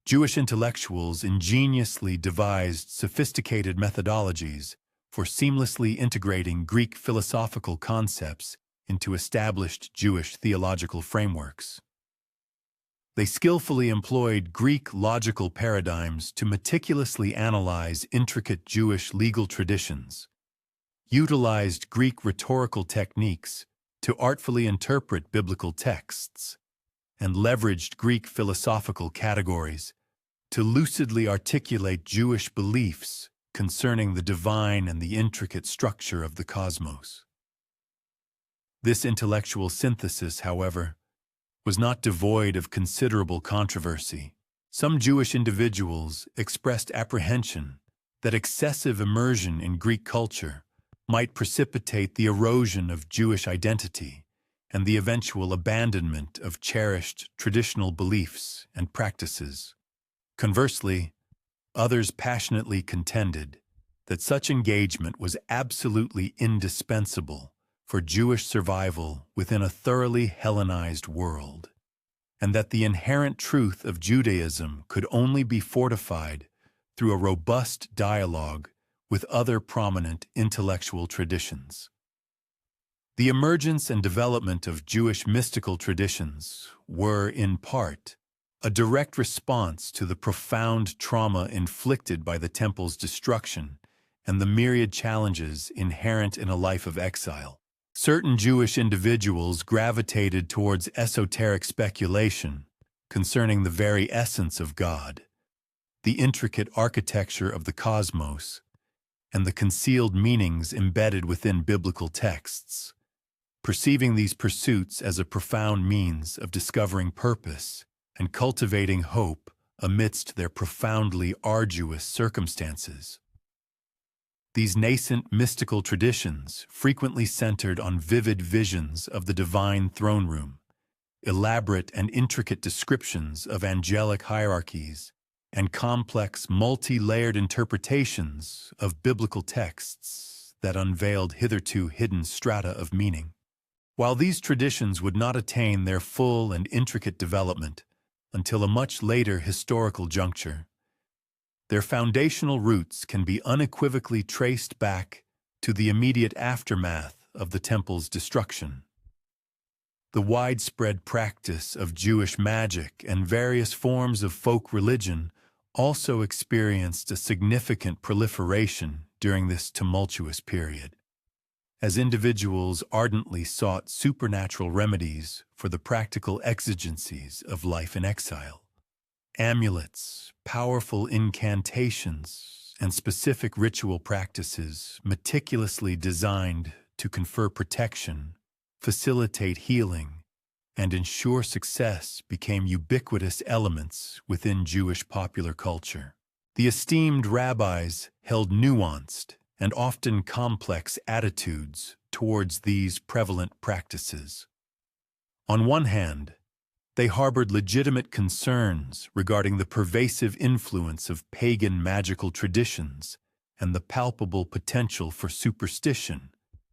Jewish intellectuals ingeniously devised sophisticated methodologies for seamlessly integrating Greek philosophical concepts into established Jewish theological frameworks. They skillfully employed Greek logical paradigms to meticulously analyze intricate Jewish legal traditions, utilized Greek rhetorical techniques to artfully interpret biblical texts, and leveraged Greek philosophical categories to lucidly articulate Jewish beliefs concerning the divine and the intricate structure of the cosmos. This intellectual synthesis, however, was not devoid of considerable controversy. Some Jewish individuals expressed apprehension that excessive immersion in Greek culture might precipitate the erosion of Jewish identity and the eventual abandonment of cherished traditional beliefs and practices. Conversely, others passionately contended that such engagement was absolutely indispensable for Jewish survival within a thoroughly Hellenized world, and that the inherent truth of Judaism could only be fortified through a robust dialogue with other prominent intellectual traditions. The emergence and development of Jewish mystical traditions were, in part, a direct response to the profound trauma inflicted by the temple's destruction and the myriad challenges inherent in a life of exile. Certain Jewish individuals gravitated towards esoteric speculation concerning the very essence of God, the intricate architecture of the cosmos, and the concealed meanings embedded within biblical texts, perceiving these pursuits as a profound means of discovering purpose and cultivating hope amidst their profoundly arduous circumstances. These nascent mystical traditions frequently centered on vivid visions of the divine throne room, elaborate and intricate descriptions of angelic hierarchies, and complex, multi-layered interpretations of biblical texts that unveiled hitherto hidden strata of meaning. While these traditions would not attain their full and intricate development until a much later historical juncture, their foundational roots can be unequivocally traced back to the immediate aftermath of the temple's destruction. The widespread practice of Jewish magic and various forms of folk religion also experienced a significant proliferation during this tumultuous period, as individuals ardently sought supernatural remedies for the practical exigencies of life in exile. Amulets, powerful incantations, and specific ritual practices meticulously designed to confer protection, facilitate healing, and ensure success became ubiquitous elements within Jewish popular culture. The esteemed rabbis held nuanced and often complex attitudes towards these prevalent practices. On one hand, they harbored legitimate concerns regarding the pervasive influence of pagan magical traditions and the palpable potential for superstition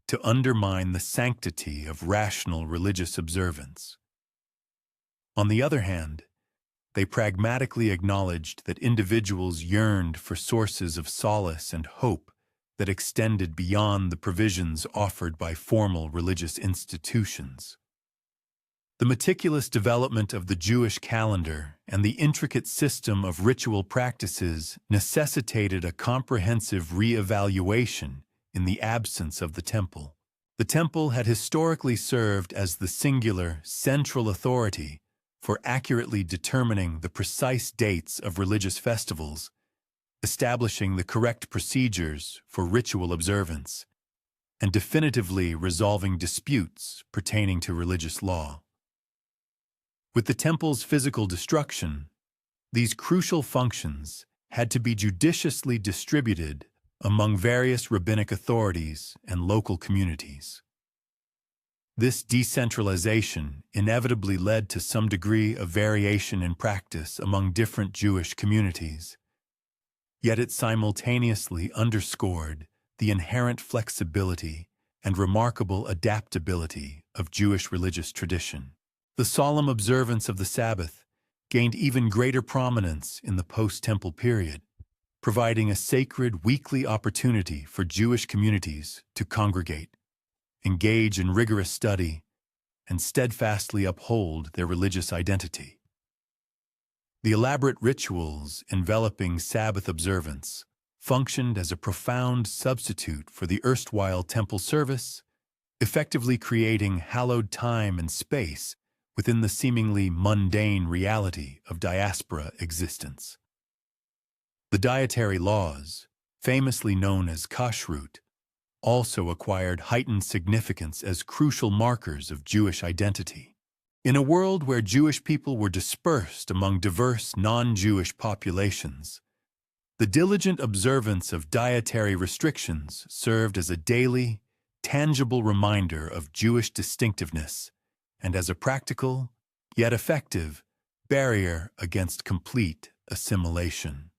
to undermine the sanctity of rational religious observance. On the other hand, they pragmatically acknowledged that individuals yearned for sources of solace and hope that extended beyond the provisions offered by formal religious institutions. The meticulous development of the Jewish calendar and the intricate system of ritual practices necessitated a comprehensive re-evaluation in the absence of the temple. The temple had historically served as the singular, central authority for accurately determining the precise dates of religious festivals, establishing the correct procedures for ritual observance, and definitively resolving disputes pertaining to religious law. With the temple's physical destruction, these crucial functions had to be judiciously distributed among various rabbinic authorities and local communities. This decentralization inevitably led to some degree of variation in practice among different Jewish communities, yet it simultaneously underscored the inherent flexibility and remarkable adaptability of Jewish religious tradition. The solemn observance of the Sabbath gained even greater prominence in the post-temple period, providing a sacred weekly opportunity for Jewish communities to congregate, engage in rigorous study, and steadfastly uphold their religious identity. The elaborate rituals enveloping Sabbath observance functioned as a profound substitute for the erstwhile temple service, effectively creating hallowed time and space within the seemingly mundane reality of diaspora existence. The dietary laws, famously known as kashrut, also acquired heightened significance as crucial markers of Jewish identity. In a world where Jewish people were dispersed among diverse non-Jewish populations, the diligent observance of dietary restrictions served as a daily, tangible reminder of Jewish distinctiveness and as a practical, yet effective, barrier against complete assimilation.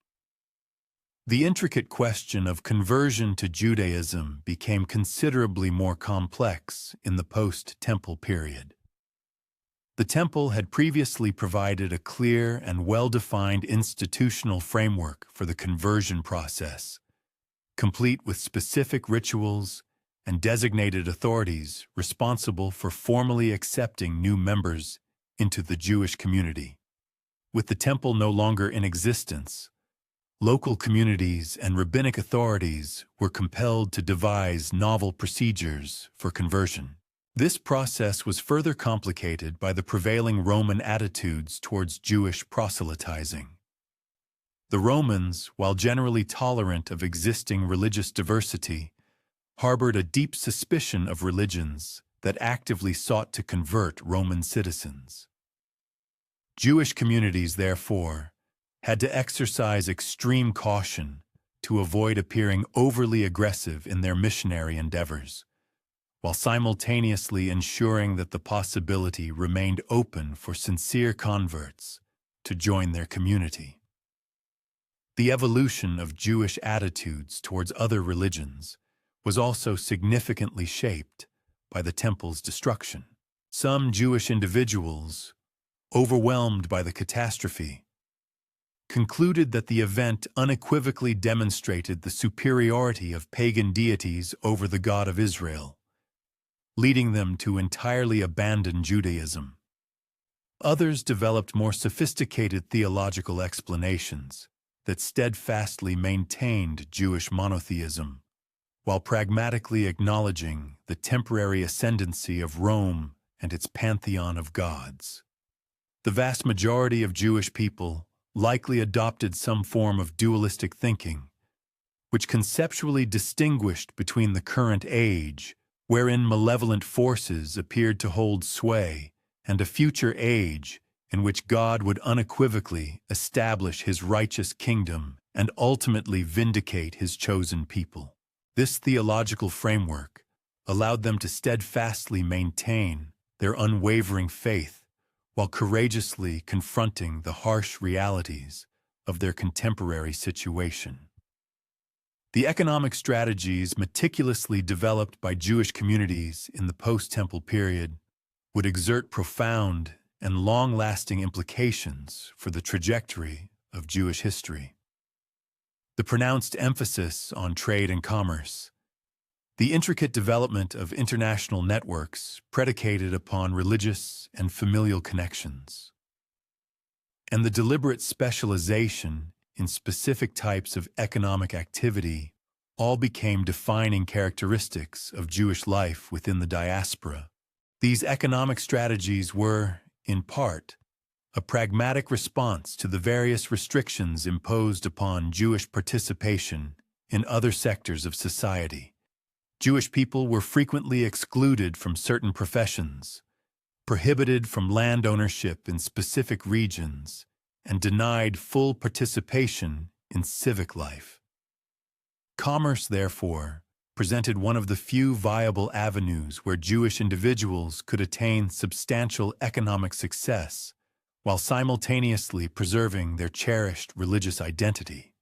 The intricate question of conversion to Judaism became considerably more complex in the post-Temple period. The Temple had previously provided a clear and well-defined institutional framework for the conversion process, complete with specific rituals and designated authorities responsible for formally accepting new members into the Jewish community. With the Temple no longer in existence, local communities and rabbinic authorities were compelled to devise novel procedures for conversion. This process was further complicated by the prevailing Roman attitudes towards Jewish proselytizing. The Romans, while generally tolerant of existing religious diversity, harbored a deep suspicion of religions that actively sought to convert Roman citizens. Jewish communities, therefore, had to exercise extreme caution to avoid appearing overly aggressive in their missionary endeavors, while simultaneously ensuring that the possibility remained open for sincere converts to join their community. The evolution of Jewish attitudes towards other religions was also significantly shaped by the Temple's destruction. Some Jewish individuals, overwhelmed by the catastrophe, concluded that the event unequivocally demonstrated the superiority of pagan deities over the God of Israel, leading them to entirely abandon Judaism. Others developed more sophisticated theological explanations that steadfastly maintained Jewish monotheism, while pragmatically acknowledging the temporary ascendancy of Rome and its pantheon of gods. The vast majority of Jewish people likely adopted some form of dualistic thinking, which conceptually distinguished between the current age, wherein malevolent forces appeared to hold sway, and a future age in which God would unequivocally establish his righteous kingdom and ultimately vindicate his chosen people. This theological framework allowed them to steadfastly maintain their unwavering faith while courageously confronting the harsh realities of their contemporary situation. The economic strategies meticulously developed by Jewish communities in the post-Temple period would exert profound and long-lasting implications for the trajectory of Jewish history. The pronounced emphasis on trade and commerce, the intricate development of international networks predicated upon religious and familial connections, and the deliberate specialization in specific types of economic activity all became defining characteristics of Jewish life within the diaspora. These economic strategies were, in part, a pragmatic response to the various restrictions imposed upon Jewish participation in other sectors of society. Jewish people were frequently excluded from certain professions, prohibited from land ownership in specific regions, and denied full participation in civic life. Commerce, therefore, presented one of the few viable avenues where Jewish individuals could attain substantial economic success while simultaneously preserving their cherished religious identity.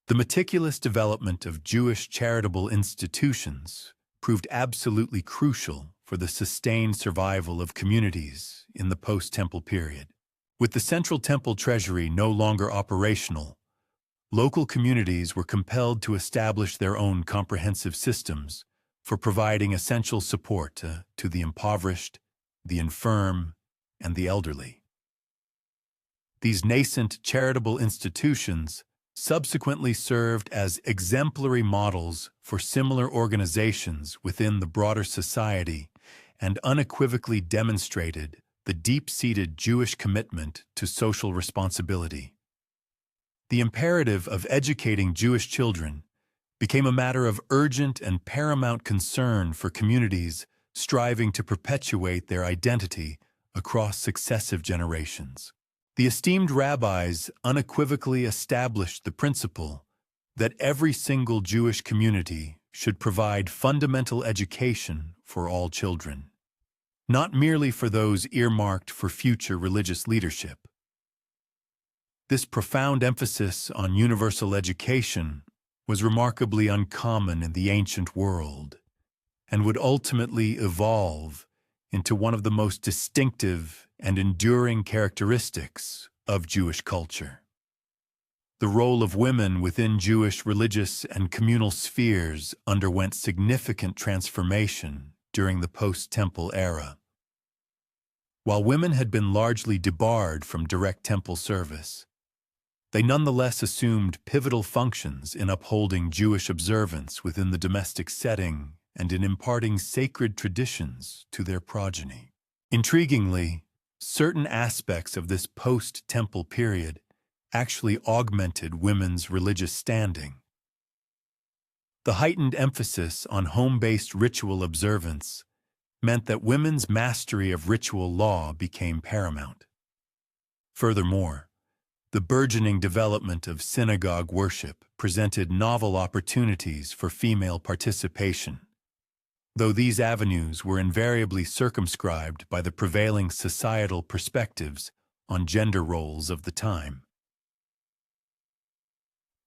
The meticulous development of Jewish charitable institutions proved absolutely crucial for the sustained survival of communities in the post-Temple period. With the central temple treasury no longer operational, local communities were compelled to establish their own comprehensive systems for providing essential support to the impoverished, the infirm, and the elderly. These nascent charitable institutions subsequently served as exemplary models for similar organizations within the broader society and unequivocally demonstrated the deep-seated Jewish commitment to social responsibility. The imperative of educating Jewish children became a matter of urgent and paramount concern for communities striving to perpetuate their identity across successive generations. The esteemed rabbis unequivocally established the principle that every single Jewish community should provide fundamental education for all children, not merely for those earmarked for future religious leadership. This profound emphasis on universal education was remarkably uncommon in the ancient world and would ultimately evolve into one of the most distinctive and enduring characteristics of Jewish culture. The role of women within Jewish religious and communal spheres underwent significant transformation during the post-temple era. While women had been largely debarred from direct temple service, they nonetheless assumed pivotal functions in upholding Jewish observance within the domestic setting and in imparting sacred traditions to their progeny. Intriguingly, certain aspects of this post-temple period actually augmented women's religious standing. The heightened emphasis on home-based ritual observance meant that women's mastery of ritual law became paramount. Furthermore, the burgeoning development of synagogue worship presented novel opportunities for female participation, though these avenues were invariably circumscribed by the prevailing societal perspectives on gender roles of the time.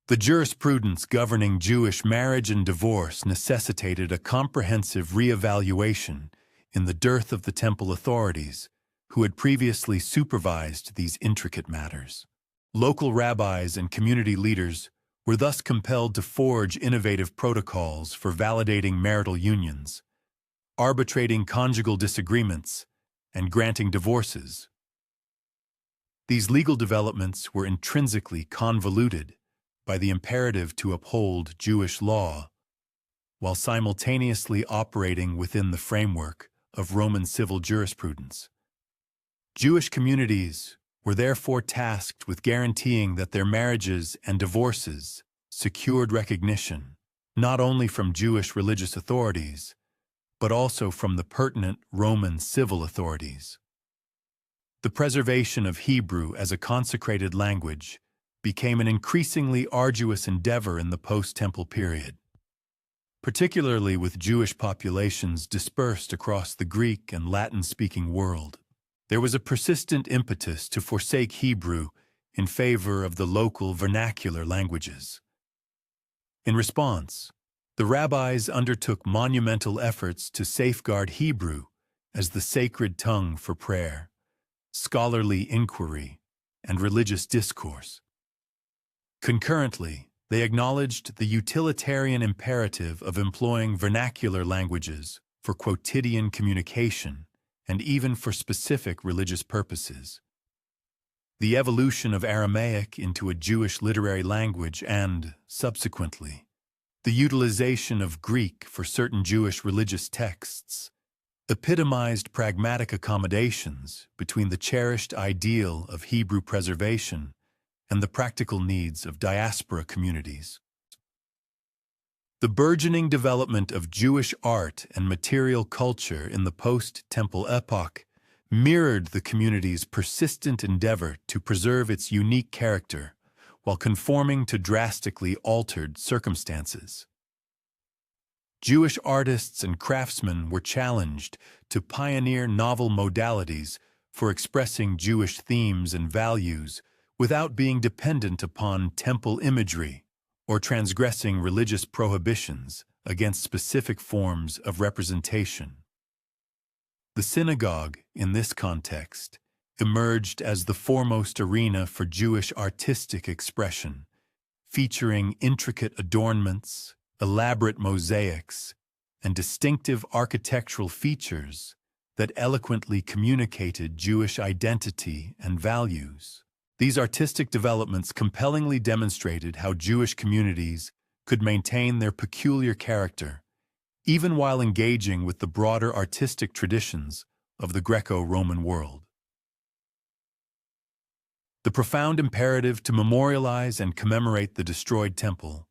The jurisprudence governing Jewish marriage and divorce necessitated a comprehensive reevaluation in the dearth of the temple authorities who had previously supervised these intricate matters. Local rabbis and community leaders were thus compelled to forge innovative protocols for validating marital unions, arbitrating conjugal disagreements, and granting divorces. These legal developments were intrinsically convoluted by the imperative to uphold Jewish law, while simultaneously operating within the framework of Roman civil jurisprudence. Jewish communities were therefore tasked with guaranteeing that their marriages and divorces secured recognition, not only from Jewish religious authorities, but also from the pertinent Roman civil authorities. The preservation of Hebrew as a consecrated language became an increasingly arduous endeavor in the post-temple period, particularly with Jewish populations dispersed across the Greek and Latin-speaking world. There was a persistent impetus to forsake Hebrew in favor of the local vernacular languages. In response, the rabbis undertook monumental efforts to safeguard Hebrew as the sacred tongue for prayer, scholarly inquiry, and religious discourse. Concurrently, they acknowledged the utilitarian imperative of employing vernacular languages for quotidian communication and even for specific religious purposes. The evolution of Aramaic into a Jewish literary language and, subsequently, the utilization of Greek for certain Jewish religious texts epitomized pragmatic accommodations between the cherished ideal of Hebrew preservation and the practical needs of diaspora communities. The burgeoning development of Jewish art and material culture in the post-temple epoch mirrored the community's persistent endeavor to preserve its unique character while conforming to drastically altered circumstances. Jewish artists and craftsmen were challenged to pioneer novel modalities for expressing Jewish themes and values without being dependent upon temple imagery or transgressing religious prohibitions against specific forms of representation. The synagogue, in this context, emerged as the foremost arena for Jewish artistic expression, featuring intricate adornments, elaborate mosaics, and distinctive architectural features that eloquently communicated Jewish identity and values. These artistic developments compellingly demonstrated how Jewish communities could maintain their peculiar character, even while engaging with the broader artistic traditions of the Greco-Roman world. The profound imperative to memorialize and commemorate the destroyed temple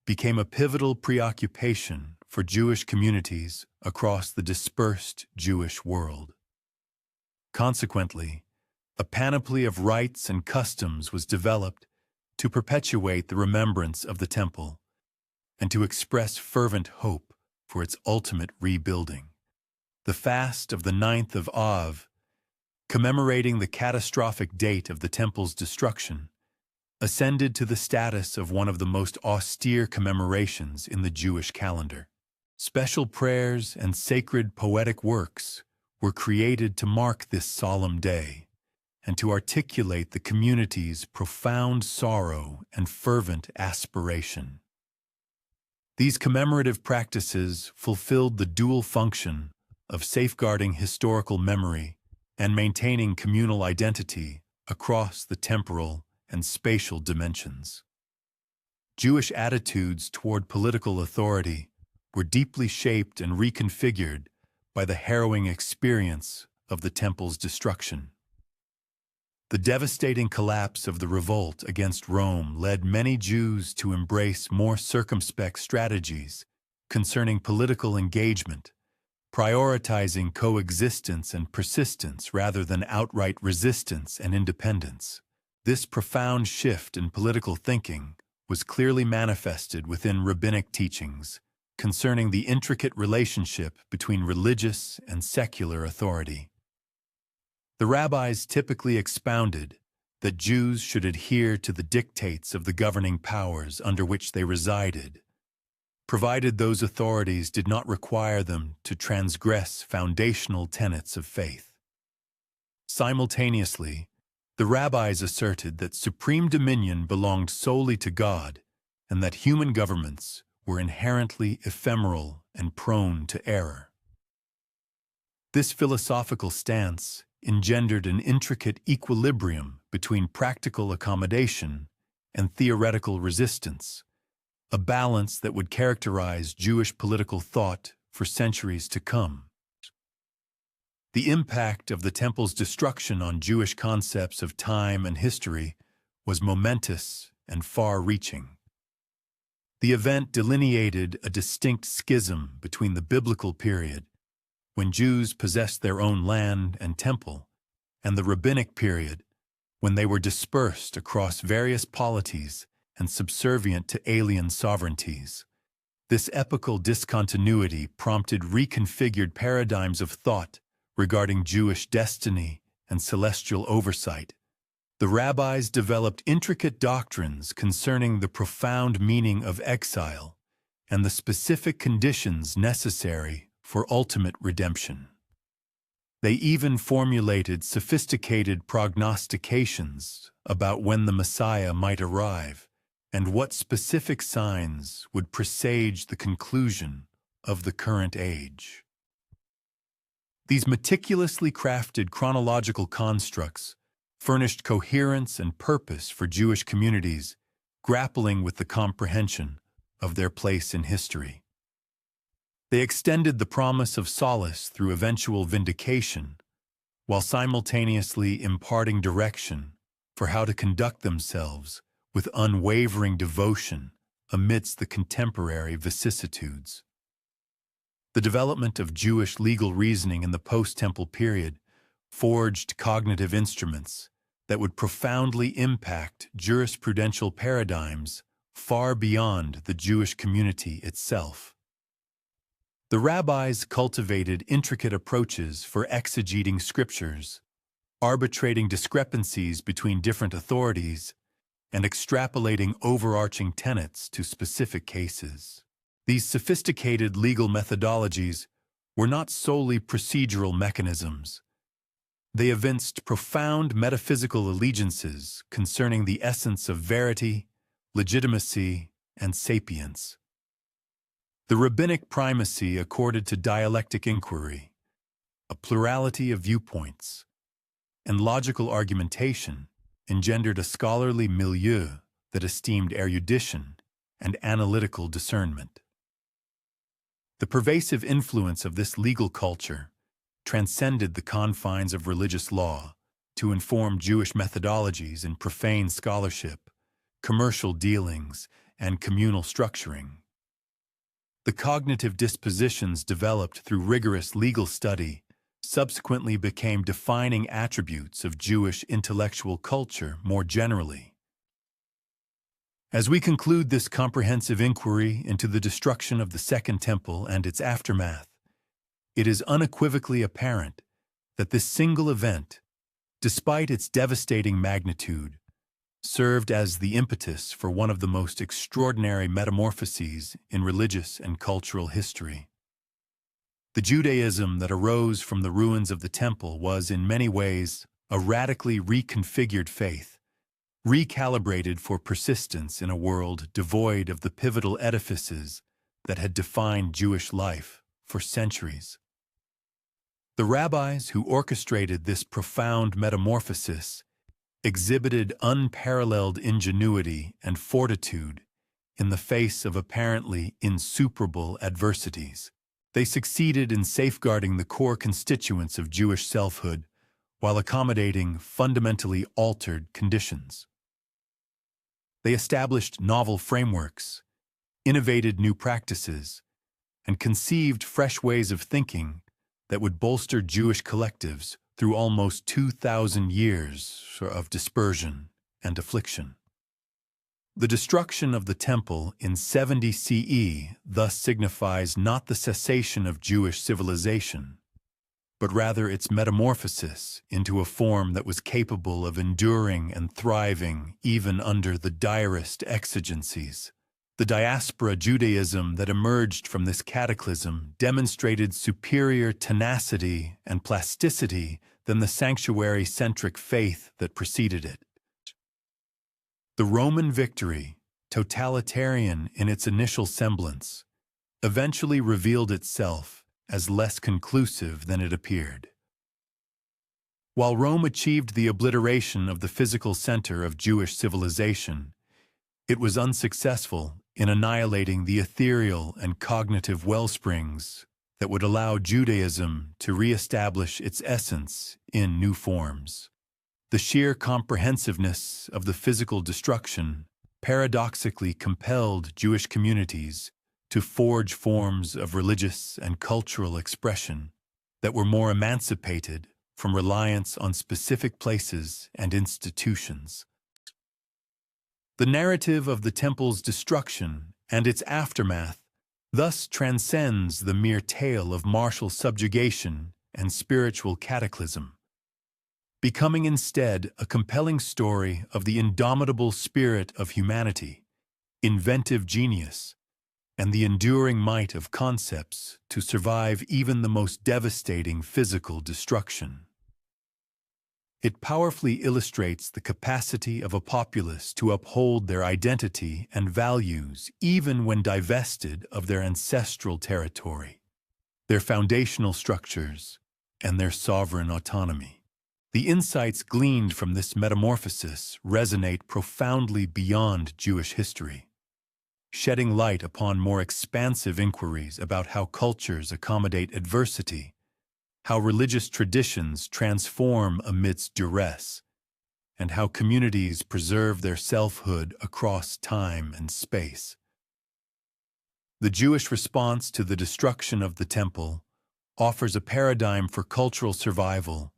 became a pivotal preoccupation for Jewish communities across the dispersed Jewish world. Consequently, a panoply of rites and customs was developed to perpetuate the remembrance of the temple and to express fervent hope for its ultimate rebuilding. The fast of the 9th of Av, commemorating the catastrophic date of the temple's destruction, ascended to the status of one of the most austere commemorations in the Jewish calendar. Special prayers and sacred poetic works were created to mark this solemn day and to articulate the community's profound sorrow and fervent aspiration. These commemorative practices fulfilled the dual function of safeguarding historical memory and maintaining communal identity across the temporal and spatial dimensions. Jewish attitudes toward political authority were deeply shaped and reconfigured by the harrowing experience of the temple's destruction. The devastating collapse of the revolt against Rome led many Jews to embrace more circumspect strategies concerning political engagement, prioritizing coexistence and persistence rather than outright resistance and independence. This profound shift in political thinking was clearly manifested within rabbinic teachings concerning the intricate relationship between religious and secular authority. The rabbis typically expounded that Jews should adhere to the dictates of the governing powers under which they resided, provided those authorities did not require them to transgress foundational tenets of faith. Simultaneously, the rabbis asserted that supreme dominion belonged solely to God and that human governments were inherently ephemeral and prone to error. This philosophical stance engendered an intricate equilibrium between practical accommodation and theoretical resistance, a balance that would characterize Jewish political thought for centuries to come. The impact of the temple's destruction on Jewish concepts of time and history was momentous and far-reaching. The event delineated a distinct schism between the biblical period, when Jews possessed their own land and temple, and the rabbinic period, when they were dispersed across various polities and subservient to alien sovereignties. This epochal discontinuity prompted reconfigured paradigms of thought regarding Jewish destiny and celestial oversight. The rabbis developed intricate doctrines concerning the profound meaning of exile and the specific conditions necessary for ultimate redemption. They even formulated sophisticated prognostications about when the Messiah might arrive and what specific signs would presage the conclusion of the current age. These meticulously crafted chronological constructs furnished coherence and purpose for Jewish communities grappling with the comprehension of their place in history. They extended the promise of solace through eventual vindication, while simultaneously imparting direction for how to conduct themselves with unwavering devotion amidst the contemporary vicissitudes. The development of Jewish legal reasoning in the post-temple period forged cognitive instruments that would profoundly impact jurisprudential paradigms far beyond the Jewish community itself. The rabbis cultivated intricate approaches for exegeting scriptures, arbitrating discrepancies between different authorities, and extrapolating overarching tenets to specific cases. These sophisticated legal methodologies were not solely procedural mechanisms. They evinced profound metaphysical allegiances concerning the essence of verity, legitimacy, and sapience. The rabbinic primacy accorded to dialectic inquiry, a plurality of viewpoints, and logical argumentation engendered a scholarly milieu that esteemed erudition and analytical discernment. The pervasive influence of this legal culture transcended the confines of religious law to inform Jewish methodologies in profane scholarship, commercial dealings, and communal structuring. The cognitive dispositions developed through rigorous legal study subsequently became defining attributes of Jewish intellectual culture more generally. As we conclude this comprehensive inquiry into the destruction of the Second Temple and its aftermath, it is unequivocally apparent that this single event, despite its devastating magnitude, served as the impetus for one of the most extraordinary metamorphoses in religious and cultural history. The Judaism that arose from the ruins of the Temple was, in many ways, a radically reconfigured faith, recalibrated for persistence in a world devoid of the pivotal edifices that had defined Jewish life for centuries. The rabbis who orchestrated this profound metamorphosis exhibited unparalleled ingenuity and fortitude in the face of apparently insuperable adversities. They succeeded in safeguarding the core constituents of Jewish selfhood while accommodating fundamentally altered conditions. They established novel frameworks, innovated new practices, and conceived fresh ways of thinking that would bolster Jewish collectives through almost 2,000 years of dispersion and affliction. The destruction of the Temple in 70 CE thus signifies not the cessation of Jewish civilization, but rather its metamorphosis into a form that was capable of enduring and thriving even under the direst exigencies. The diaspora Judaism that emerged from this cataclysm demonstrated superior tenacity and plasticity than the sanctuary-centric faith that preceded it. The Roman victory, totalitarian in its initial semblance, eventually revealed itself as less conclusive than it appeared. While Rome achieved the obliteration of the physical center of Jewish civilization, it was unsuccessful in annihilating the ethereal and cognitive wellsprings that would allow Judaism to reestablish its essence in new forms. The sheer comprehensiveness of the physical destruction paradoxically compelled Jewish communities to forge forms of religious and cultural expression that were more emancipated from reliance on specific places and institutions. The narrative of the Temple's destruction and its aftermath thus transcends the mere tale of martial subjugation and spiritual cataclysm, becoming instead a compelling story of the indomitable spirit of humanity, inventive genius, and the enduring might of concepts to survive even the most devastating physical destruction. It powerfully illustrates the capacity of a populace to uphold their identity and values even when divested of their ancestral territory, their foundational structures, and their sovereign autonomy. The insights gleaned from this metamorphosis resonate profoundly beyond Jewish history, shedding light upon more expansive inquiries about how cultures accommodate adversity, how religious traditions transform amidst duress, and how communities preserve their selfhood across time and space. The Jewish response to the destruction of the Temple offers a paradigm for cultural survival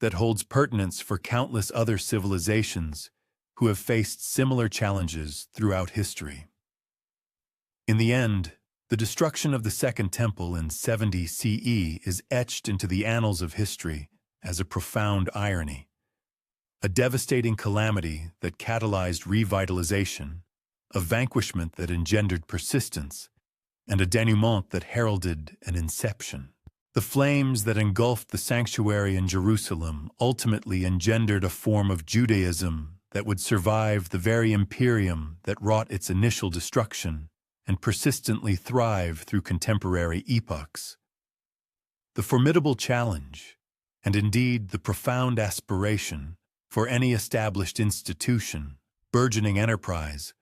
that holds pertinence for countless other civilizations who have faced similar challenges throughout history. In the end, the destruction of the Second Temple in 70 CE is etched into the annals of history as a profound irony, a devastating calamity that catalyzed revitalization, a vanquishment that engendered persistence, and a denouement that heralded an inception. The flames that engulfed the sanctuary in Jerusalem ultimately engendered a form of Judaism that would survive the very imperium that wrought its initial destruction and persistently thrive through contemporary epochs. The formidable challenge, and indeed the profound aspiration, for any established institution, burgeoning enterprise,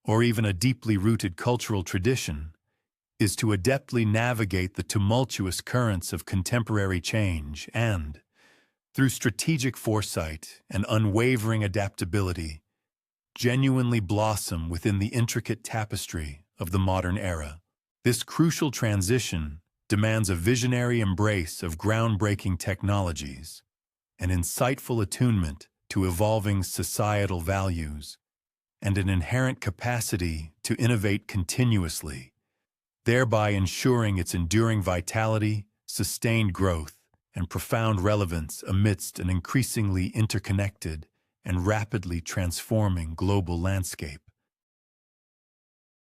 or even a deeply rooted cultural tradition, is to adeptly navigate the tumultuous currents of contemporary change and, through strategic foresight and unwavering adaptability, genuinely blossom within the intricate tapestry of the modern era. This crucial transition demands a visionary embrace of groundbreaking technologies, an insightful attunement to evolving societal values, and an inherent capacity to innovate continuously, thereby ensuring its enduring vitality, sustained growth, and profound relevance amidst an increasingly interconnected and rapidly transforming global landscape.